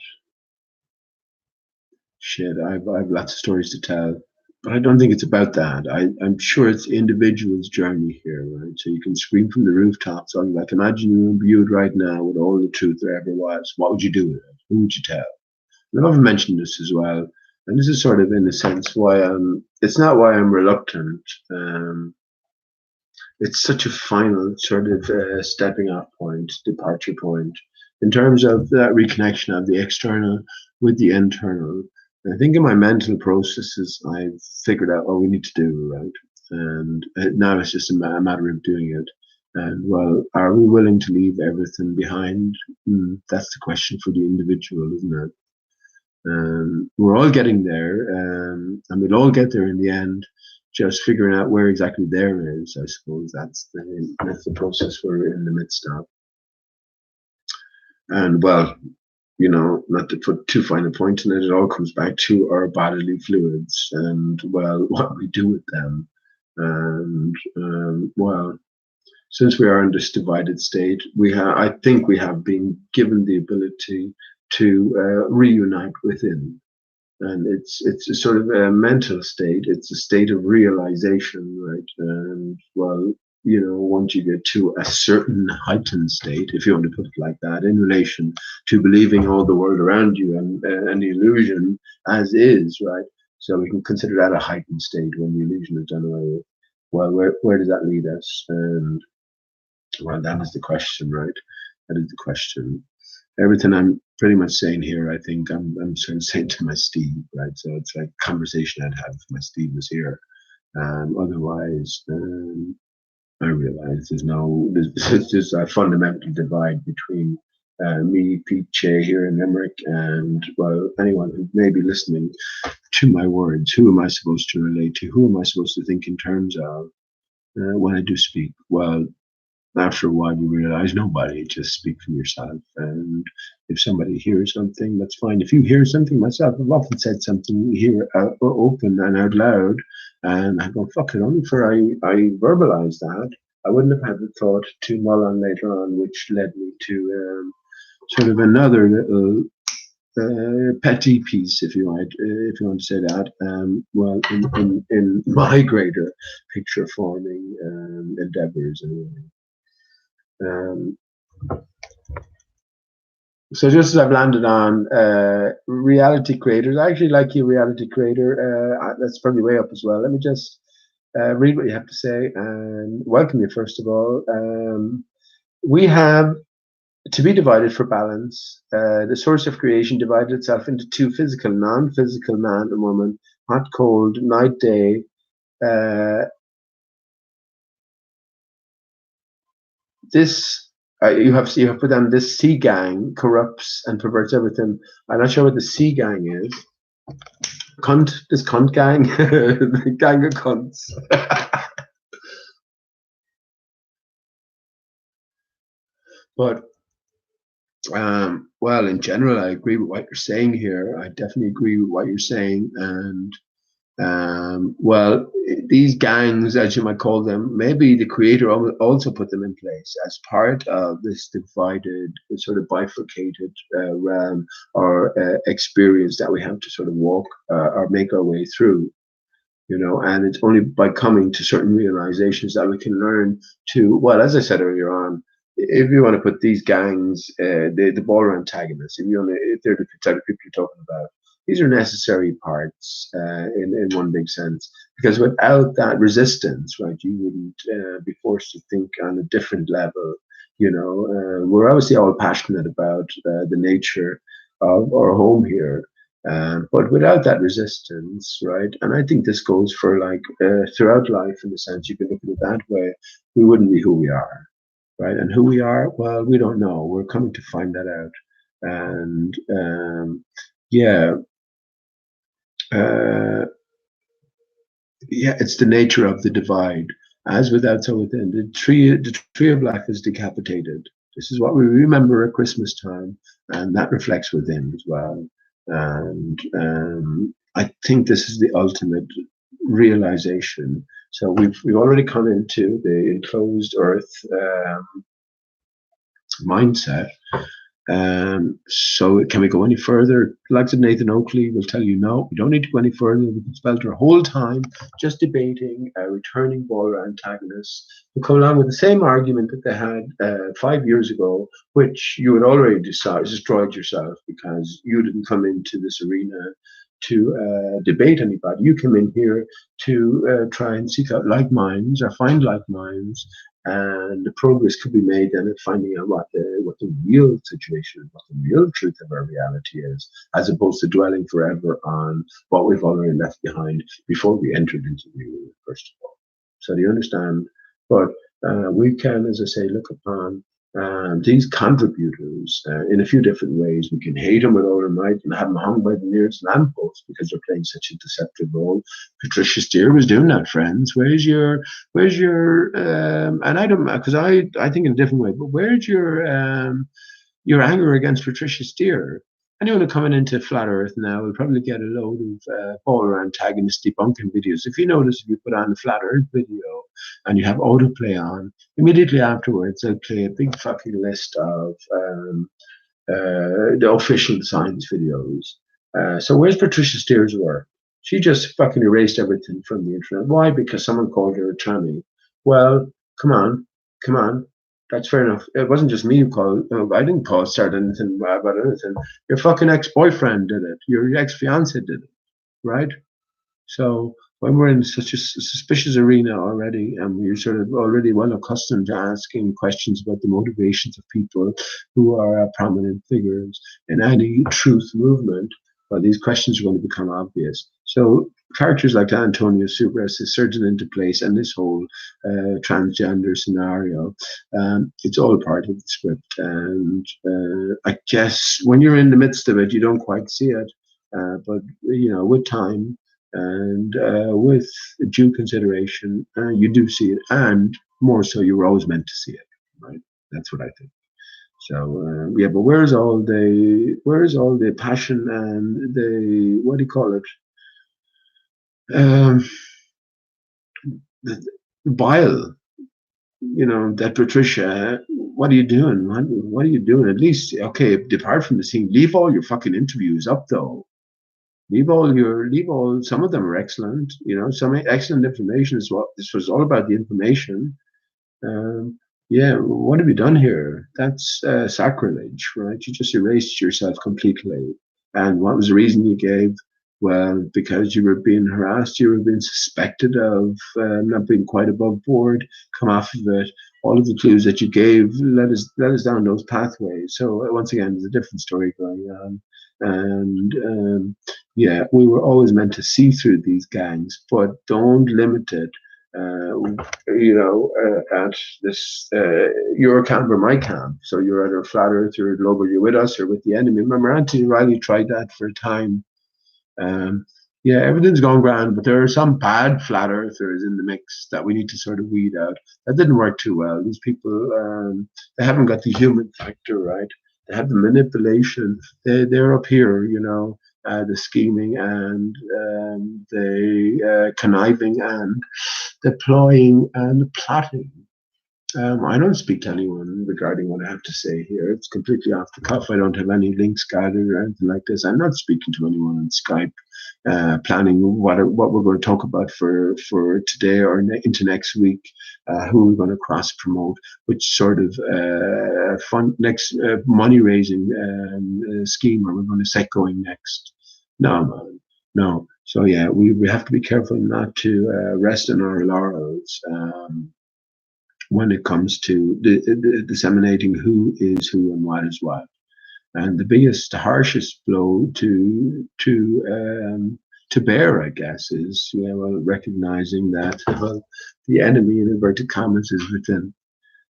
shit, I've lots of stories to tell. But I don't think it's about that. I'm sure it's the individual's journey here, right? So you can scream from the rooftops on, like, imagine you were imbued right now with all the truth there ever was. What would you do with it? Who would you tell? And I've mentioned this as well. And this is sort of, in a sense, why it's not why I'm reluctant. Um, it's such a final sort of stepping off point, departure point, in terms of that reconnection of the external with the internal. And I think in my mental processes, I've figured out what we need to do, right? And now it's just a matter of doing it. And well, are we willing to leave everything behind? That's the question for the individual, isn't it? We're all getting there, and we'll all get there in the end. Just figuring out where exactly there is, I suppose that's the process we're in the midst of. And well, not to put too fine a point in it, it all comes back to our bodily fluids and well, what we do with them. And well, since we are in this divided state, I think we have been given the ability to reunite within. And it's a sort of a mental state. It's a state of realization, right? And well, once you get to a certain heightened state, if you want to put it like that, in relation to believing all the world around you and the illusion as is, right? So we can consider that a heightened state when the illusion is done away with. Well, where does that lead us? And well, that is the question, right? That is the question. Everything I'm pretty much saying here, I think I'm sort of saying to my Steve, right? So it's like a conversation I'd have if my Steve was here. Otherwise, I realize there's a fundamental divide between me, Pete Che here in Limerick, and well, anyone who may be listening to my words. Who am I supposed to relate to? Who am I supposed to think in terms of when I do speak? Well, after a while you realize nobody, just speak for yourself. And if somebody hears something, that's fine. If you hear something, myself, I've often said something here open and out loud, and I go, fuck it, only for I verbalize that, I wouldn't have had the thought to mull on later on, which led me to sort of another little petty piece, if you want to say that. Well, in my greater picture forming endeavors, anyway. Um, so just as I've landed on reality creators, I actually like you, reality creator. That's probably way up as well. Let me just read what you have to say and welcome you, first of all. We have to be divided for balance. The source of creation divided itself into two physical, non-physical, man and woman, hot, cold, night, day. This you have put down, this sea gang corrupts and perverts everything. I'm not sure what the sea gang is. This cunt gang, the gang of cunts. But well, in general, I agree with what you're saying here. I definitely agree with what you're saying, and well, these gangs, as you might call them, maybe the creator also put them in place as part of this divided, sort of bifurcated realm or experience that we have to sort of walk or make our way through. And it's only by coming to certain realizations that we can learn to, well, as I said earlier on, if you want to put these gangs, the baller antagonists, if they're the type of people you're talking about, these are necessary parts in one big sense. Because without that resistance, right, you wouldn't be forced to think on a different level. We're obviously all passionate about the nature of our home here, But without that resistance, right? And I think this goes for like throughout life in the sense you can look at it that way, we wouldn't be who we are, right? And who we are, well, we don't know. We're coming to find that out. And yeah, uh, yeah, it's the nature of the divide. As without, so within. The tree of life is decapitated. This is what we remember at Christmas time, and that reflects within as well. And I think this is the ultimate realization. So we've already come into the enclosed earth mindset, so can we go any further? Like Nathan Oakley will tell you, no, we don't need to go any further. We can spend our whole time just debating returning baller antagonists who come along with the same argument that they had 5 years ago, which you had already destroyed yourself because you didn't come into this arena to debate anybody. You came in here to try and seek out like minds or find like minds, and the progress could be made then at finding out what the real situation is, what the real truth of our reality is, as opposed to dwelling forever on what we've already left behind before we entered into the new, first of all. So do you understand? But we can, as I say, look upon these contributors in a few different ways. We can hate them with all our might and have them hung by the nearest lamppost because they're playing such a deceptive role. Patricia Steer was doing that, friends. Where's your and I don't, because I think in a different way, but where's your anger against Patricia Steer? Anyone coming into Flat Earth now will probably get a load of baller antagonist debunking videos. If you notice, if you put on the Flat Earth video and you have autoplay on, immediately afterwards they'll play a big fucking list of the official science videos. So where's Patricia Steer's work? She just fucking erased everything from the internet. Why? Because someone called her a tranny. Well, come on, come on. That's fair enough. It wasn't just me who called. I didn't start anything about anything. Your fucking ex-boyfriend did it. Your ex-fiance did it, right? So when we're in such a suspicious arena already, and we're sort of already well accustomed to asking questions about the motivations of people who are prominent figures in any truth movement, well, these questions are going to become obvious. So characters like Antonio Subras is surging into place, and this whole transgender scenario, it's all part of the script. And I guess when you're in the midst of it, you don't quite see it. But with time and with due consideration, you do see it, and more so, you were always meant to see it, right? That's what I think. So yeah, but where's all the passion and the, what do you call it? Um, the bile. That Patricia. What are you doing? What are you doing? At least, okay, depart from the scene. Leave all your fucking interviews up, though. Leave all. Some of them are excellent. Some excellent information as well. This was all about the information. Um, yeah, what have you done here? That's sacrilege, right? You just erased yourself completely. And what was the reason you gave? Well, because you were being harassed, you were being suspected of not being quite above board. Come off of it. All of the clues that you gave led us down those pathways. So once again, there's a different story going on. And yeah, we were always meant to see through these gangs, but don't limit it at this your camp or my camp. So you're either flat earth, you're global, you're with us or with the enemy. Remember, Anthony Riley tried that for a time. Um, yeah, everything's gone grand, but there are some bad flat earthers in the mix that we need to sort of weed out. That didn't work too well. These people, they haven't got the human factor right. They have the manipulation. They're up here, the scheming and the conniving and deploying and plotting. I don't speak to anyone regarding what I have to say here. It's completely off the cuff. I don't have any links gathered or anything like this. I'm not speaking to anyone on Skype, planning what we're going to talk about for today or into next week. Who we're going to cross promote, which sort of fund next money raising scheme are we going to set going next? No, man, no. So yeah, we have to be careful not to rest on our laurels. When it comes to disseminating who is who and what is what. And the biggest, harshest blow to bear, I guess, is recognizing that the enemy in inverted commas is within.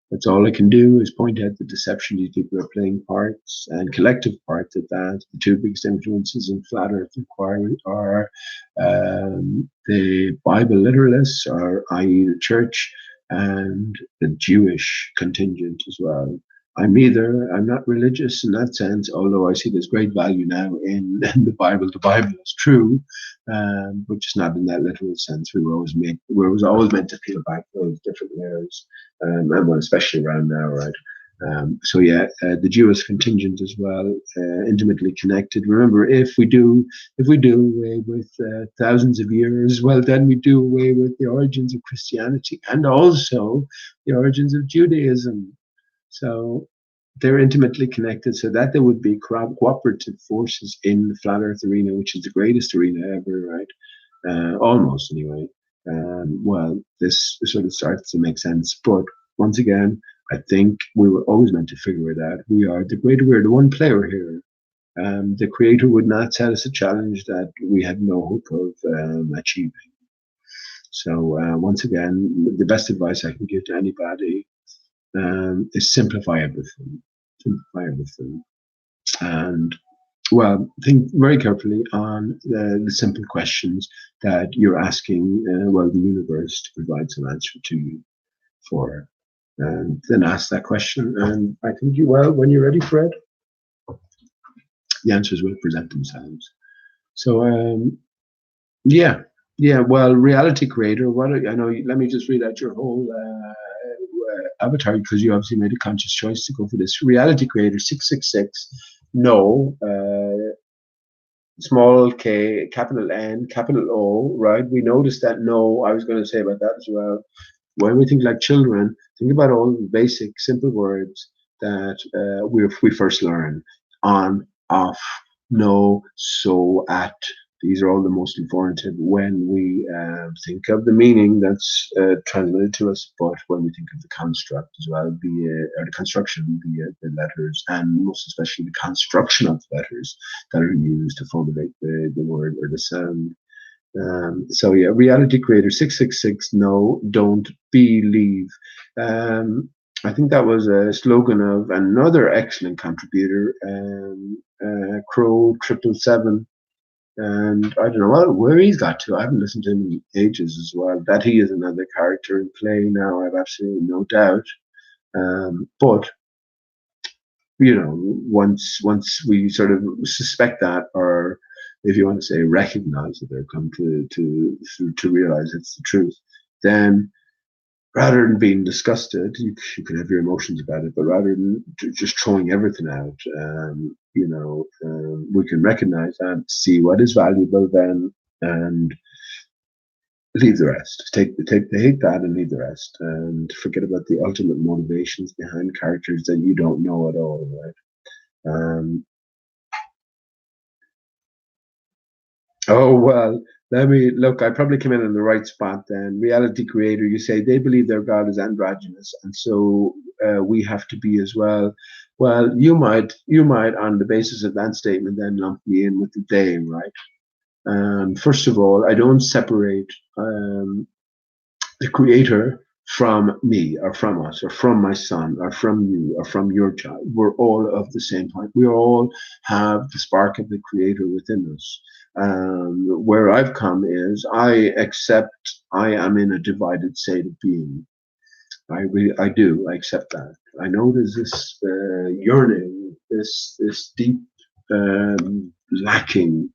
That's all I can do is point out the deception these people are playing parts and collective parts at that. The two biggest influences in flat Earth inquiry are the Bible literalists, or i.e. the church, and the Jewish contingent as well. I'm not religious in that sense, although I see there's great value now in the Bible. The Bible is true, but just not in that literal sense. We were always meant to peel back those different layers, and well, especially around now, right? The Jewish contingent as well, intimately connected. Remember, if we do away with thousands of years, well, then we do away with the origins of Christianity and also the origins of Judaism. So they're intimately connected, so that there would be cooperative forces in the flat Earth arena, which is the greatest arena ever, right? Almost anyway. Well, this sort of starts to make sense. But once again, I think we were always meant to figure it out. We're the one player here. The creator would not set us a challenge that we had no hope of achieving. So once again, the best advice I can give to anybody is simplify everything. Simplify everything. And well, think very carefully on the simple questions that you're asking, the universe to provide some answer to you for. And then ask that question. And I think when you're ready for it, the answers will present themselves. So, well, reality creator, I know, let me just read out your whole avatar, because you obviously made a conscious choice to go for this. Reality creator 666, no, small k, capital N, capital O, right? We noticed that no, I was going to say about that as well. When we think like children, think about all the basic, simple words that we first learn: on, off, no, so, at. These are all the most informative when we think of the meaning that's transmitted to us, but when we think of the construct as well, or the construction, the letters, and most especially the construction of the letters that are used to formulate the word or the sound. Reality creator 666, no, don't believe. I think that was a slogan of another excellent contributor, Crow 777. And I don't know where he's got to. I haven't listened to him in ages as well. That he is another character in play now, I have absolutely no doubt. But once we sort of suspect that, or if you want to say recognize that, they're come to realize it's the truth, then rather than being disgusted, you can have your emotions about it, but rather than just throwing everything out, we can recognize and see what is valuable then, and leave the rest. Take that and leave the rest, and forget about the ultimate motivations behind characters that you don't know at all, right? Oh, well, let me look. I probably came in the right spot then. Reality creator, you say they believe their God is androgynous, and so we have to be as well. Well, you might, on the basis of that statement, then lump me in with the they, right? First of all, I don't separate the creator from me, or from us, or from my son, or from you, or from your child. We're all of the same point. We all have the spark of the creator within us. Where I've come is I accept I am in a divided state of being. I do. I accept that. I know there's this yearning, this deep lacking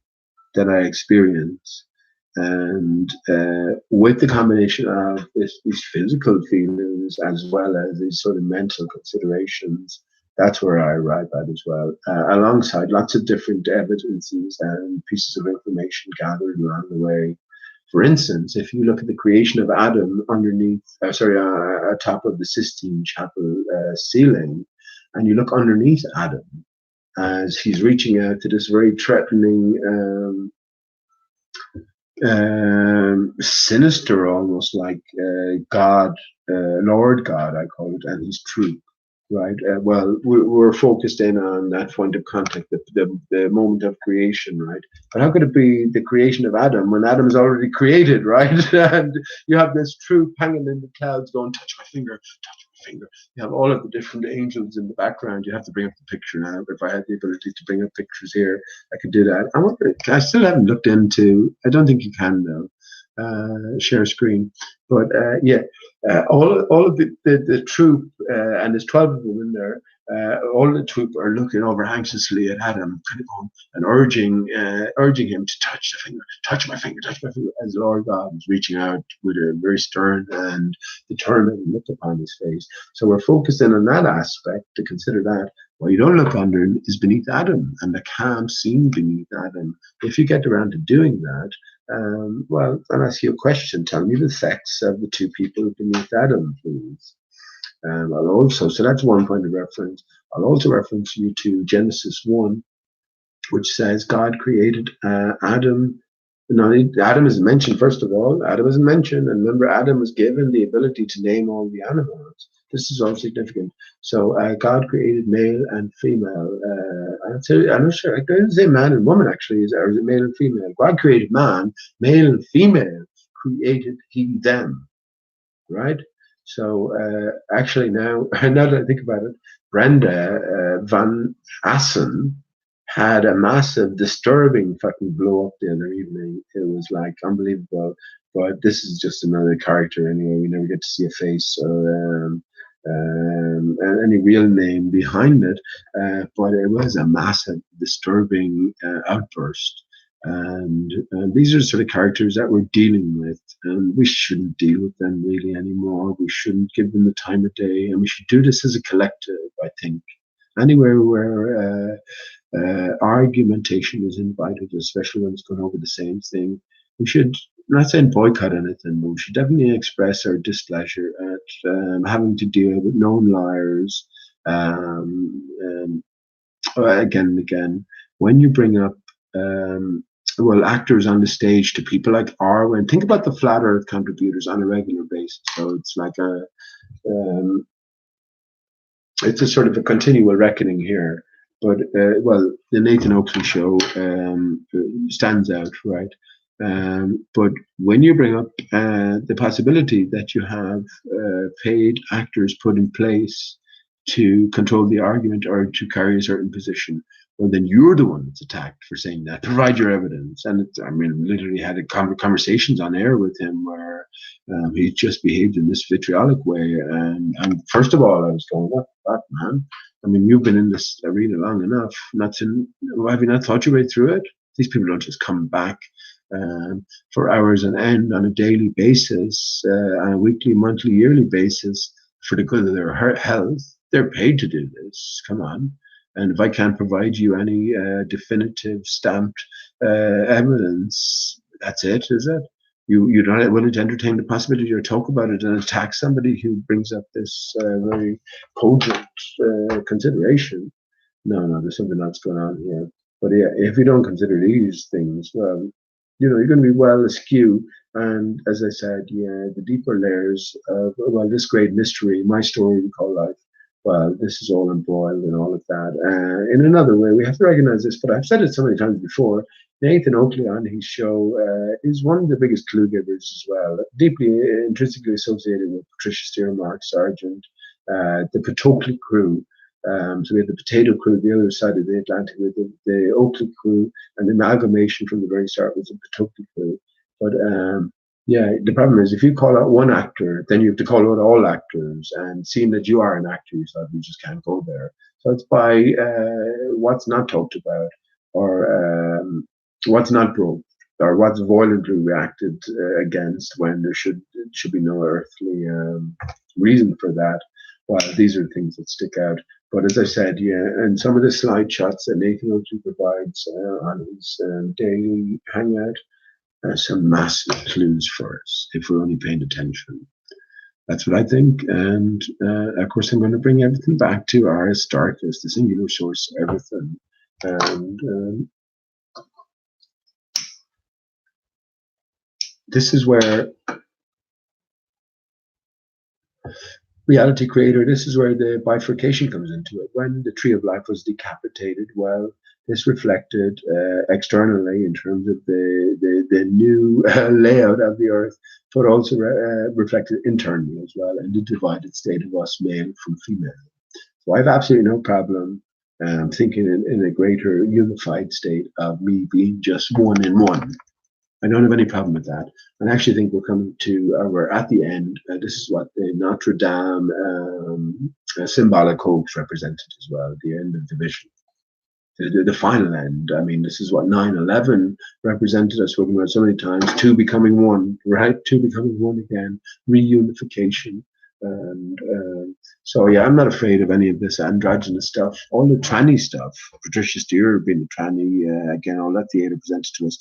that I experience, and with the combination of these physical feelings as well as these sort of mental considerations, that's where I arrive at as well, alongside lots of different evidences and pieces of information gathered along the way. For instance, if you look at the creation of Adam atop of the Sistine Chapel ceiling, and you look underneath Adam as he's reaching out to this very threatening, sinister, almost like God, Lord God, I call it, and his truth. right? Well, we're focused in on that point of contact, the moment of creation, right? But how could it be the creation of Adam when Adam is already created, right? And you have this troop hanging in the clouds going, touch my finger, touch my finger. You have all of the different angels in the background. You have to bring up the picture now. If I had the ability to bring up pictures here, I could do that. I wonder, I still haven't looked into, I don't think you can though, share screen. But yeah, all of the troop, and there's 12 of them in there, all the troop are looking over anxiously at Adam, kind of going and urging him to touch the finger, touch my finger, touch my finger, as Lord God is reaching out with a very stern and determined look upon his face. So we're focusing on that aspect to consider that. What you don't look under is beneath Adam and the calm scene beneath Adam. If you get around to doing that, well, I'll ask you a question. Tell me the sex of the two people beneath Adam, please. I'll also, so that's one point of reference. I'll also reference you to Genesis 1, which says God created Adam. No, Adam is mentioned first of all. Adam is mentioned, and remember, Adam was given the ability to name all the animals. This is all significant. So God created male and female. I'm not sure. I didn't say man and woman actually, or is it male and female? God created man, male and female. Created he them, right? So actually now that I think about it, Brenda Van Assen had a massive, disturbing fucking blow up the other evening. It was like unbelievable. But this is just another character anyway. We never get to see a face or any real name behind it. But it was a massive, disturbing outburst. And these are the sort of characters that we're dealing with, and we shouldn't deal with them really anymore. We shouldn't give them the time of day, and we should do this as a collective. I think anywhere where argumentation is invited, especially when it's going over the same thing, we should. I'm not saying boycott anything, but we should definitely express our displeasure at having to deal with known liars again and again. When you bring up well, actors on the stage to people like Arwen. Think about the flat Earth contributors on a regular basis. So it's like um, it's a sort of a continual reckoning here. But well, the Nathan Oakley show stands out, right? But when you bring up the possibility that you have paid actors put in place to control the argument or to carry a certain position, well, then you're the one that's attacked for saying that. Provide your evidence. And I mean, literally had a conversations on air with him where he just behaved in this vitriolic way. And first of all, I was going, what, man? I mean, you've been in this arena long enough. Not to, have you not thought your way through it? These people don't just come back for hours on end on a daily basis, on a weekly, monthly, yearly basis for the good of their health. They're paid to do this. Come on. And if I can't provide you any definitive stamped evidence, that's it, is it? You're not willing to entertain the possibility or talk about it and attack somebody who brings up this very cogent consideration. No, there's something else going on here. But yeah, if you don't consider these things, well, you're going to be well askew. And as I said, yeah, the deeper layers of, well, this great mystery, my story we call life, well, this is all embroiled and all of that. In another way, we have to recognize this, but I've said it so many times before. Nathan Oakley on his show is one of the biggest clue givers as well, deeply intrinsically associated with Patricia Steermark, Sargent, the Patokli crew. So we had the Potato Crew, the other side of the Atlantic, with the Oakley Crew, and the amalgamation from the very start was the Patokli Crew. But yeah, the problem is if you call out one actor, then you have to call out all actors. And seeing that you are an actor yourself, you just can't go there. So it's by what's not talked about, or what's not broke, or what's violently reacted against when there should be no earthly reason for that. Well, these are things that stick out. But as I said, yeah, and some of the slide shots that Nathan Oakley provides on his daily hangout, some massive clues for us if we're only paying attention. That's what I think. And of course, I'm going to bring everything back to our Aristarchus, the singular source of everything. And this is where reality creator, this is where the bifurcation comes into it. When the tree of life was decapitated, well, this reflected externally in terms of the new layout of the earth, but also reflected internally as well in the divided state of us, male from female. So I have absolutely no problem thinking in a greater unified state of me being just one in one. I don't have any problem with that. And I actually think we're coming to, we're at the end. This is what the Notre Dame symbolic hopes represented as well, the end of division. The final end. I mean, this is what 9/11 represented. I've spoken about so many times. Two becoming one, right? Two becoming one again. Reunification. And so, yeah, I'm not afraid of any of this androgynous stuff. All the tranny stuff. Patricia Steer being a tranny, again, all that theatre presented to us.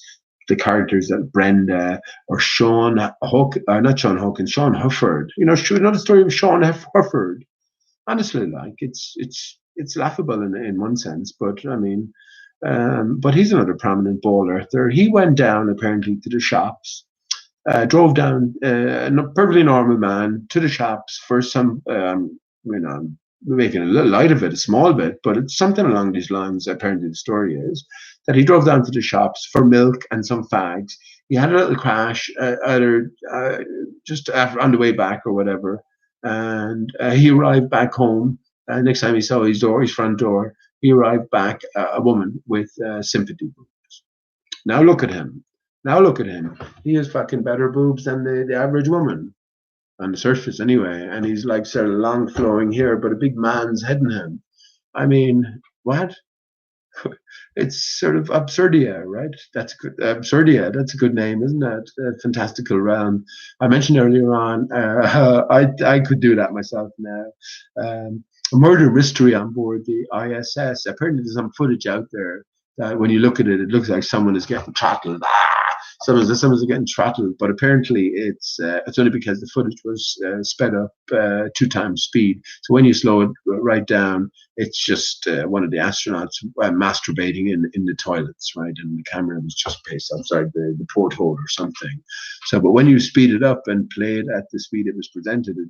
The characters that Brenda or Sean Huck, not Sean Hawkins, Sean Hufford. You know the story of Sean Hufford. Honestly, like it's laughable in one sense, but I mean, but he's another prominent ball earther. He went down apparently to the shops, drove down, a perfectly normal man to the shops for some, you know, making a little light of it, a small bit, but it's something along these lines. Apparently, the story is that he drove down to the shops for milk and some fags. He had a little crash, either just on the way back or whatever, and he arrived back home. Next time he saw his front door, he arrived back a woman with sympathy boobs. Now look at him. Now look at him. He has fucking better boobs than the average woman on the surface, anyway. And he's like sort of long flowing hair, but a big man's head in him. I mean, what? It's sort of Absurdia, right? That's good. Absurdia. That's a good name, isn't it? Fantastical realm. I mentioned earlier on. I could do that myself now. A murder mystery on board the ISS. Apparently, there's some footage out there that when you look at it, it looks like someone is getting throttled. Someone's getting throttled, but apparently it's only because the footage was sped up 2 times speed. So when you slow it right down, it's just one of the astronauts masturbating in the toilets, right? And the camera was just placed outside the porthole or something. So, but when you speed it up and play it at the speed it was presented, it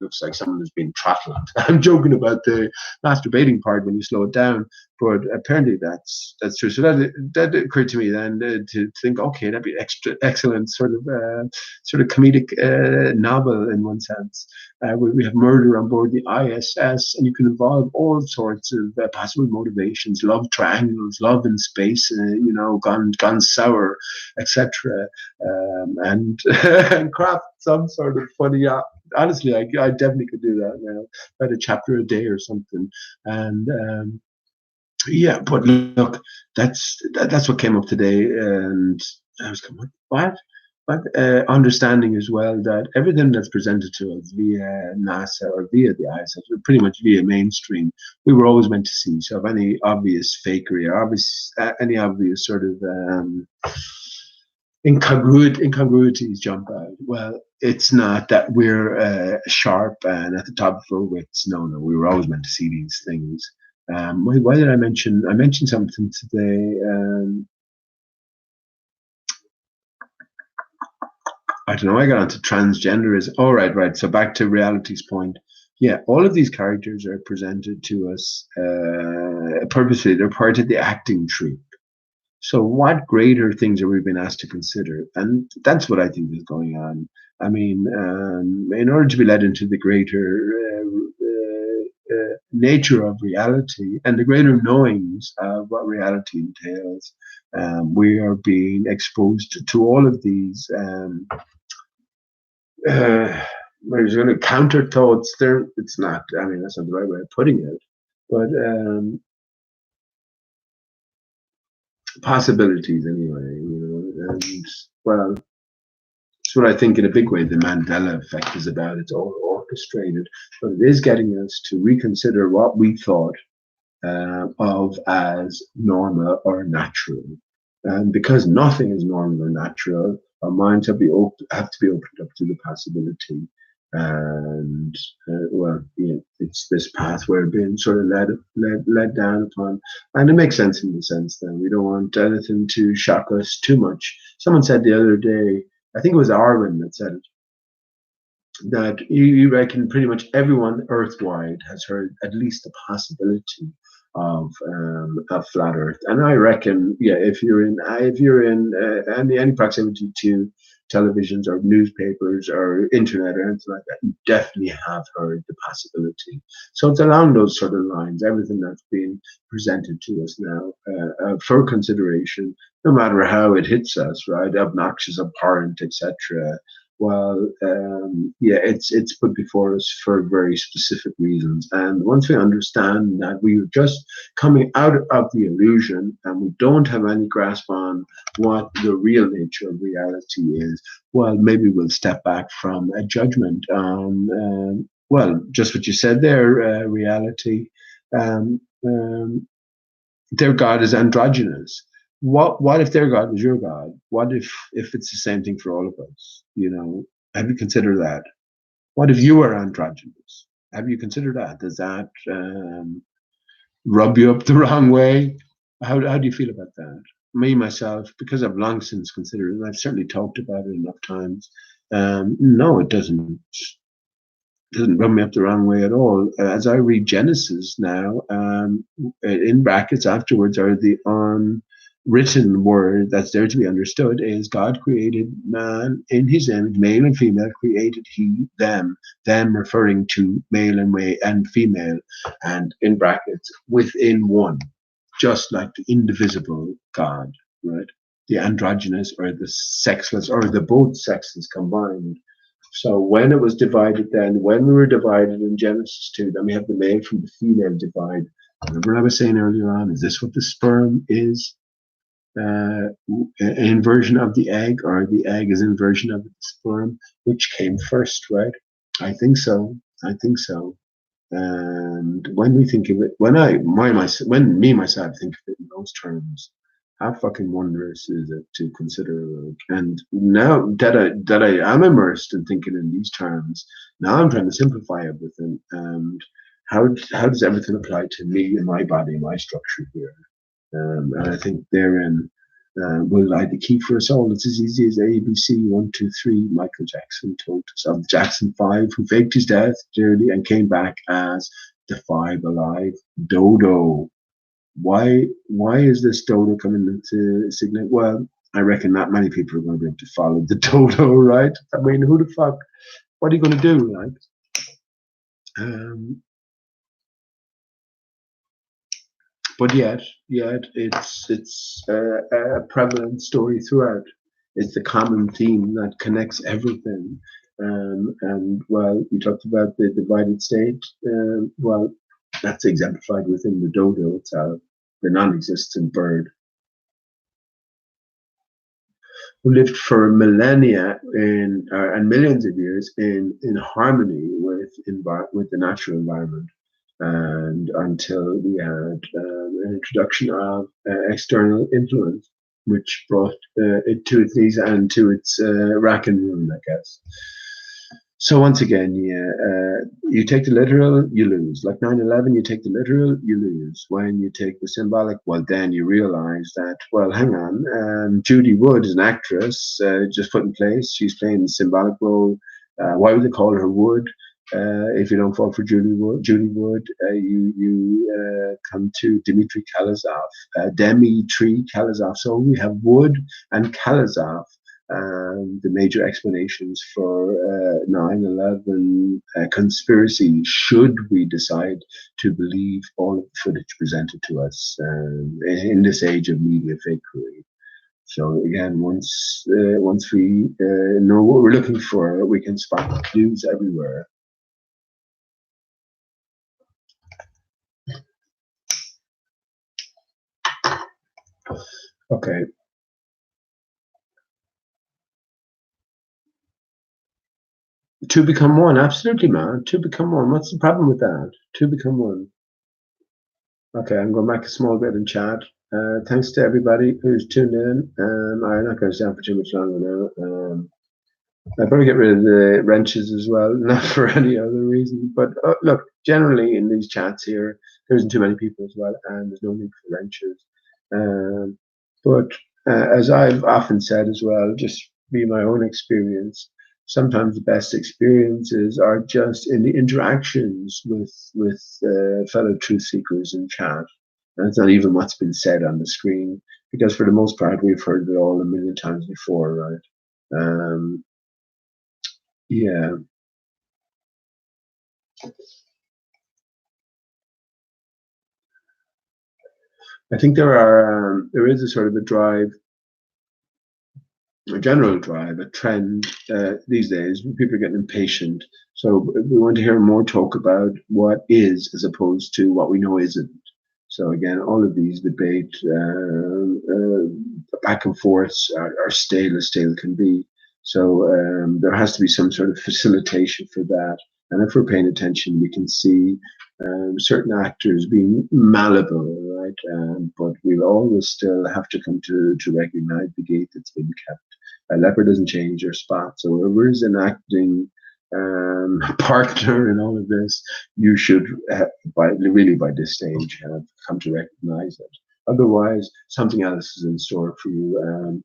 looks like someone is being throttled. I'm joking about the masturbating part when you slow it down, but apparently that's true. So that occurred to me then to think, okay, that'd be excellent sort of comedic novel in one sense. We have murder on board the ISS, and you can involve all sorts of possible motivations, love triangles, love in space, gone sour, etc., and and craft some sort of funny. Honestly, I definitely could do that now. Write a chapter a day or something, and yeah. But look, that's what came up today, and I was going, what? But understanding as well that everything that's presented to us via NASA or via the ISS, or pretty much via mainstream, we were always meant to see. So if any obvious fakery or any obvious sort of incongruities jump out, well, it's not that we're sharp and at the top of our wits. No, we were always meant to see these things. Why did I mention? I mentioned something today. I don't know. I got onto transgenderism. Oh, right. So back to reality's point. Yeah, all of these characters are presented to us purposely. They're part of the acting troupe. So what greater things are we being asked to consider? And that's what I think is going on. I mean, in order to be led into the greater nature of reality and the greater knowings of what reality entails, we are being exposed to all of these. There's going to counter thoughts there. It's not. I mean, that's not the right way of putting it, but possibilities anyway. And well, it's what I think in a big way the Mandela effect is about. It's all orchestrated, but it is getting us to reconsider what we thought of as normal or natural. And because nothing is normal or natural, our minds have to be opened up to the possibility. And it's this path we're being sort of led down upon, and it makes sense in the sense that we don't want anything to shock us too much. Someone said the other day, I think it was Arwen that said it. that you reckon pretty much everyone earthwide has heard at least the possibility of a flat Earth, and I reckon, yeah, if you're in any proximity to televisions or newspapers or internet or anything like that, you definitely have heard the possibility. So it's along those sort of lines. Everything that's been presented to us now for consideration, no matter how it hits us, right? Obnoxious, abhorrent, etc. Well, yeah, it's put before us for very specific reasons. And once we understand that we are just coming out of the illusion and we don't have any grasp on what the real nature of reality is, well, maybe we'll step back from a judgment on, well, just what you said there, reality. Um, um, their God is androgynous. What if their God was your God? What if it's the same thing for all of us? You know, have you considered that? What if you were androgynous? Have you considered that? Does that rub you up the wrong way? How do you feel about that? Me myself, because I've long since considered it, and I've certainly talked about it enough times. No, it doesn't rub me up the wrong way at all. As I read Genesis now, in brackets afterwards are the unwritten word that's there to be understood is God created man in his image, male and female created he them referring to male and female, and in brackets within one, just like the indivisible God, right? The androgynous or the sexless or the both sexes combined. So when it was divided, then when we were divided in Genesis 2, then we have the male from the female divide. Remember I was saying earlier on, is this what the sperm is? An inversion of the egg, or the egg is inversion of the sperm? Which came first, right? I think so. I think so. And when we think of it, when me myself think of it in those terms, how fucking wondrous is it to consider? Like, and now that I am immersed in thinking in these terms, now I'm trying to simplify everything. And how does everything apply to me and my body, my structure here? And I think therein will lie the key for us all. It's as easy as ABC 1, 2, 3. Michael Jackson told us of Jackson 5, who faked his death clearly and came back as the 5 alive. Dodo. Why is this dodo coming into signal? Well, I reckon not many people are going to be able to follow the dodo, right? I mean, who the fuck? What are you going to do, like? Um, but yet it's a prevalent story throughout. It's the common theme that connects everything. And well, you talked about the divided state. Well, that's exemplified within the dodo itself, the non-existent bird, who lived for millennia and millions of years in harmony with the natural environment, and until we had an introduction of external influence, which brought it to its knees and to its rack and ruin, I guess. So once again, yeah, you take the literal, you lose. Like 9/11, you take the literal, you lose. When you take the symbolic, well, then you realize that, well, hang on, Judy Wood is an actress just put in place. She's playing the symbolic role. Why would they call her Wood? If you don't fall for Judy Wood, you come to Dmitry Kalazov, Dmitry Kalazov. So we have Wood and Kalazov, the major explanations for 9/11 conspiracy, should we decide to believe all of the footage presented to us in this age of media fakery. So again, once we know what we're looking for, we can spot clues everywhere. Okay. To become one, absolutely, man. To become one. What's the problem with that? To become one. Okay, I'm going back a small bit in chat. Thanks to everybody who's tuned in. I'm not going to stand for too much longer now. I'll probably get rid of the wrenches as well, not for any other reason. But look, generally in these chats here, there isn't too many people as well, and there's no need for wrenches. But as I've often said as well, just be my own experience. sometimes the best experiences are just in the interactions with fellow truth seekers in chat. And it's not even what's been said on the screen, because for the most part we've heard it all a million times before, right? Yeah, I think there is a sort of a drive, a general drive, a trend these days. People are getting impatient, so we want to hear more talk about what is as opposed to what we know isn't. So again, all of these debate back and forths are stale as stale can be. So there has to be some sort of facilitation for that. And if we're paying attention, we can see certain actors being malleable, right? But we'll always still have to come to recognize the gate that's been kept. A leopard doesn't change their spot. So whoever's enacting partner in all of this, you should, really by this stage, have come to recognize it. Otherwise, something else is in store for you.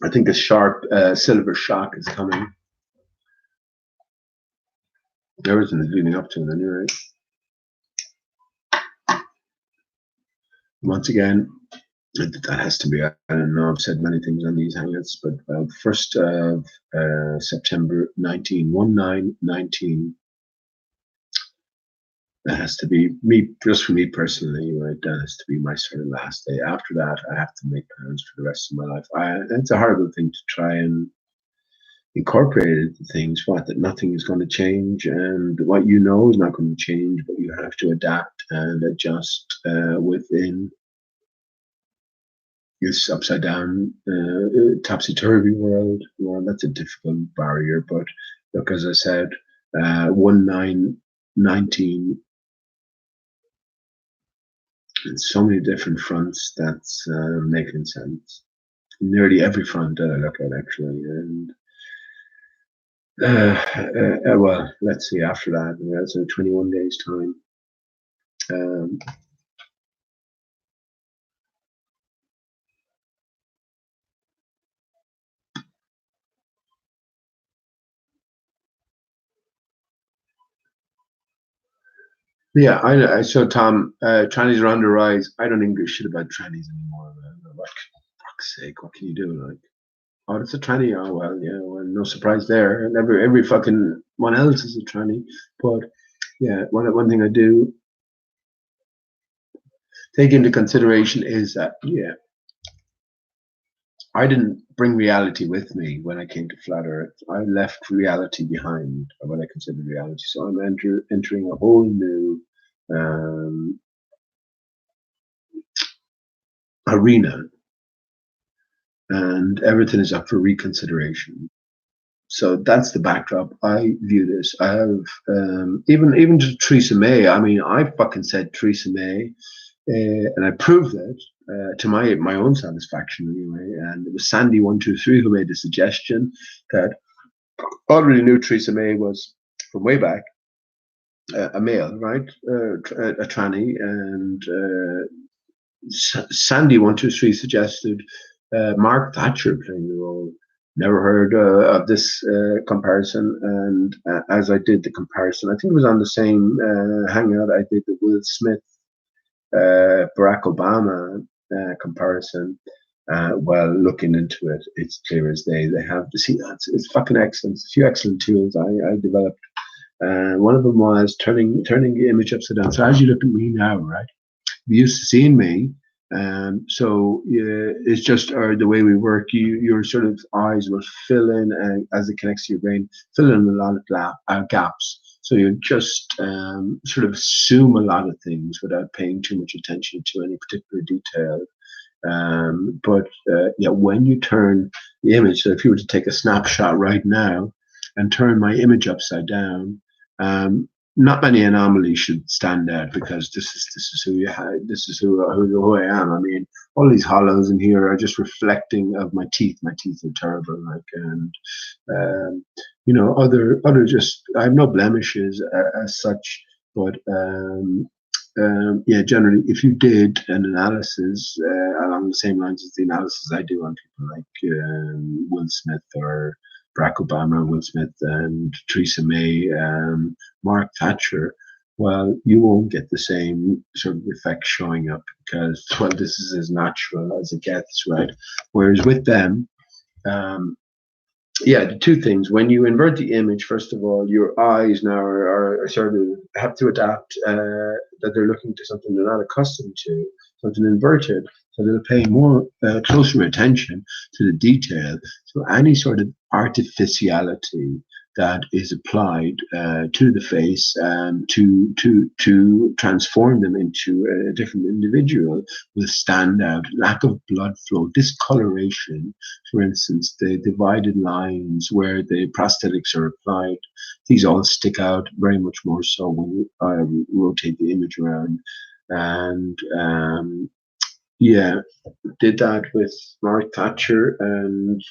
I think a sharp silver shock is coming. Everything is leading up to it anyway. Once again, that has to be, I don't know, I've said many things on these hangouts, but 1st of September 1919, that has to be me, just for me personally, right? That has to be my sort of last day. After that, I have to make plans for the rest of my life. It's a horrible thing to try and incorporate into things, that nothing is going to change, and what you know is not going to change, but you have to adapt and adjust within this upside down, topsy-turvy world. Well, that's a difficult barrier, but look, as I said, 1919, in so many different fronts, that's making sense. Nearly every front that I look at, actually. And well, let's see, after that, that's 21 days' time. Yeah, I so Tom, trannies are on the rise. I don't even give a shit about trannies anymore, man. Like, for fuck's sake, what can you do? Like, oh, it's a tranny. Oh well, yeah, well, no surprise there. And every fucking one else is a tranny. But yeah, one thing I do take into consideration is that, yeah, I didn't bring reality with me when I came to Flat Earth. I left reality behind, what I consider reality. So I'm entering a whole new arena, and everything is up for reconsideration. So that's the backdrop. I view this. I have even to Theresa May. I mean, I fucking said Theresa May, and I proved it to my own satisfaction anyway. And it was Sandy123 who made the suggestion that already knew Theresa May was from way back a male, right, a tranny, and Sandy123 suggested Mark Thatcher playing the role. Never heard of this comparison, and as I did the comparison, I think it was on the same hangout I did the Will Smith, Barack Obama comparison. Well, looking into it, it's clear as day. They have to see that it's fucking excellent. A few excellent tools I developed. One of them was turning the image upside down. So as you look at me now, right, you used to seeing me. So it's just the way we work. Your sort of eyes will fill in as it connects to your brain, fill in a lot of gaps. So you just sort of assume a lot of things without paying too much attention to any particular detail. But yeah, when you turn the image, so if you were to take a snapshot right now and turn my image upside down, not many anomalies should stand out, because this is who you had. This is who I am. I mean, all these hollows in here are just reflecting of my teeth. My teeth are terrible, like, and other just I have no blemishes as such, but yeah, generally, if you did an analysis along the same lines as the analysis I do on people like Will Smith or Barack Obama, Will Smith and Theresa May, Mark Thatcher, well, you won't get the same sort of effect showing up because, well, this is as natural as it gets, right? Whereas with them, um, yeah, the two things. When you invert the image, first of all, your eyes now are sort of have to adapt that they're looking to something they're not accustomed to, something inverted. So they'll pay more closer attention to the detail. So any sort of artificiality that is applied to the face to transform them into a different individual will stand out. Lack of blood flow, discoloration, for instance, the divided lines where the prosthetics are applied, these all stick out very much more so when you rotate the image around. And yeah, did that with Mark Thatcher and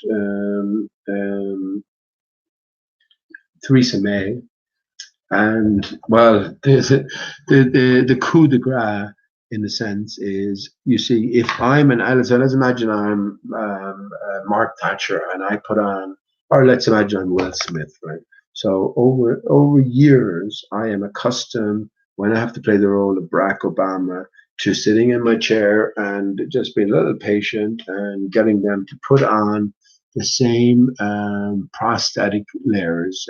Theresa May. And well, the coup de grace in a sense is you see if I'm so let's imagine I'm Mark Thatcher and I put on, or let's imagine I'm Will Smith, right? So over years I am accustomed when I have to play the role of Barack Obama to sitting in my chair and just being a little patient and getting them to put on the same prosthetic layers.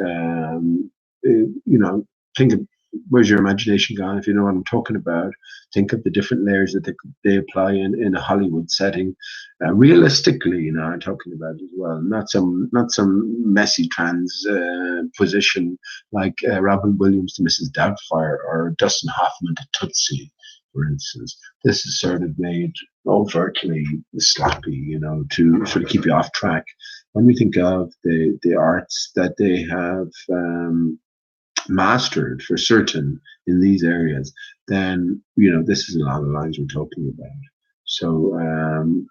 You know, think of where's your imagination gone if you know what I'm talking about. Think of the different layers that they apply in a Hollywood setting. Realistically, you know, I'm talking about as well, not some messy trans position like Robin Williams to Mrs. Doubtfire or Dustin Hoffman to Tootsie, for instance. This is sort of made overtly sloppy, you know, to sort of keep you off track. When we think of the arts that they have mastered for certain in these areas, then you know this is along the lines we're talking about. So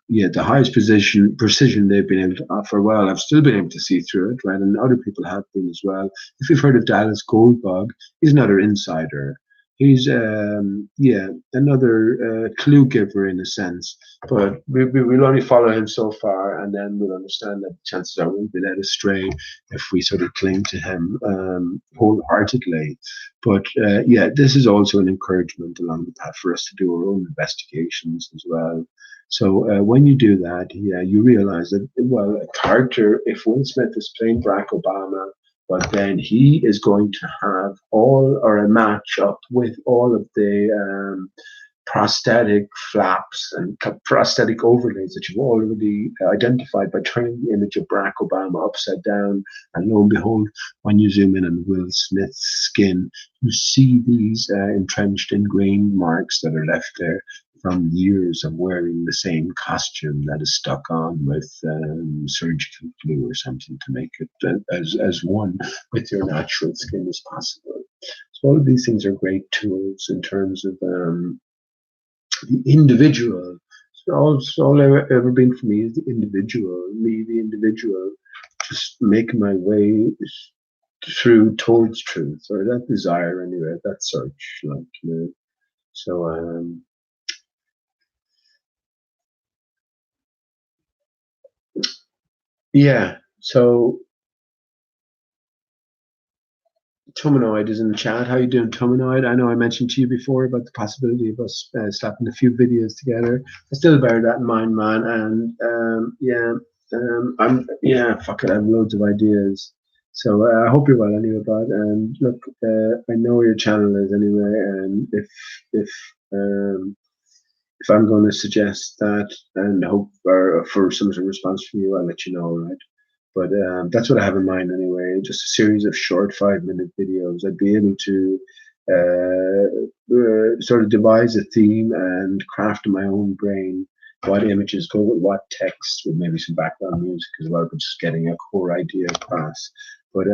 yeah, the highest precision they've been able to offer. Well, I've still been able to see through it, right? And other people have been as well. If you've heard of Dallas Goldbug, he's another insider. He's yeah, another clue giver in a sense, but we'll only follow him so far, and then we'll understand that chances are we'll be led astray if we sort of cling to him wholeheartedly. But yeah, this is also an encouragement along the path for us to do our own investigations as well. So when you do that, yeah, you realize that, well, a character, if Will Smith is playing Barack Obama, but then he is going to have all or a match up with all of the prosthetic flaps and prosthetic overlays that you've already identified by turning the image of Barack Obama upside down. And lo and behold, when you zoom in on Will Smith's skin, you see these entrenched ingrained marks that are left there from years of wearing the same costume that is stuck on with surgical glue or something to make it as one with your natural skin as possible. So all of these things are great tools in terms of the individual. So all ever been for me is the individual, me, the individual, just making my way through towards truth, or that desire anyway, that search, like, you know. So yeah, so Tominoid is in the chat. How you doing, Tominoid? I know I mentioned to you before about the possibility of us slapping a few videos together. I still bear that in mind, man. And yeah, I'm yeah, fuck it, I have loads of ideas. So I hope you're well anyway, bud. And look, I know where your channel is anyway, and if um, if I'm going to suggest that and hope for some sort of response from you, I'll let you know, right? But that's what I have in mind anyway. Just a series of short 5 minute videos. I'd be able to sort of devise a theme and craft in my own brain what images go with what text, with maybe some background music as well, but just getting a core idea across. But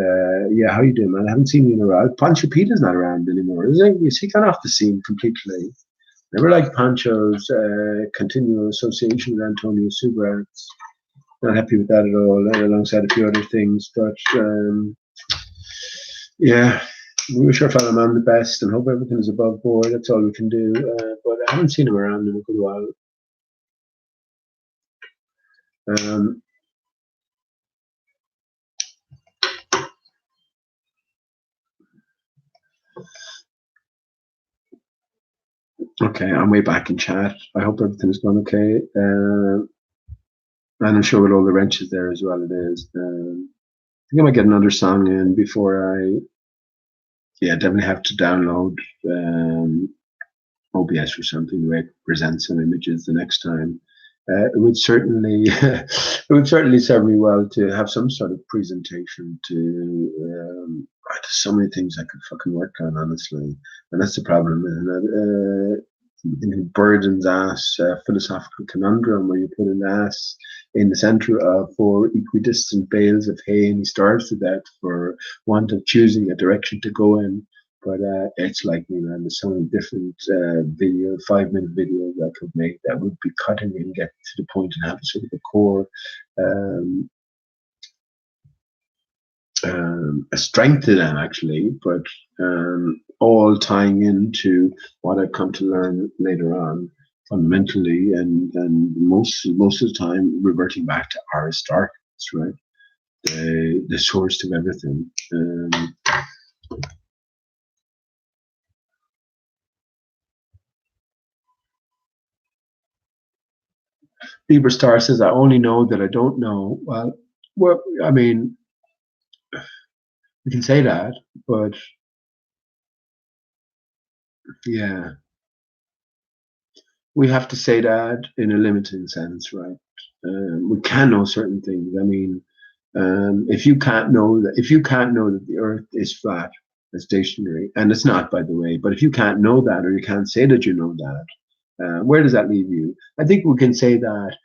yeah, how you doing, man? I haven't seen you in a while. Pancho Pita's not around anymore, is he? Is he gone off the scene completely? Never liked Pancho's continual association with Antonio Subra. Not happy with that at all, alongside a few other things. But yeah, We wish our fellow man the best and hope everything is above board. That's all we can do. But I haven't seen him around in a good while. Okay, I'm way back in chat. I hope everything's going okay. And I'm sure with all the wrenches there as well, it is. I think I might get another song in before definitely have to download OBS or something the way it presents some images the next time. It would certainly serve me well to have some sort of presentation to there's so many things I could fucking work on, honestly, and that's the problem, isn't it? Burden's ass philosophical conundrum where you put an ass in the center of four equidistant bales of hay and he starves to death for want of choosing a direction to go in. But it's like, there's so many different 5-minute videos I could make that would be cutting and get to the point and have sort of a core a strength to them, actually, but all tying into what I've come to learn later on fundamentally, and most of the time reverting back to Aristarchus, right? The source of everything. Lieber Star says, I only know that I don't know. Well, I mean, we can say that, but yeah, we have to say that in a limited sense, right? We can know certain things. I mean, if you can't know that the Earth is flat and stationary, and it's not, by the way, but if you can't know that, or you can't say that you know that, where does that leave you? I think we can say that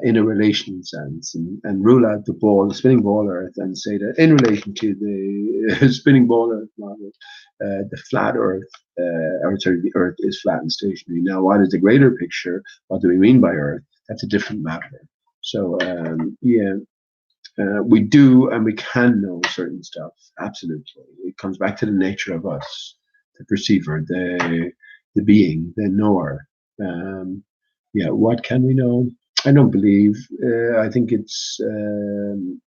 in a relation sense, and rule out the spinning ball Earth, and say that in relation to the spinning ball Earth model, the flat Earth, the Earth is flat and stationary. Now, what is the greater picture? What do we mean by Earth? That's a different matter. So, we do and we can know certain stuff. Absolutely, it comes back to the nature of us, the perceiver, the being, the knower. What can we know? I don't believe. I think it's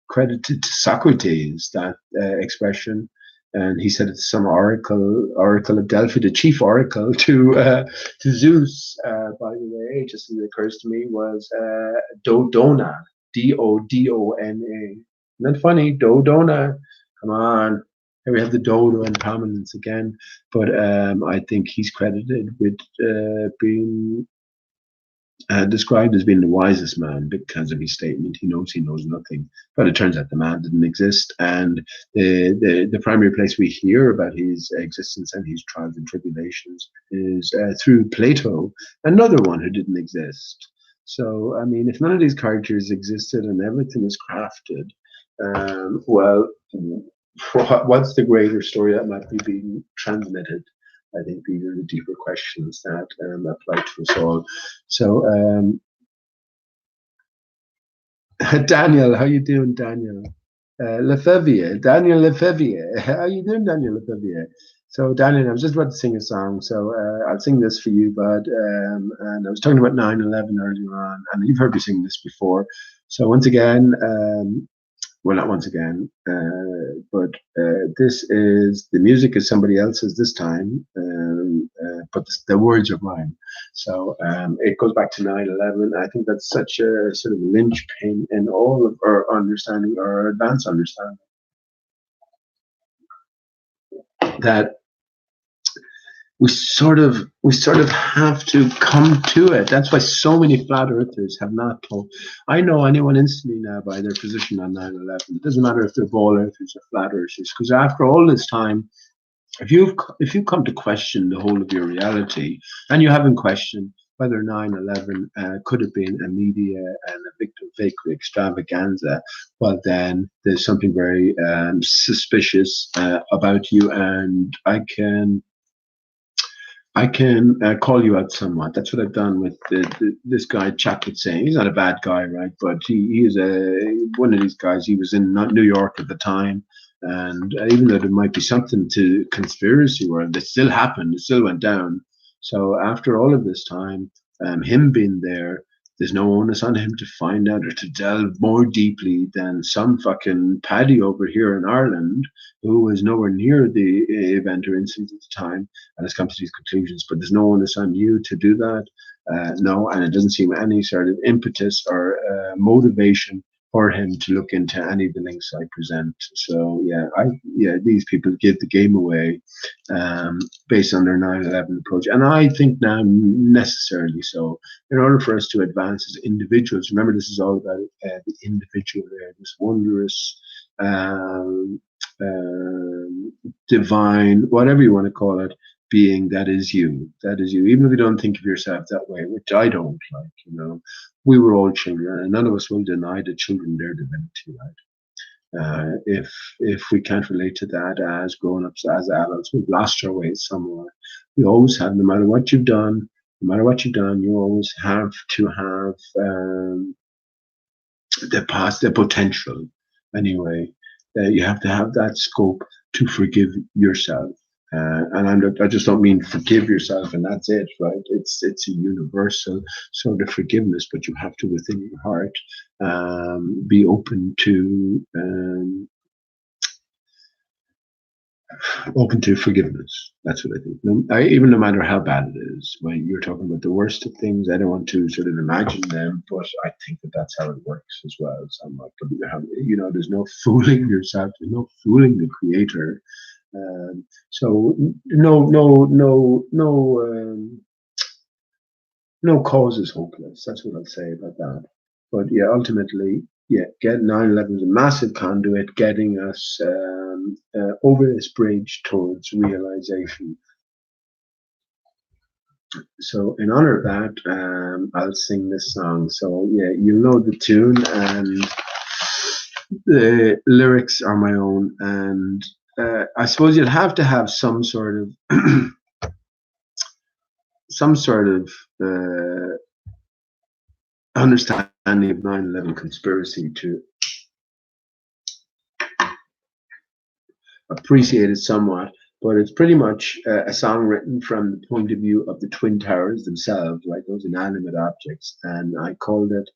credited to Socrates, that expression, and he said it's some oracle of Delphi, the chief oracle to Zeus. By the way, just as it occurs to me, was Dodona, Dodona. Isn't that funny? Dodona. Come on. Here we have the dodo in prominence again. But I think he's credited with being described as being the wisest man because of his statement. He knows nothing. But it turns out the man didn't exist. And the primary place we hear about his existence and his trials and tribulations is through Plato, another one who didn't exist. So, I mean, if none of these characters existed and everything is crafted, what's the greater story that might be being transmitted? I think these are the deeper questions that apply to us all. So, Daniel, how you doing, Daniel? Daniel Lefebvre. How you doing, Daniel Lefebvre? So, Daniel, I was just about to sing a song, so I'll sing this for you, bud. And I was talking about 9/11 earlier on, and you've heard me sing this before. So, once again, well, not once again, but this is the music is somebody else's this time, but the words are mine. So it goes back to 9/11. I think that's such a sort of linchpin in all of our understanding, our advanced understanding, that we sort of have to come to it. That's why so many flat earthers have not told. I know anyone instantly now by their position on 9/11. It doesn't matter if they're ball earthers or flat earthers, because after all this time, if you come to question the whole of your reality, and you haven't questioned whether 9/11 could have been a media and a victim fakery extravaganza, well, then there's something very suspicious about you, and I can call you out somewhat. That's what I've done with this guy, Chocolate Saying. He's not a bad guy, right? But he is one of these guys. He was in New York at the time. And even though there might be something to conspiracy world, it still happened. It still went down. So after all of this time, him being there, there's no onus on him to find out or to delve more deeply than some fucking paddy over here in Ireland who was nowhere near the event or incident at the time and has come to these conclusions. But there's no onus on you to do that. No, and it doesn't seem any sort of impetus or motivation for him to look into any of the links I present. So yeah, these people give the game away based on their 9/11 approach, and I think now necessarily so. In order for us to advance as individuals, remember this is all about the individual there, this wondrous, um, divine, whatever you want to call it, being that is you. That is you. Even if you don't think of yourself that way, which I don't, like, we were all children, and none of us will deny the children their divinity, right? If we can't relate to that as grown-ups, as adults, we've lost our way somewhere. We always have, no matter what you've done, you always have to have the potential. Anyway, you have to have that scope to forgive yourself. I just don't mean forgive yourself and that's it, right? It's a universal sort of forgiveness, but you have to, within your heart, be open to forgiveness. That's what I think. Even no matter how bad it is, when you're talking about the worst of things, I don't want to sort of imagine them, but I think that that's how it works as well. So I'm like, there's no fooling yourself. There's no fooling the creator. So no cause is hopeless. That's what I'll say about that. But yeah, ultimately, yeah, 9/11 was a massive conduit getting us over this bridge towards realization. So in honor of that, I'll sing this song. So yeah, you know the tune, and the lyrics are my own, and I suppose you'll have to have some sort of understanding of 9/11 conspiracy to appreciate it somewhat, but it's pretty much a song written from the point of view of the Twin Towers themselves, like those inanimate objects. And I called it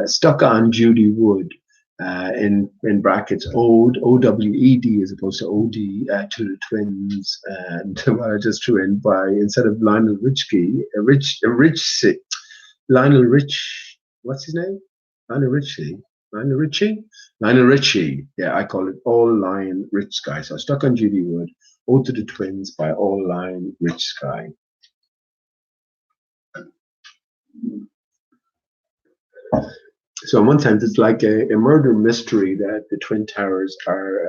Stuck on Judy Wood, in brackets Ode, OWED, as opposed to OD, to the twins. And what I just threw in by, instead of Lionel Richie, Lionel Rich, what's his name? Lionel Richie. Lionel Richie? Lionel Richie. Yeah, I call it All Lion Rich Sky. So Stuck on Judy Wood, Ode to the Twins by All Lion Rich Sky. So in one sense, it's like a murder mystery that the Twin Towers are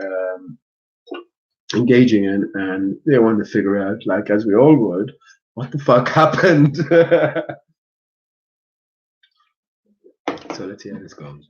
engaging in, and they want to figure out, like as we all would, what the fuck happened. So let's see how this goes.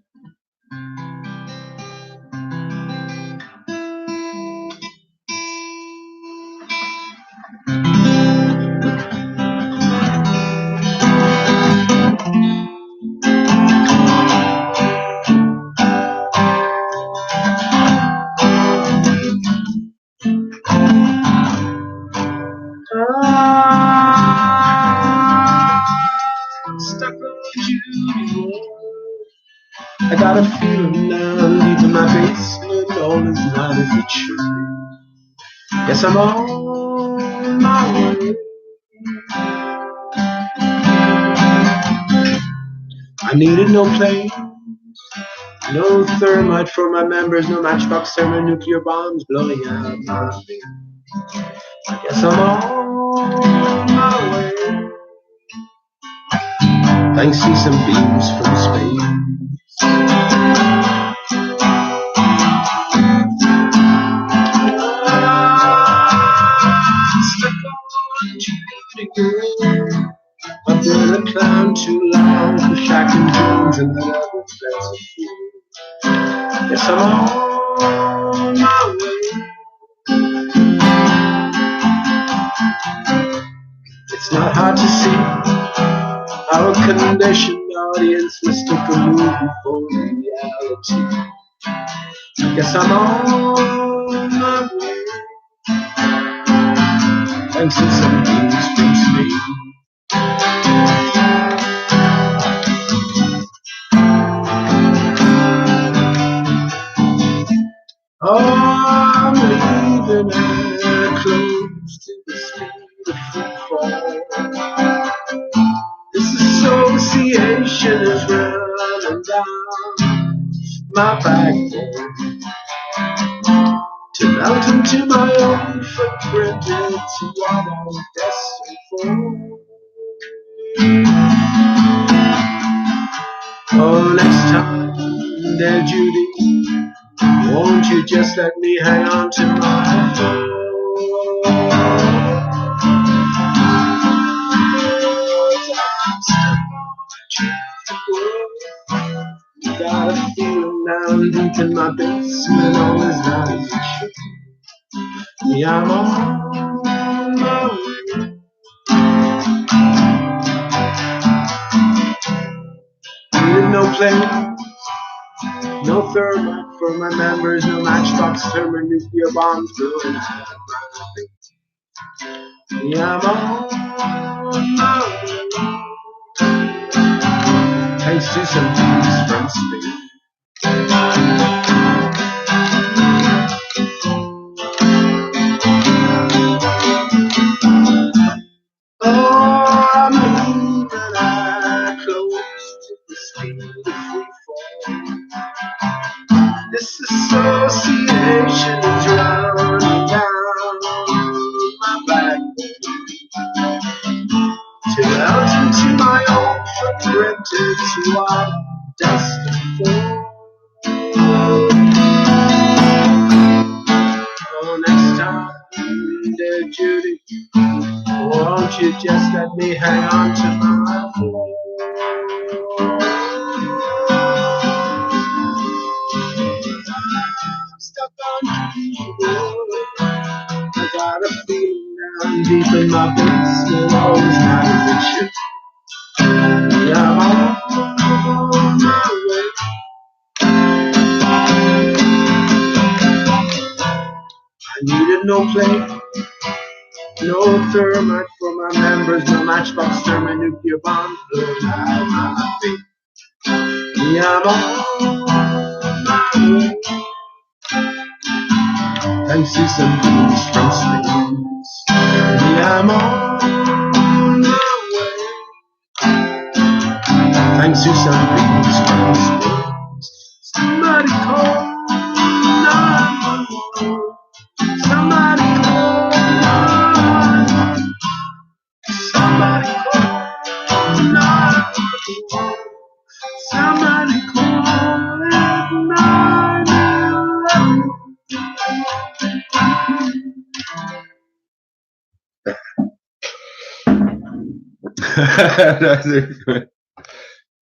Stuck on Judy Wood. I got a feeling now, leaving my basement, all is not as it should be. Guess I'm on my way. I needed no plane, no thermite for my members, no matchbox thermonuclear bombs blowing out my feet. I guess I'm on my way. Thanks to some beams from space. I've been a clown too long for shacking dreams and other expensive food. Yes, I'm on my way. It's not hard to see how a conditioned audience mistook a movie for reality. I guess I'm on my way. Thanks to some news from Spain. Oh, I'm leaving it close to the speed of footfall. This association is running down my backbone to melt into my own footprint. It's what I'm destined for. Oh, next time, dear Judy, won't you just let me hang on to my phone? Got a feeling down deep in my basement, always not as it should. Yeah, I'm on my way. Needed no plane, no thermite for my members, no matchbox thermonuclear bombs blowing into my. Yeah, I'm on my way. Thanks to some views from space. Oh, I'm leaving I close to the speed of free fall. This association is running down my back to out into my own footprint. It's what I'm destined for. Oh, next time, dear Judy, won't you just let me hang on to my floor? Stuck on keyboard. I got a feeling down deep in my basement, always not as it should. Yeah, I'm on my way. I needed no plane, no thermite for my members, no matchbox thermonuclear bombs blowing out my feet. Yeah, I'm on my way. Thanks to some news from space. Yeah, I'm on my way. Thanks to some news from space. Somebody call 911. Somebody call 911. Somebody call 911. Somebody call 911.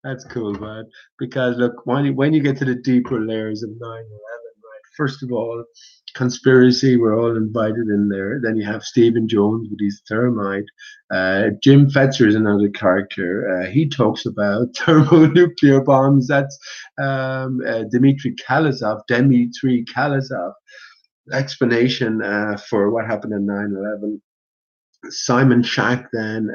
That's cool, man. Because look, when you get to the deeper layers of 9/11, right? First of all, conspiracy, we're all invited in there. Then you have Stephen Jones with his thermite. Jim Fetzer is another character. He talks about thermonuclear bombs. That's Dmitry Kalasov explanation for what happened in 9/11. Simon Shack then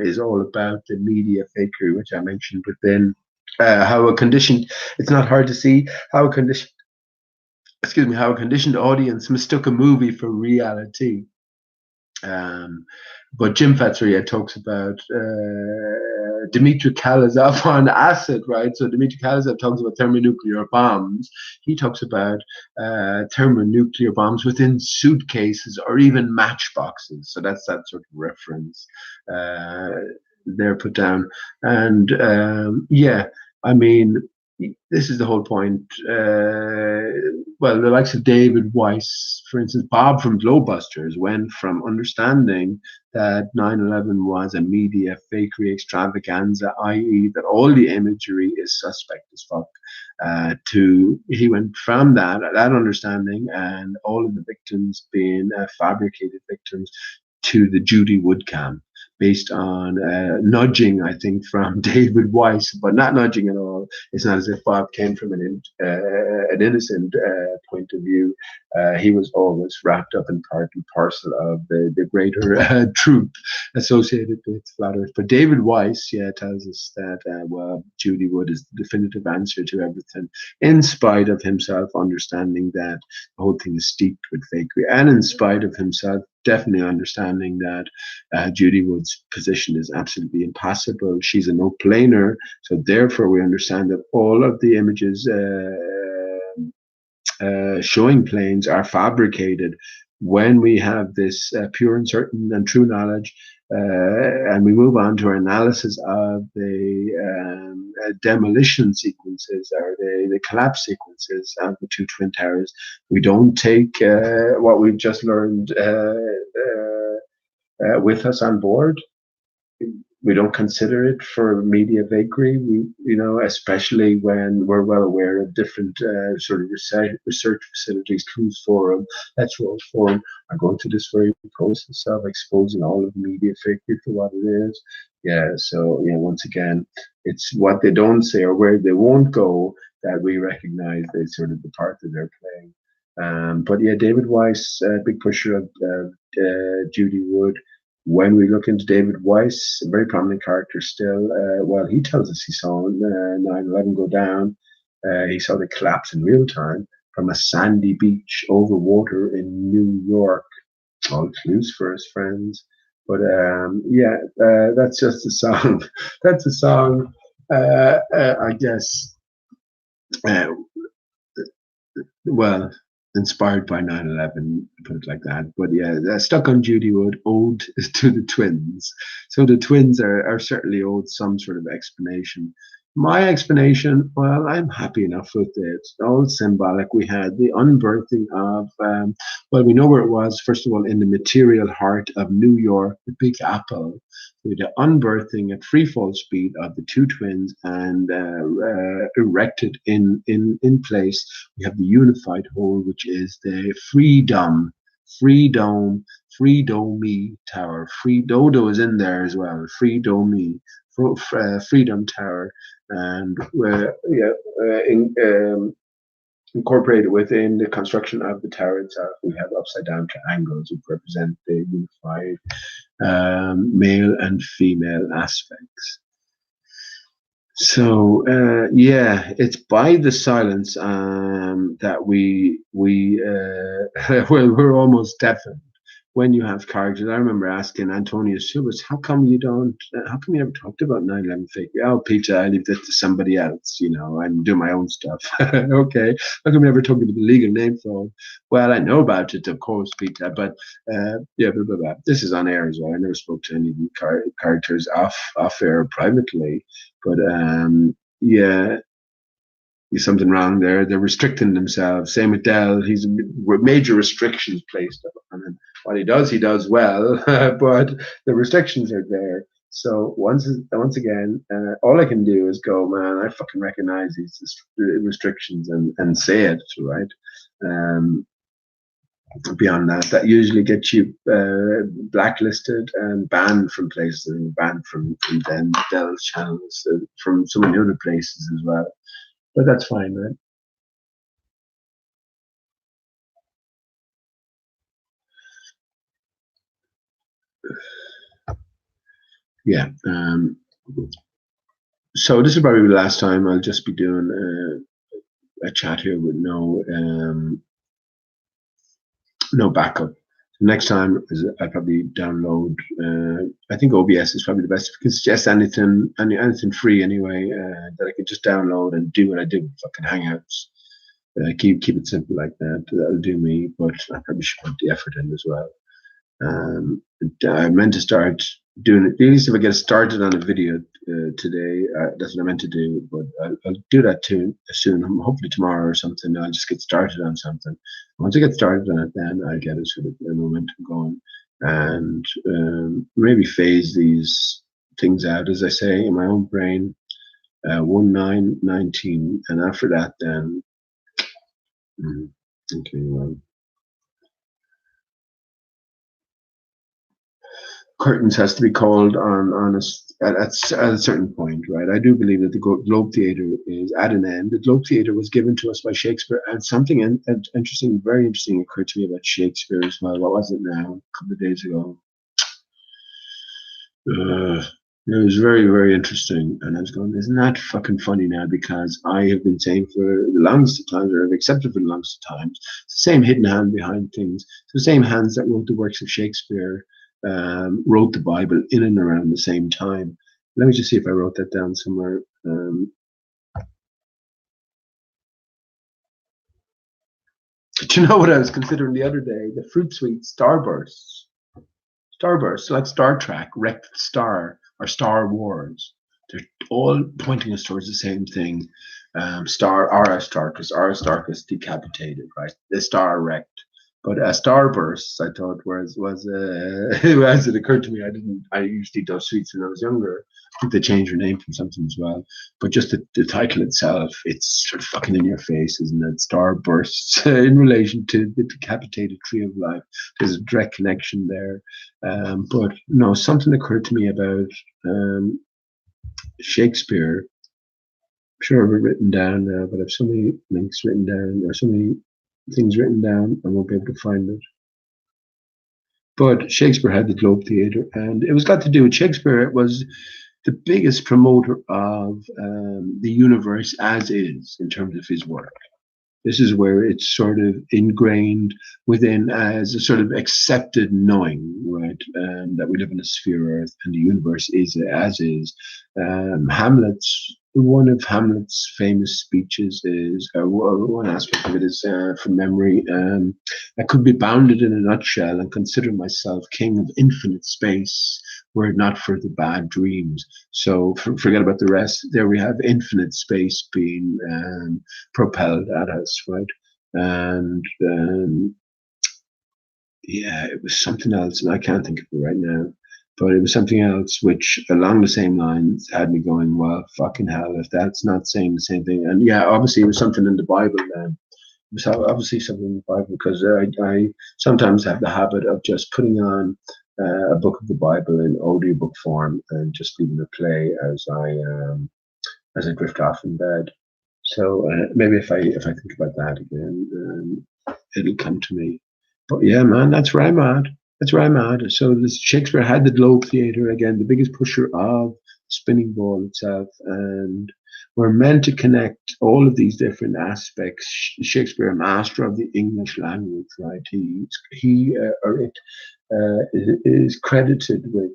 is all about the media fakery, which I mentioned within. How a conditioned, it's not hard to see how a conditioned, how a conditioned audience mistook a movie for reality. But Jim Fetzer talks about Dmitry Kalasov on acid, right? So Dmitry Kalasov talks about thermonuclear bombs. He talks about thermonuclear bombs within suitcases or even matchboxes. So that's that sort of reference they're put down. And yeah, I mean, this is the whole point. Well, the likes of David Weiss, for instance, Bob from Glowbusters went from understanding that 9/11 was a media fakery extravaganza, i.e., that all the imagery is suspect as fuck, to he went from that understanding and all of the victims being fabricated victims to the Judy Wood camp. based on nudging, I think, from David Weiss, but not nudging at all. It's not as if Bob came from an innocent point of view. He was always wrapped up in part and parcel of the greater truth associated with flat Earth. But David Weiss, yeah, tells us that, well, Judy Wood is the definitive answer to everything, in spite of himself understanding that the whole thing is steeped with fakery, and in spite of himself definitely understanding that Judy Wood's position is absolutely impossible. She's a no-planer, so therefore we understand that all of the images showing planes are fabricated. When we have this pure and certain and true knowledge, and we move on to our analysis of the demolition sequences or the collapse sequences of the two twin towers, we don't take what we've just learned with us on board. We don't consider it for media vagary. Especially when we're well aware of different sort of research facilities, Clues Forum, Let's Roll Forum, are going through this very process of exposing all of the media vagary for what it is. Yeah, so once again, it's what they don't say or where they won't go that we recognize as sort of the part that they're playing. But yeah, David Weiss, big pusher of Judy Wood. When we look into David Weiss, a very prominent character still, well, he tells us he saw 9/11 go down. He saw the collapse in real time from a sandy beach over water in New York. All clues for his friends. But that's just a song. That's a song, I guess, uh, well, inspired by 9/11, put it like that. But yeah, Stuck on Judy Wood, ode to the twins. So the twins are certainly owed some sort of explanation. My explanation, well, I'm happy enough with it. All symbolic. We had the unbirthing of, well, we know where it was, first of all, in the material heart of New York, the Big Apple. We had the unbirthing at free fall speed of the two twins, and erected in place, we have the unified whole, which is the Freedomi Tower. Free Dodo is in there as well. Freedomi, Freedom Tower, and incorporated within the construction of the tower itself, we have upside down triangles which represent the unified male and female aspects. So it's by the silence that we're almost deafened when you have characters. I remember asking Antonio Subas, how come you ever talked about 9/11 fake? Oh, Peter, I leave that to somebody else, I'm doing my own stuff. Okay. How come you ever talking about the legal name fraud? Well, I know about it, of course, Peter, but blah, blah, blah. This is on air as well. I never spoke to any of the characters off air privately, but yeah, there's something wrong there. They're restricting themselves. Same with Dell. He's major restrictions placed on him. What he does well, but the restrictions are there. So once again, all I can do is go, man, I fucking recognize these restrictions and say it, right? Beyond that usually gets you blacklisted and banned from places, and banned from Dell's channels, from so many other places as well. But that's fine, right? Yeah. So this is probably the last time I'll just be doing a chat here with no backup. Next time I'll probably download. I think OBS is probably the best. If you can suggest anything free anyway, that I could just download and do what I did with fucking Hangouts. Keep it simple like that. That'll do me, but I probably should put the effort in as well. I meant to start doing it. At least if I get started on a video today, that's what I meant to do. But I'll do that too soon. Hopefully tomorrow or something. I'll just get started on something. Once I get started on it, then I get a sort of a momentum going, and maybe phase these things out, as I say, in my own brain. 1919, and after that, then. Okay, well. curtains has to be called on at a certain point, right? I do believe that the Globe Theatre is at an end. The Globe Theatre was given to us by Shakespeare, and something interesting, very interesting, occurred to me about Shakespeare as well. What was it now? A couple of days ago. It was very, very interesting, and I was going, "Isn't that fucking funny now?" Because I have been saying for the longest of times, or have accepted for the longest of times, it's the same hidden hand behind things. It's the same hands that wrote the works of Shakespeare, wrote the Bible in and around the same time. Let me just see if I wrote that down somewhere. Do you know what I was considering the other day? The fruit sweet starbursts. Starbursts, like Star Trek, wrecked star, or Star Wars. They're all pointing us towards the same thing. Aristarchus decapitated, right? The star wrecked. But Starbursts, I thought as it occurred to me, I used to eat those sweets when I was younger. I think they changed their name from something as well. But just the title itself, it's sort of fucking in your face, isn't it? Starbursts in relation to the decapitated tree of life. There's a direct connection there. But no, something occurred to me about Shakespeare. I'm sure I've written down now, but I've so many links written down, or so many things written down, I won't be able to find it. But Shakespeare had the Globe Theatre, and it was got to do with Shakespeare. It was the biggest promoter of the universe as is in terms of his work. This is where it's sort of ingrained within as a sort of accepted knowing, right? That we live in a sphere Earth and the universe is as is. One of Hamlet's famous speeches is, one aspect of it is from memory, I could be bounded in a nutshell and consider myself king of infinite space were it not for the bad dreams. So forget about the rest. There we have infinite space being propelled at us, right? And yeah, it was something else, and I can't think of it right now. But it was something else which, along the same lines, had me going, well, fucking hell, if that's not saying the same thing. And yeah, obviously, it was something in the Bible then. It was obviously something in the Bible, because I sometimes have the habit of just putting on a book of the Bible in audiobook form and just leaving it play as I drift off in bed. So maybe if I think about that again, it'll come to me. But yeah, man, that's where I'm at. That's where I'm at. So this Shakespeare had the Globe Theatre, again, the biggest pusher of spinning ball itself, and we're meant to connect all of these different aspects. Shakespeare, a master of the English language, right? He or it is credited with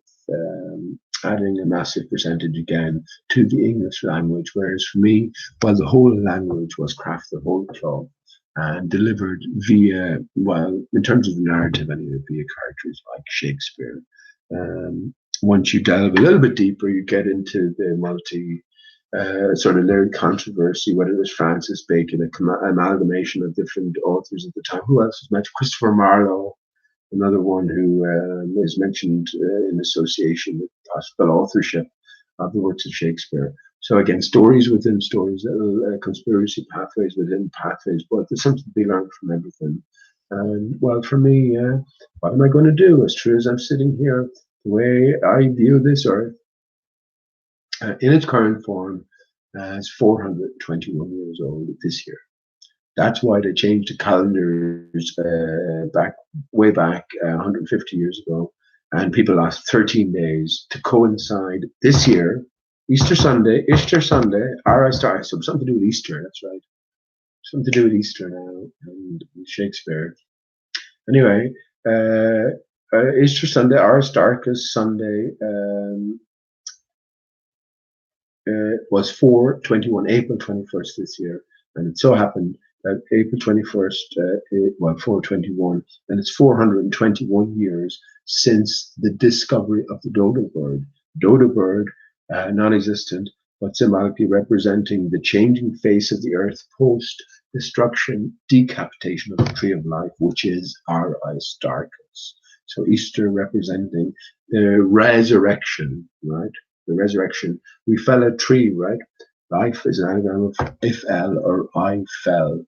adding a massive percentage again to the English language, whereas for me, well, the whole language was crafted whole cloth and delivered via, well, in terms of the narrative, anyway, via characters like Shakespeare. Once you delve a little bit deeper, you get into the sort of lyric controversy, whether it was Francis Bacon, an amalgamation of different authors at the time. Who else was mentioned? Christopher Marlowe, another one who is mentioned in association with possible authorship of the works of Shakespeare. So again, stories within stories, conspiracy pathways within pathways, but there's something to be learned from everything. And well, for me, what am I going to do? As true as I'm sitting here, the way I view this earth, in its current form, is 421 years old this year. That's why they changed the calendars way back 150 years ago, and people lost 13 days to coincide this year. Easter Sunday, or I start something to do with Easter. That's right, something to do with Easter now and Shakespeare. Anyway, Easter Sunday, Aristarchus Sunday, was 421, April 21st this year, and it so happened that April 21st, 421, and it's 421 years since the discovery of the dodo bird. Dodo bird, non-existent, but symbolically representing the changing face of the earth post-destruction, decapitation of the tree of life, which is Aristarchus. So Easter representing the resurrection, right? The resurrection. We fell a tree, right? Life is an anagram of if L or I fell.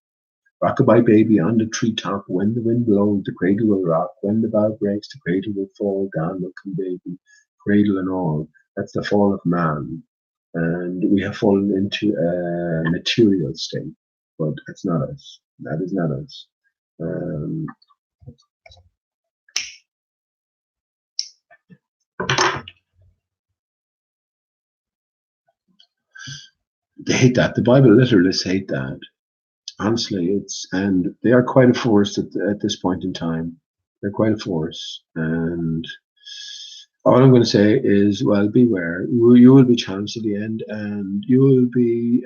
Rockabye baby on the treetop. When the wind blows, the cradle will rock. When the bough breaks, the cradle will fall. Down will come baby, cradle and all. That's the fall of man. And we have fallen into a material state. But that's not us. That is not us. They hate that. The Bible literalists hate that. Honestly, and they are quite a force at this point in time. They're quite a force, and all I'm going to say is, well, beware. You will be challenged at the end, and you will be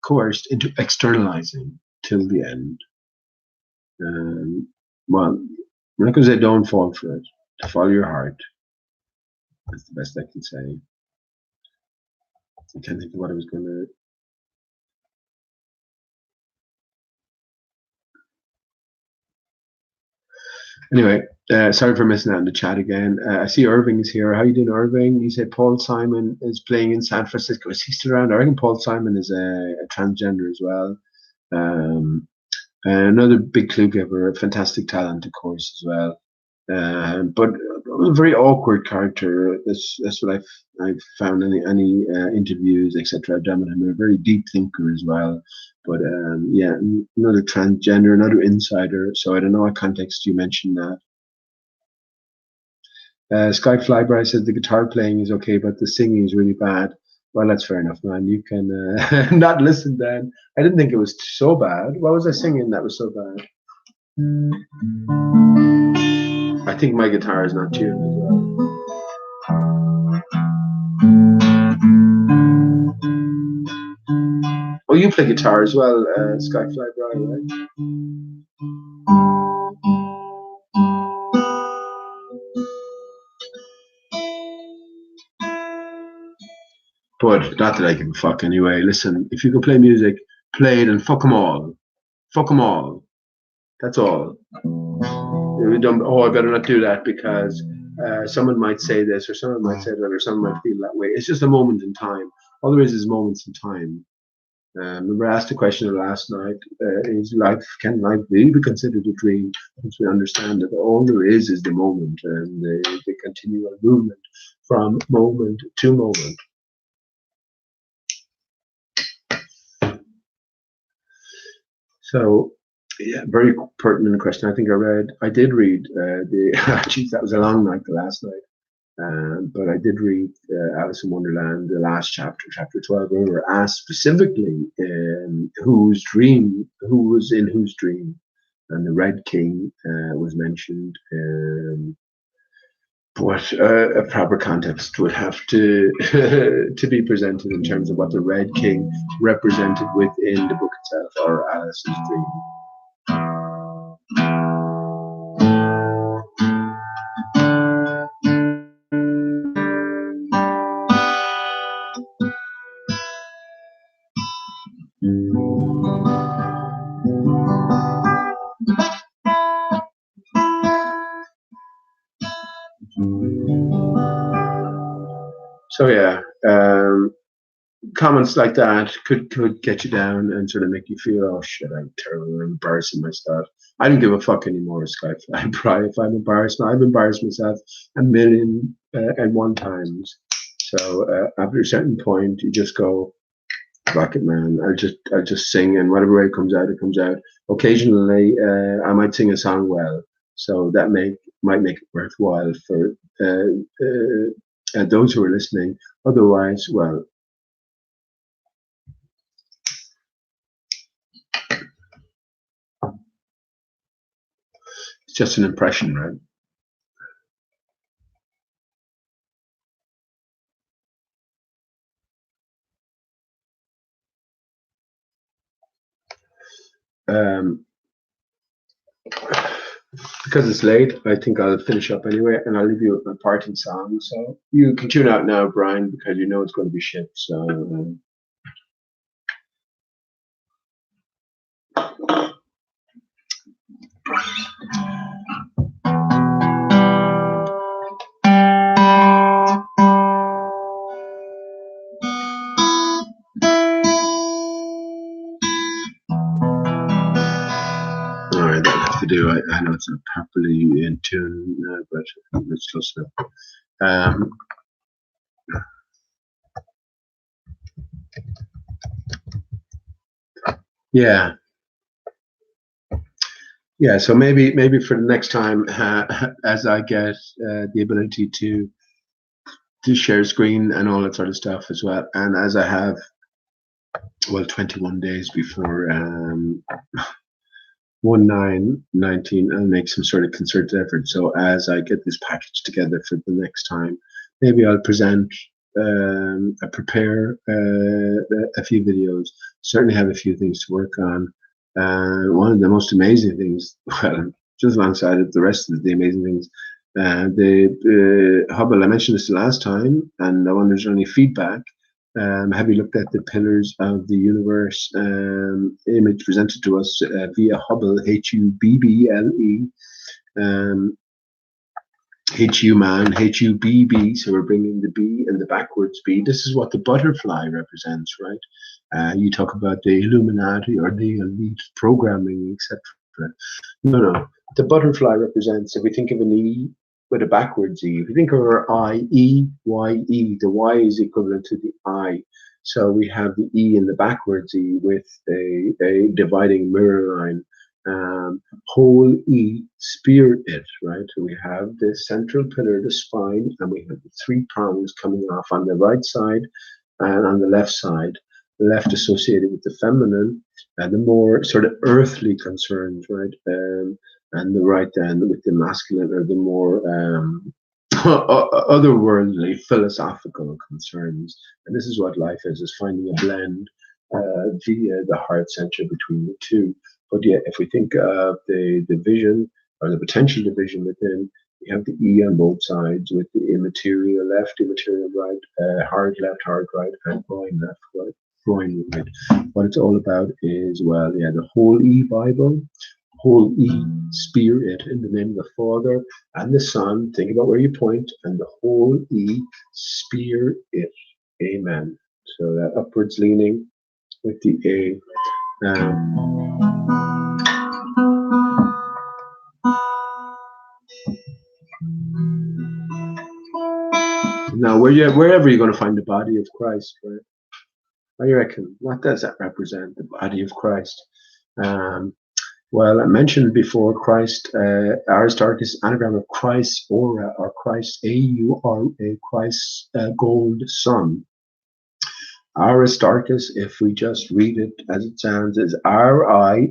coerced into externalizing till the end. Well, I'm not going to say don't fall for it. To follow your heart. That's the best I can say. I can't think of what I was going to. Anyway, sorry for missing out in the chat again. I see Irving is here. How you doing, Irving? He said Paul Simon is playing in San Francisco. Is he still around? I think Paul Simon is a transgender as well. Another big clue giver, a fantastic talent, of course, as well. But a very awkward character. That's what I've found in any interviews, etc. I've done with him. A very deep thinker as well. But yeah, another transgender, another insider. So I don't know what context you mentioned that. Sky Flybright says the guitar playing is okay, but the singing is really bad. Well, that's fair enough, man. You can not listen then. I didn't think it was so bad. What was I singing that was so bad? I think my guitar is not tuned as well. Oh, you play guitar as well, Skyfly Brian, right? But not that I give a fuck anyway. Listen, if you can play music, play it and fuck them all. Fuck them all. That's all. I better not do that because someone might say this or someone might say that or someone might feel that way. It's just a moment in time. All there is moments in time. Remember, I asked a question last night: can life really be considered a dream? Once we understand that all there is the moment and the continual movement from moment to moment. So, yeah, very pertinent question. I did read geez, that was a long night the last night. But I did read Alice in Wonderland, the last chapter, chapter 12, where we were asked specifically who was in whose dream, and the Red King was mentioned. But a proper context would have to to be presented in terms of what the Red King represented within the book itself, or Alice's dream. So yeah, comments like that could get you down and sort of make you feel, oh shit, I'm terrible, I'm embarrassing myself. I don't give a fuck anymore, Skyfly. If I'm embarrassed, I've embarrassed myself a million and one times. So after a certain point, you just go, fuck it, man. I'll just sing, and whatever way it comes out, it comes out. Occasionally, I might sing a song well, so that might make it worthwhile for those who are listening. Otherwise, well, it's just an impression, right? Because it's late, I think I'll finish up anyway, and I'll leave you with my parting song. So you can tune out now, Brian, because you know it's going to be shit. So. not properly in tune, but it's close enough. Yeah, yeah. So maybe for the next time, as I get the ability to share screen and all that sort of stuff as well, and as I have, well, 21 days before 1/9/19, I'll make some sort of concerted effort. So as I get this package together for the next time, maybe I'll present, I prepare a few videos. Certainly have a few things to work on. One of the most amazing things, well, just alongside of the rest of the amazing things, the Hubble. I mentioned this the last time, and I wonder if there's any feedback. Have you looked at the pillars of the universe image presented to us via Hubble, Hubble, Human, Hubb? So we're bringing the B and the backwards B. This is what the butterfly represents, right? You talk about the Illuminati or the elite programming, etc. No. The butterfly represents, if we think of an E with a backwards E, if you think of our I, E, Y, E, the Y is equivalent to the I. So we have the E in the backwards E with a dividing mirror line. Whole E, spirit, right? So we have the central pillar, the spine, and we have the three prongs coming off on the right side and on the left side. The left associated with the feminine and the more sort of earthly concerns, right? And the right then with the masculine or the more otherworldly philosophical concerns. And this is what life is finding a blend via the heart center between the two. But yeah, if we think of the division or the potential division within, we have the E on both sides with the immaterial left, immaterial right, hard left, hard right, and groin left, right, groin right. What it's all about is, well, yeah, the whole E Bible, whole E spirit in the name of the Father and the Son. Think about where you point, and the whole E spirit. Amen. So that upwards leaning with the A. Now, wherever you're going to find the body of Christ, right? What do you reckon? What does that represent, the body of Christ? Well, I mentioned before Christ, Aristarchus, anagram of Christ's aura, or Christ, A-U-R-A, Christ's gold sun. Aristarchus, if we just read it as it sounds, is R-I-S-T-R-C-H-us.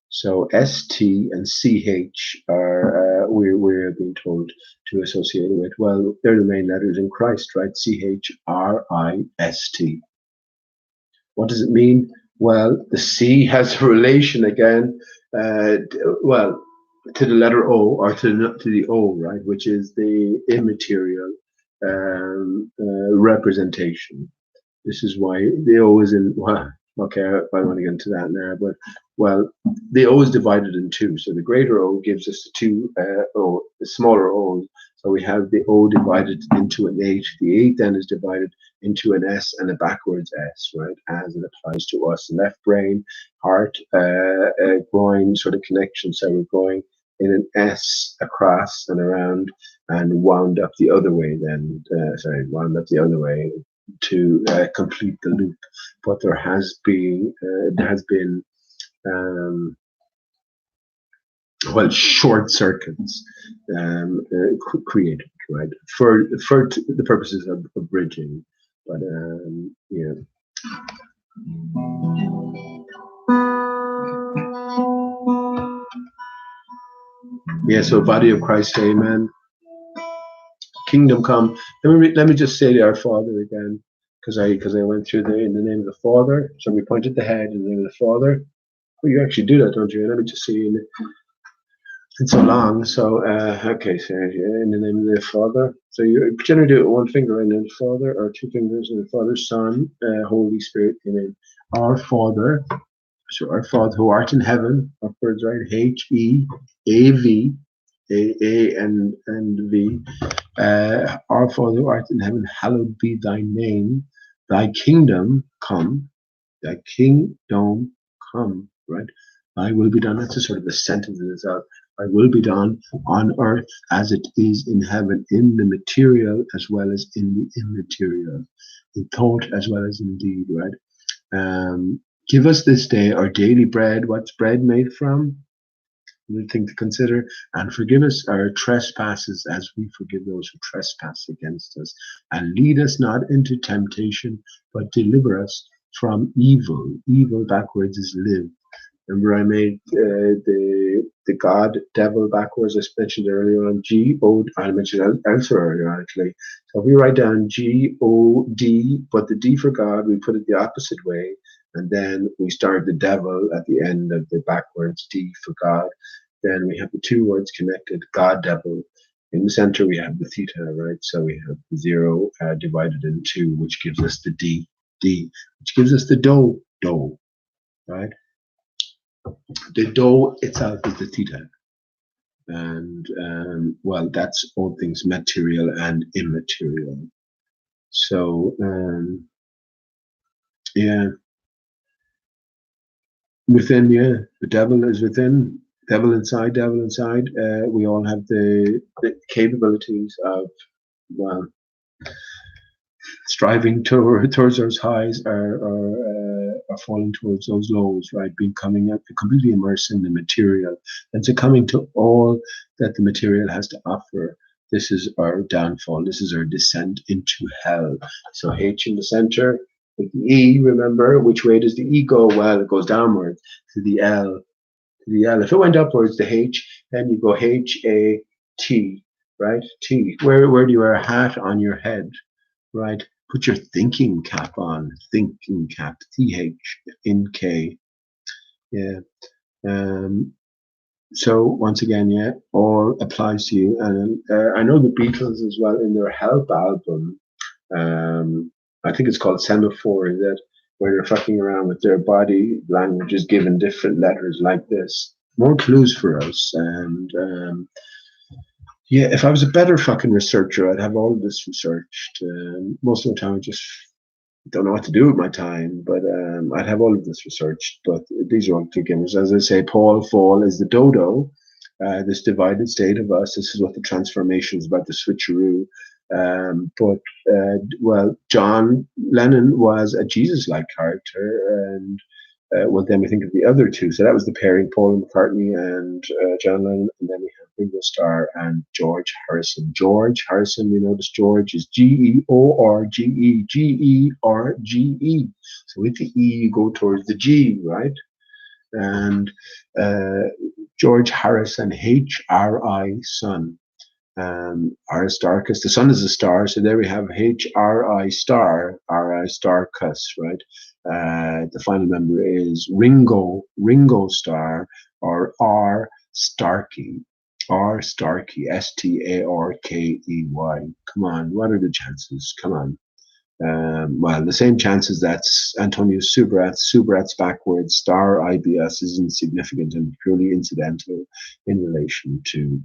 So S-T and C-H are, we're being told to associate with. Well, they're the main letters in Christ, right? C-H-R-I-S-T. What does it mean? Well, the C has a relation again, well, to the letter O, or to the O, right, which is the immaterial representation. This is why the O is in, well, okay, I don't want to get into that now, but, well, the O is divided in two. So the greater O gives us the two O, the smaller O. So we have the O divided into an 8. The 8 then is divided into an S and a backwards S, right, as it applies to us. Left brain, heart, groin sort of connection. So we're going in an S across and around and wound up the other way then, wound up the other way to complete the loop. But there has been well, short circuits created, right, for the purposes of bridging. But yeah. Yeah, so body of Christ, amen. Kingdom come. Let me just say to our Father again, because I went through in the name of the Father. So we pointed the head in the name of the Father. Well, you actually do that, don't you? Let me just see. It's so long. So okay, so in the name of the Father. So you generally do it with one finger in the Father, or two fingers in the Father, Son, Holy Spirit. Amen. Our Father. So our Father who art in heaven, upwards, right? H-E-A-V. A and V. Our Father who art in heaven, hallowed be thy name. Thy kingdom come. Thy kingdom come, right? I will be done. That's a sort of a sentence in itself. I will be done on earth as it is in heaven, in the material as well as in the immaterial, in thought as well as in deed, right? Give us this day our daily bread. What's bread made from? Another thing to consider. And forgive us our trespasses as we forgive those who trespass against us. And lead us not into temptation, but deliver us from evil. Evil backwards is live. Remember, I made the God devil backwards. I mentioned earlier on I mentioned elsewhere earlier on, actually. So if we write down God, but the D for God, we put it the opposite way, and then we start the devil at the end of the backwards D for God. Then we have the two words connected, God devil. In the center, we have the theta, right? So we have the 0 divided in 2, which gives us the D, which gives us the do, right? The do itself is the theta. And well, that's all things material and immaterial. So yeah, within, the devil is within, devil inside, devil inside. We all have the capabilities of, well, striving towards those highs, or falling towards those lows, right? Becoming completely immersed in the material and succumbing to all that the material has to offer. This is our downfall. This is our descent into hell. So H in the center, with the E, remember, which way does the E go? Well, it goes downwards to the L. To the L. If it went upwards, the H, then you go H-A-T, right? T. Where do you wear a hat? On your head, right? Put your thinking cap on. Thinking cap. THNK. Yeah. So once again, all applies to you. And I know the Beatles as well in their Help album. I think it's called Semaphore. That where they're fucking around with their body languages, given different letters like this. More clues for us. And yeah, if I was a better fucking researcher, I'd have all of this researched. Most of the time, I just don't know what to do with my time, but I'd have all of this researched. But these are all two gamers. As I say, Paul Fall is the dodo, this divided state of us. This is what the transformation is about, the switcheroo. Well, John Lennon was a Jesus-like character, and well, then we think of the other two. So that was the pairing, Paul McCartney and John Lennon, and then we have Ringo Starr and George Harrison. George Harrison, we notice George is George, Gerge. So with the E, you go towards the G, right? And George Harrison, HRI, son. Aristarchus, the sun is a star, so there we have HRI star, RI Starkus, right? The final member is Ringo Starr, or R Starkey, Starkey. Come on, what are the chances? Come on. Well, the same chances that's Antonius Subrat's backwards, star IBS is insignificant and purely incidental in relation to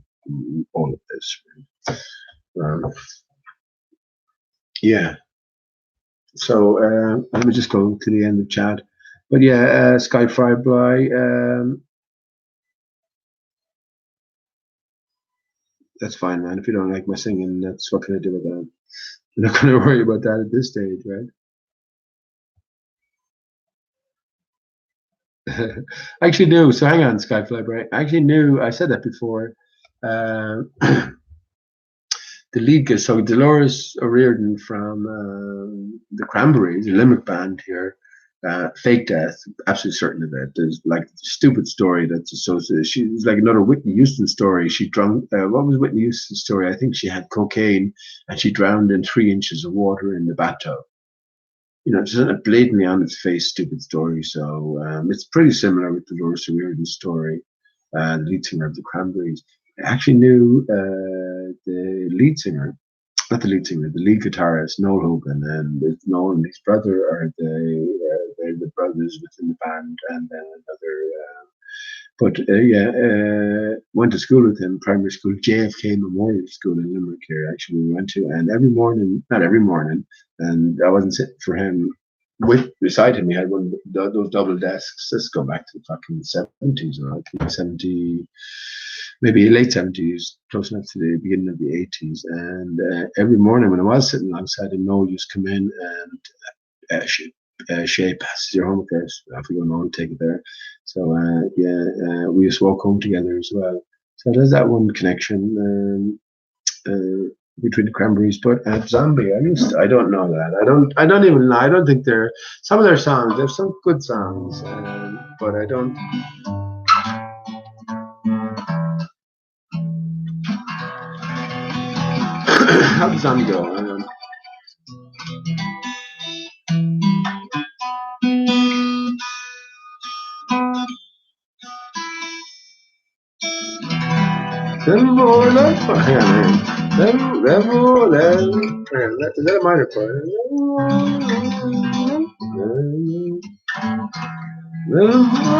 all of this. Yeah. So let me just go to the end of chat. But yeah, Sky Fryby, that's fine, man. If you don't like my singing, that's what can I do with that? You're not going to worry about that at this stage, right? I actually knew. So hang on, Skyfly, right? I actually knew. I said that before. The lead guest, so Dolores O'Riordan from the Cranberries, a Limerick band here, fake death, absolutely certain of it. There's like a stupid story that's associated. She's like another Whitney Houston story. She drunk. What was Whitney Houston's story? I think she had cocaine and she drowned in 3 inches of water in the bathtub. You know, just a blatantly on its face stupid story. So it's pretty similar with the Dolores O'Riordan story, the lead singer of the Cranberries. I actually knew the lead singer, not the lead singer, the lead guitarist, Noel Hogan, and Noel and his brother are they're the brothers within the band, and then another. Went to school with him, primary school, JFK Memorial School in Limerick here, actually, we went to, and every morning, not every morning, and I wasn't sitting for him beside him, he had one of those double desks. Let's go back to the fucking 70s, or I think 70, maybe late 70s, close enough to the beginning of the 80s. And every morning when I was sitting alongside him, Noel used to come in and Shay passes your homework out. Off we go, Noel, take it there. So we used to walk home together as well. So there's that one connection. Between the Cranberries, but Zombie, I don't know that. I don't even know. I don't think they're some of their songs. There's some good songs, but I don't. How does Zombie go? Is that a minor chord?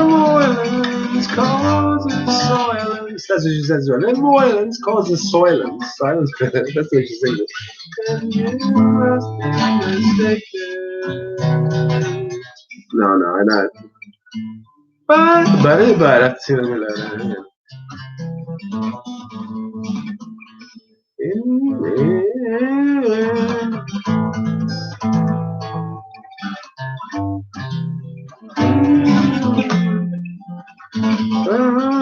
Moilens causes silence. That's what she says. Moilens causes silence. Silence. That's what she sings. And you must be mistaken. No, I know. But that's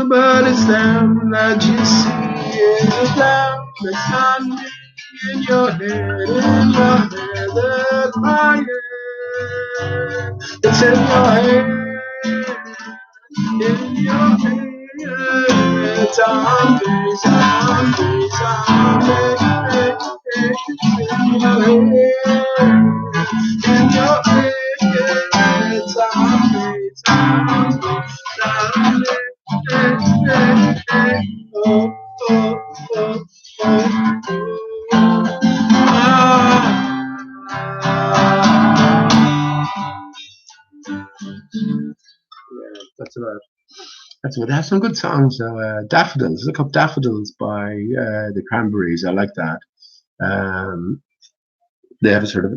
but it's them that you see in the cloud that's standing in your head, they're crying. It's in your head, in your head. Zombie, zombie, zombie, in your head, in your head, zombie, zombie, zombie. Oh, oh, oh, oh, that's about. That's about. They have some good songs though. Daffodils. Look up Daffodils by the Cranberries. I like that. They have a sort of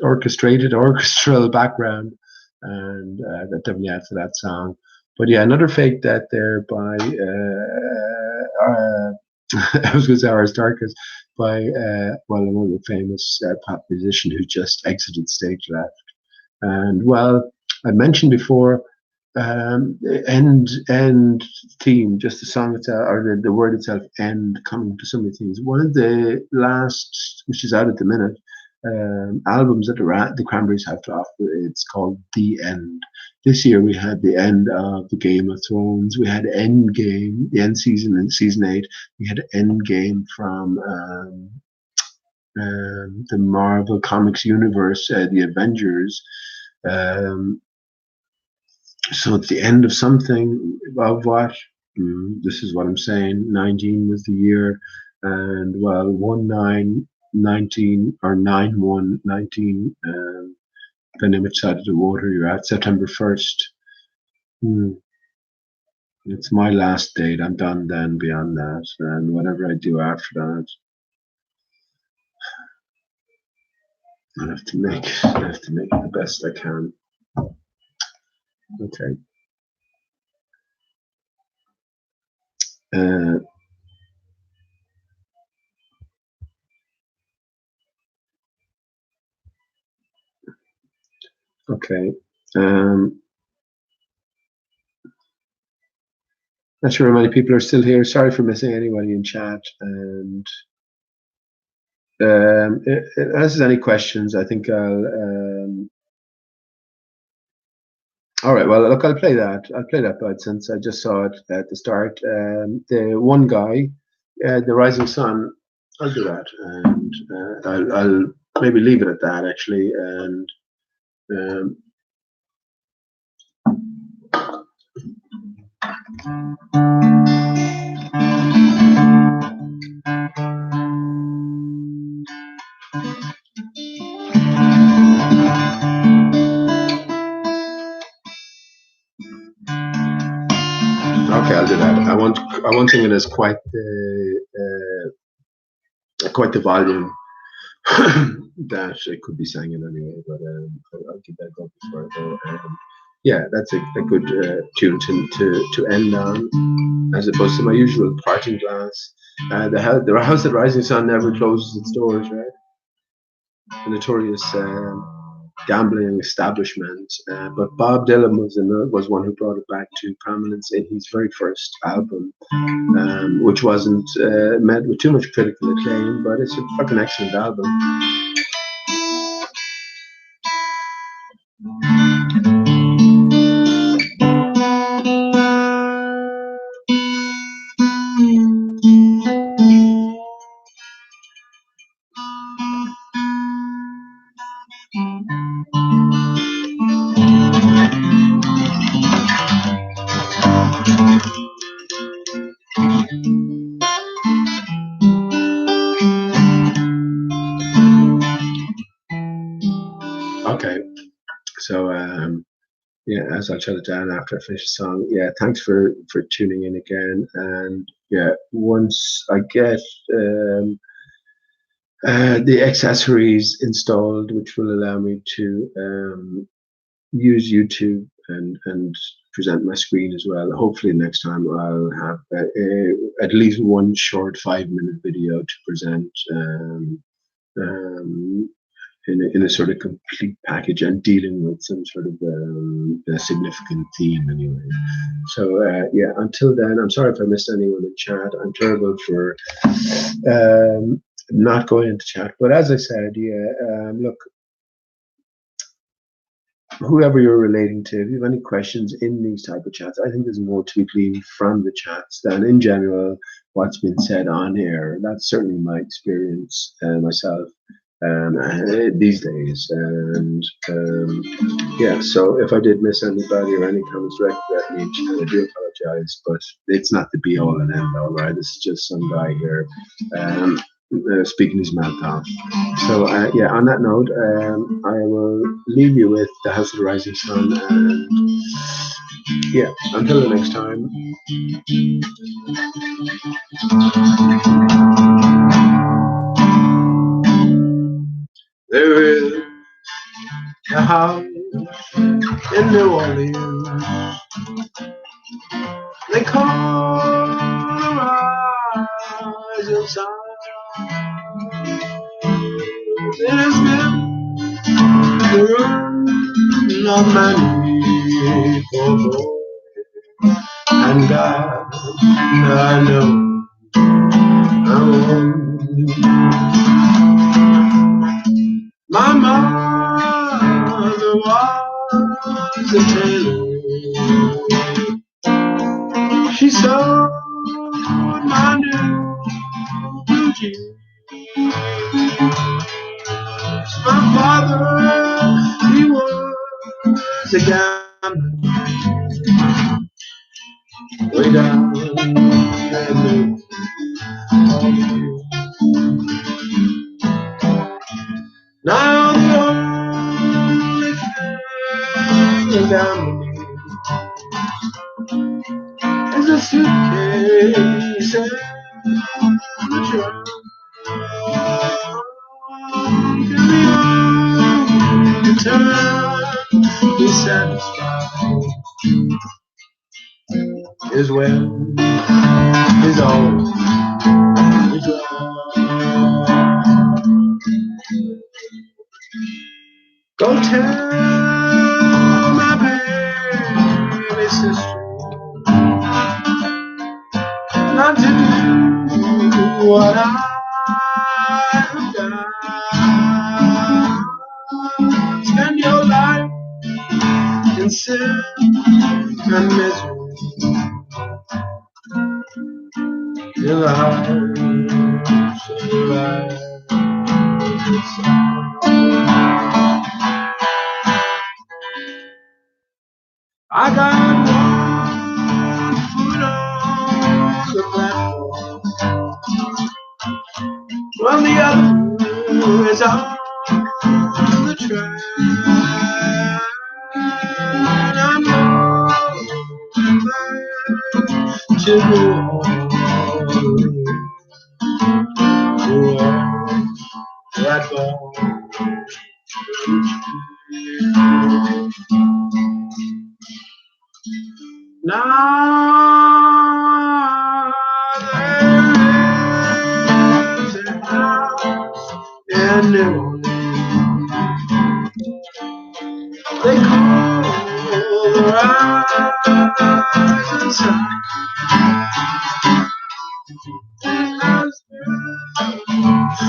orchestrated orchestral background, and that definitely adds to that song. But yeah, another fake death there by I was going to say Ars Darkest by another famous pop musician who just exited stage left. And well, I mentioned before, end theme, just the song itself or the word itself, end, coming to so many things. One of the last, which is out at the minute, albums that the Cranberries have to offer, it's called The End. This year we had the end of the Game of Thrones. We had End Game, the end season in season 8. We had End Game from the Marvel Comics universe, the Avengers. So it's the end of something, of what? This is what I'm saying. 19 was the year, and well, 1919 or 9119, depending which side of the water you're at. September 1st. It's my last date. I'm done then. Beyond that, and whatever I do after that, I have to make it the best I can. Okay. Okay. Not sure how many people are still here. Sorry for missing anybody in chat. And if there's any questions, I think I'll. All right. Well, look, I'll play that. I'll play that bud since I just saw it at the start. The one guy, the Rising Sun. I'll do that, and I'll maybe leave it at that actually, and. Okay, I'll do that. I want something that's quite the volume that it could be sang in anyway, but I'll keep that going before I go. Yeah, that's a good tune to end on, as opposed to my usual parting glass. The house at Rising Sun never closes its doors, right? The notorious gambling establishment. But Bob Dylan was one who brought it back to prominence in his very first album, which wasn't met with too much critical acclaim, but it's a fucking excellent album. Okay, so yeah, as I'll shut it down after I finish the song. Yeah, thanks for tuning in again. And yeah, once I get the accessories installed, which will allow me to use YouTube and present my screen as well. Hopefully next time I'll have at least one short 5-minute video to present um, in a sort of complete package and dealing with some sort of a significant theme anyway. So yeah, until then, I'm sorry if I missed anyone in chat. I'm terrible for not going into chat. But as I said, yeah, look, whoever you're relating to, if you have any questions in these type of chats, I think there's more to be gleaned from the chats than in general what's been said on air. That's certainly my experience myself these days. And yeah, so if I did miss anybody or any comments directed at me, I do apologize, but it's not the be all and end all, right? This is just some guy here speaking his mouth off. So yeah, on that note, I will leave you with The House of the Rising Sun, and yeah, until the next time. There is a house in New Orleans they call the Rising Sun. It has been the ruin of many poor boys, and God, I know, my mother was a tailor. She sewed my new blue jeans. My father, he was a gambler way down the now the only thing down is a suitcase and a trunk. Give me all the time, be satisfied. Is well, is all, is well. Go tell my baby sister not to do what I have done. Spend your life in sin and misery in the house of the rising sun. I got one foot on the platform, while the other is on the track. I'm going back to New Orleans, where that boy there is a house in New Orleans. They call the rising sun.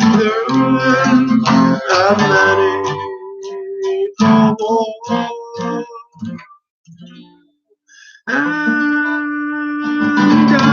The ruin of many troubles. And God, I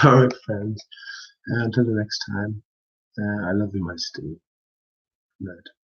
Alright, friends, until the next time, I love you, my Steve. Good night.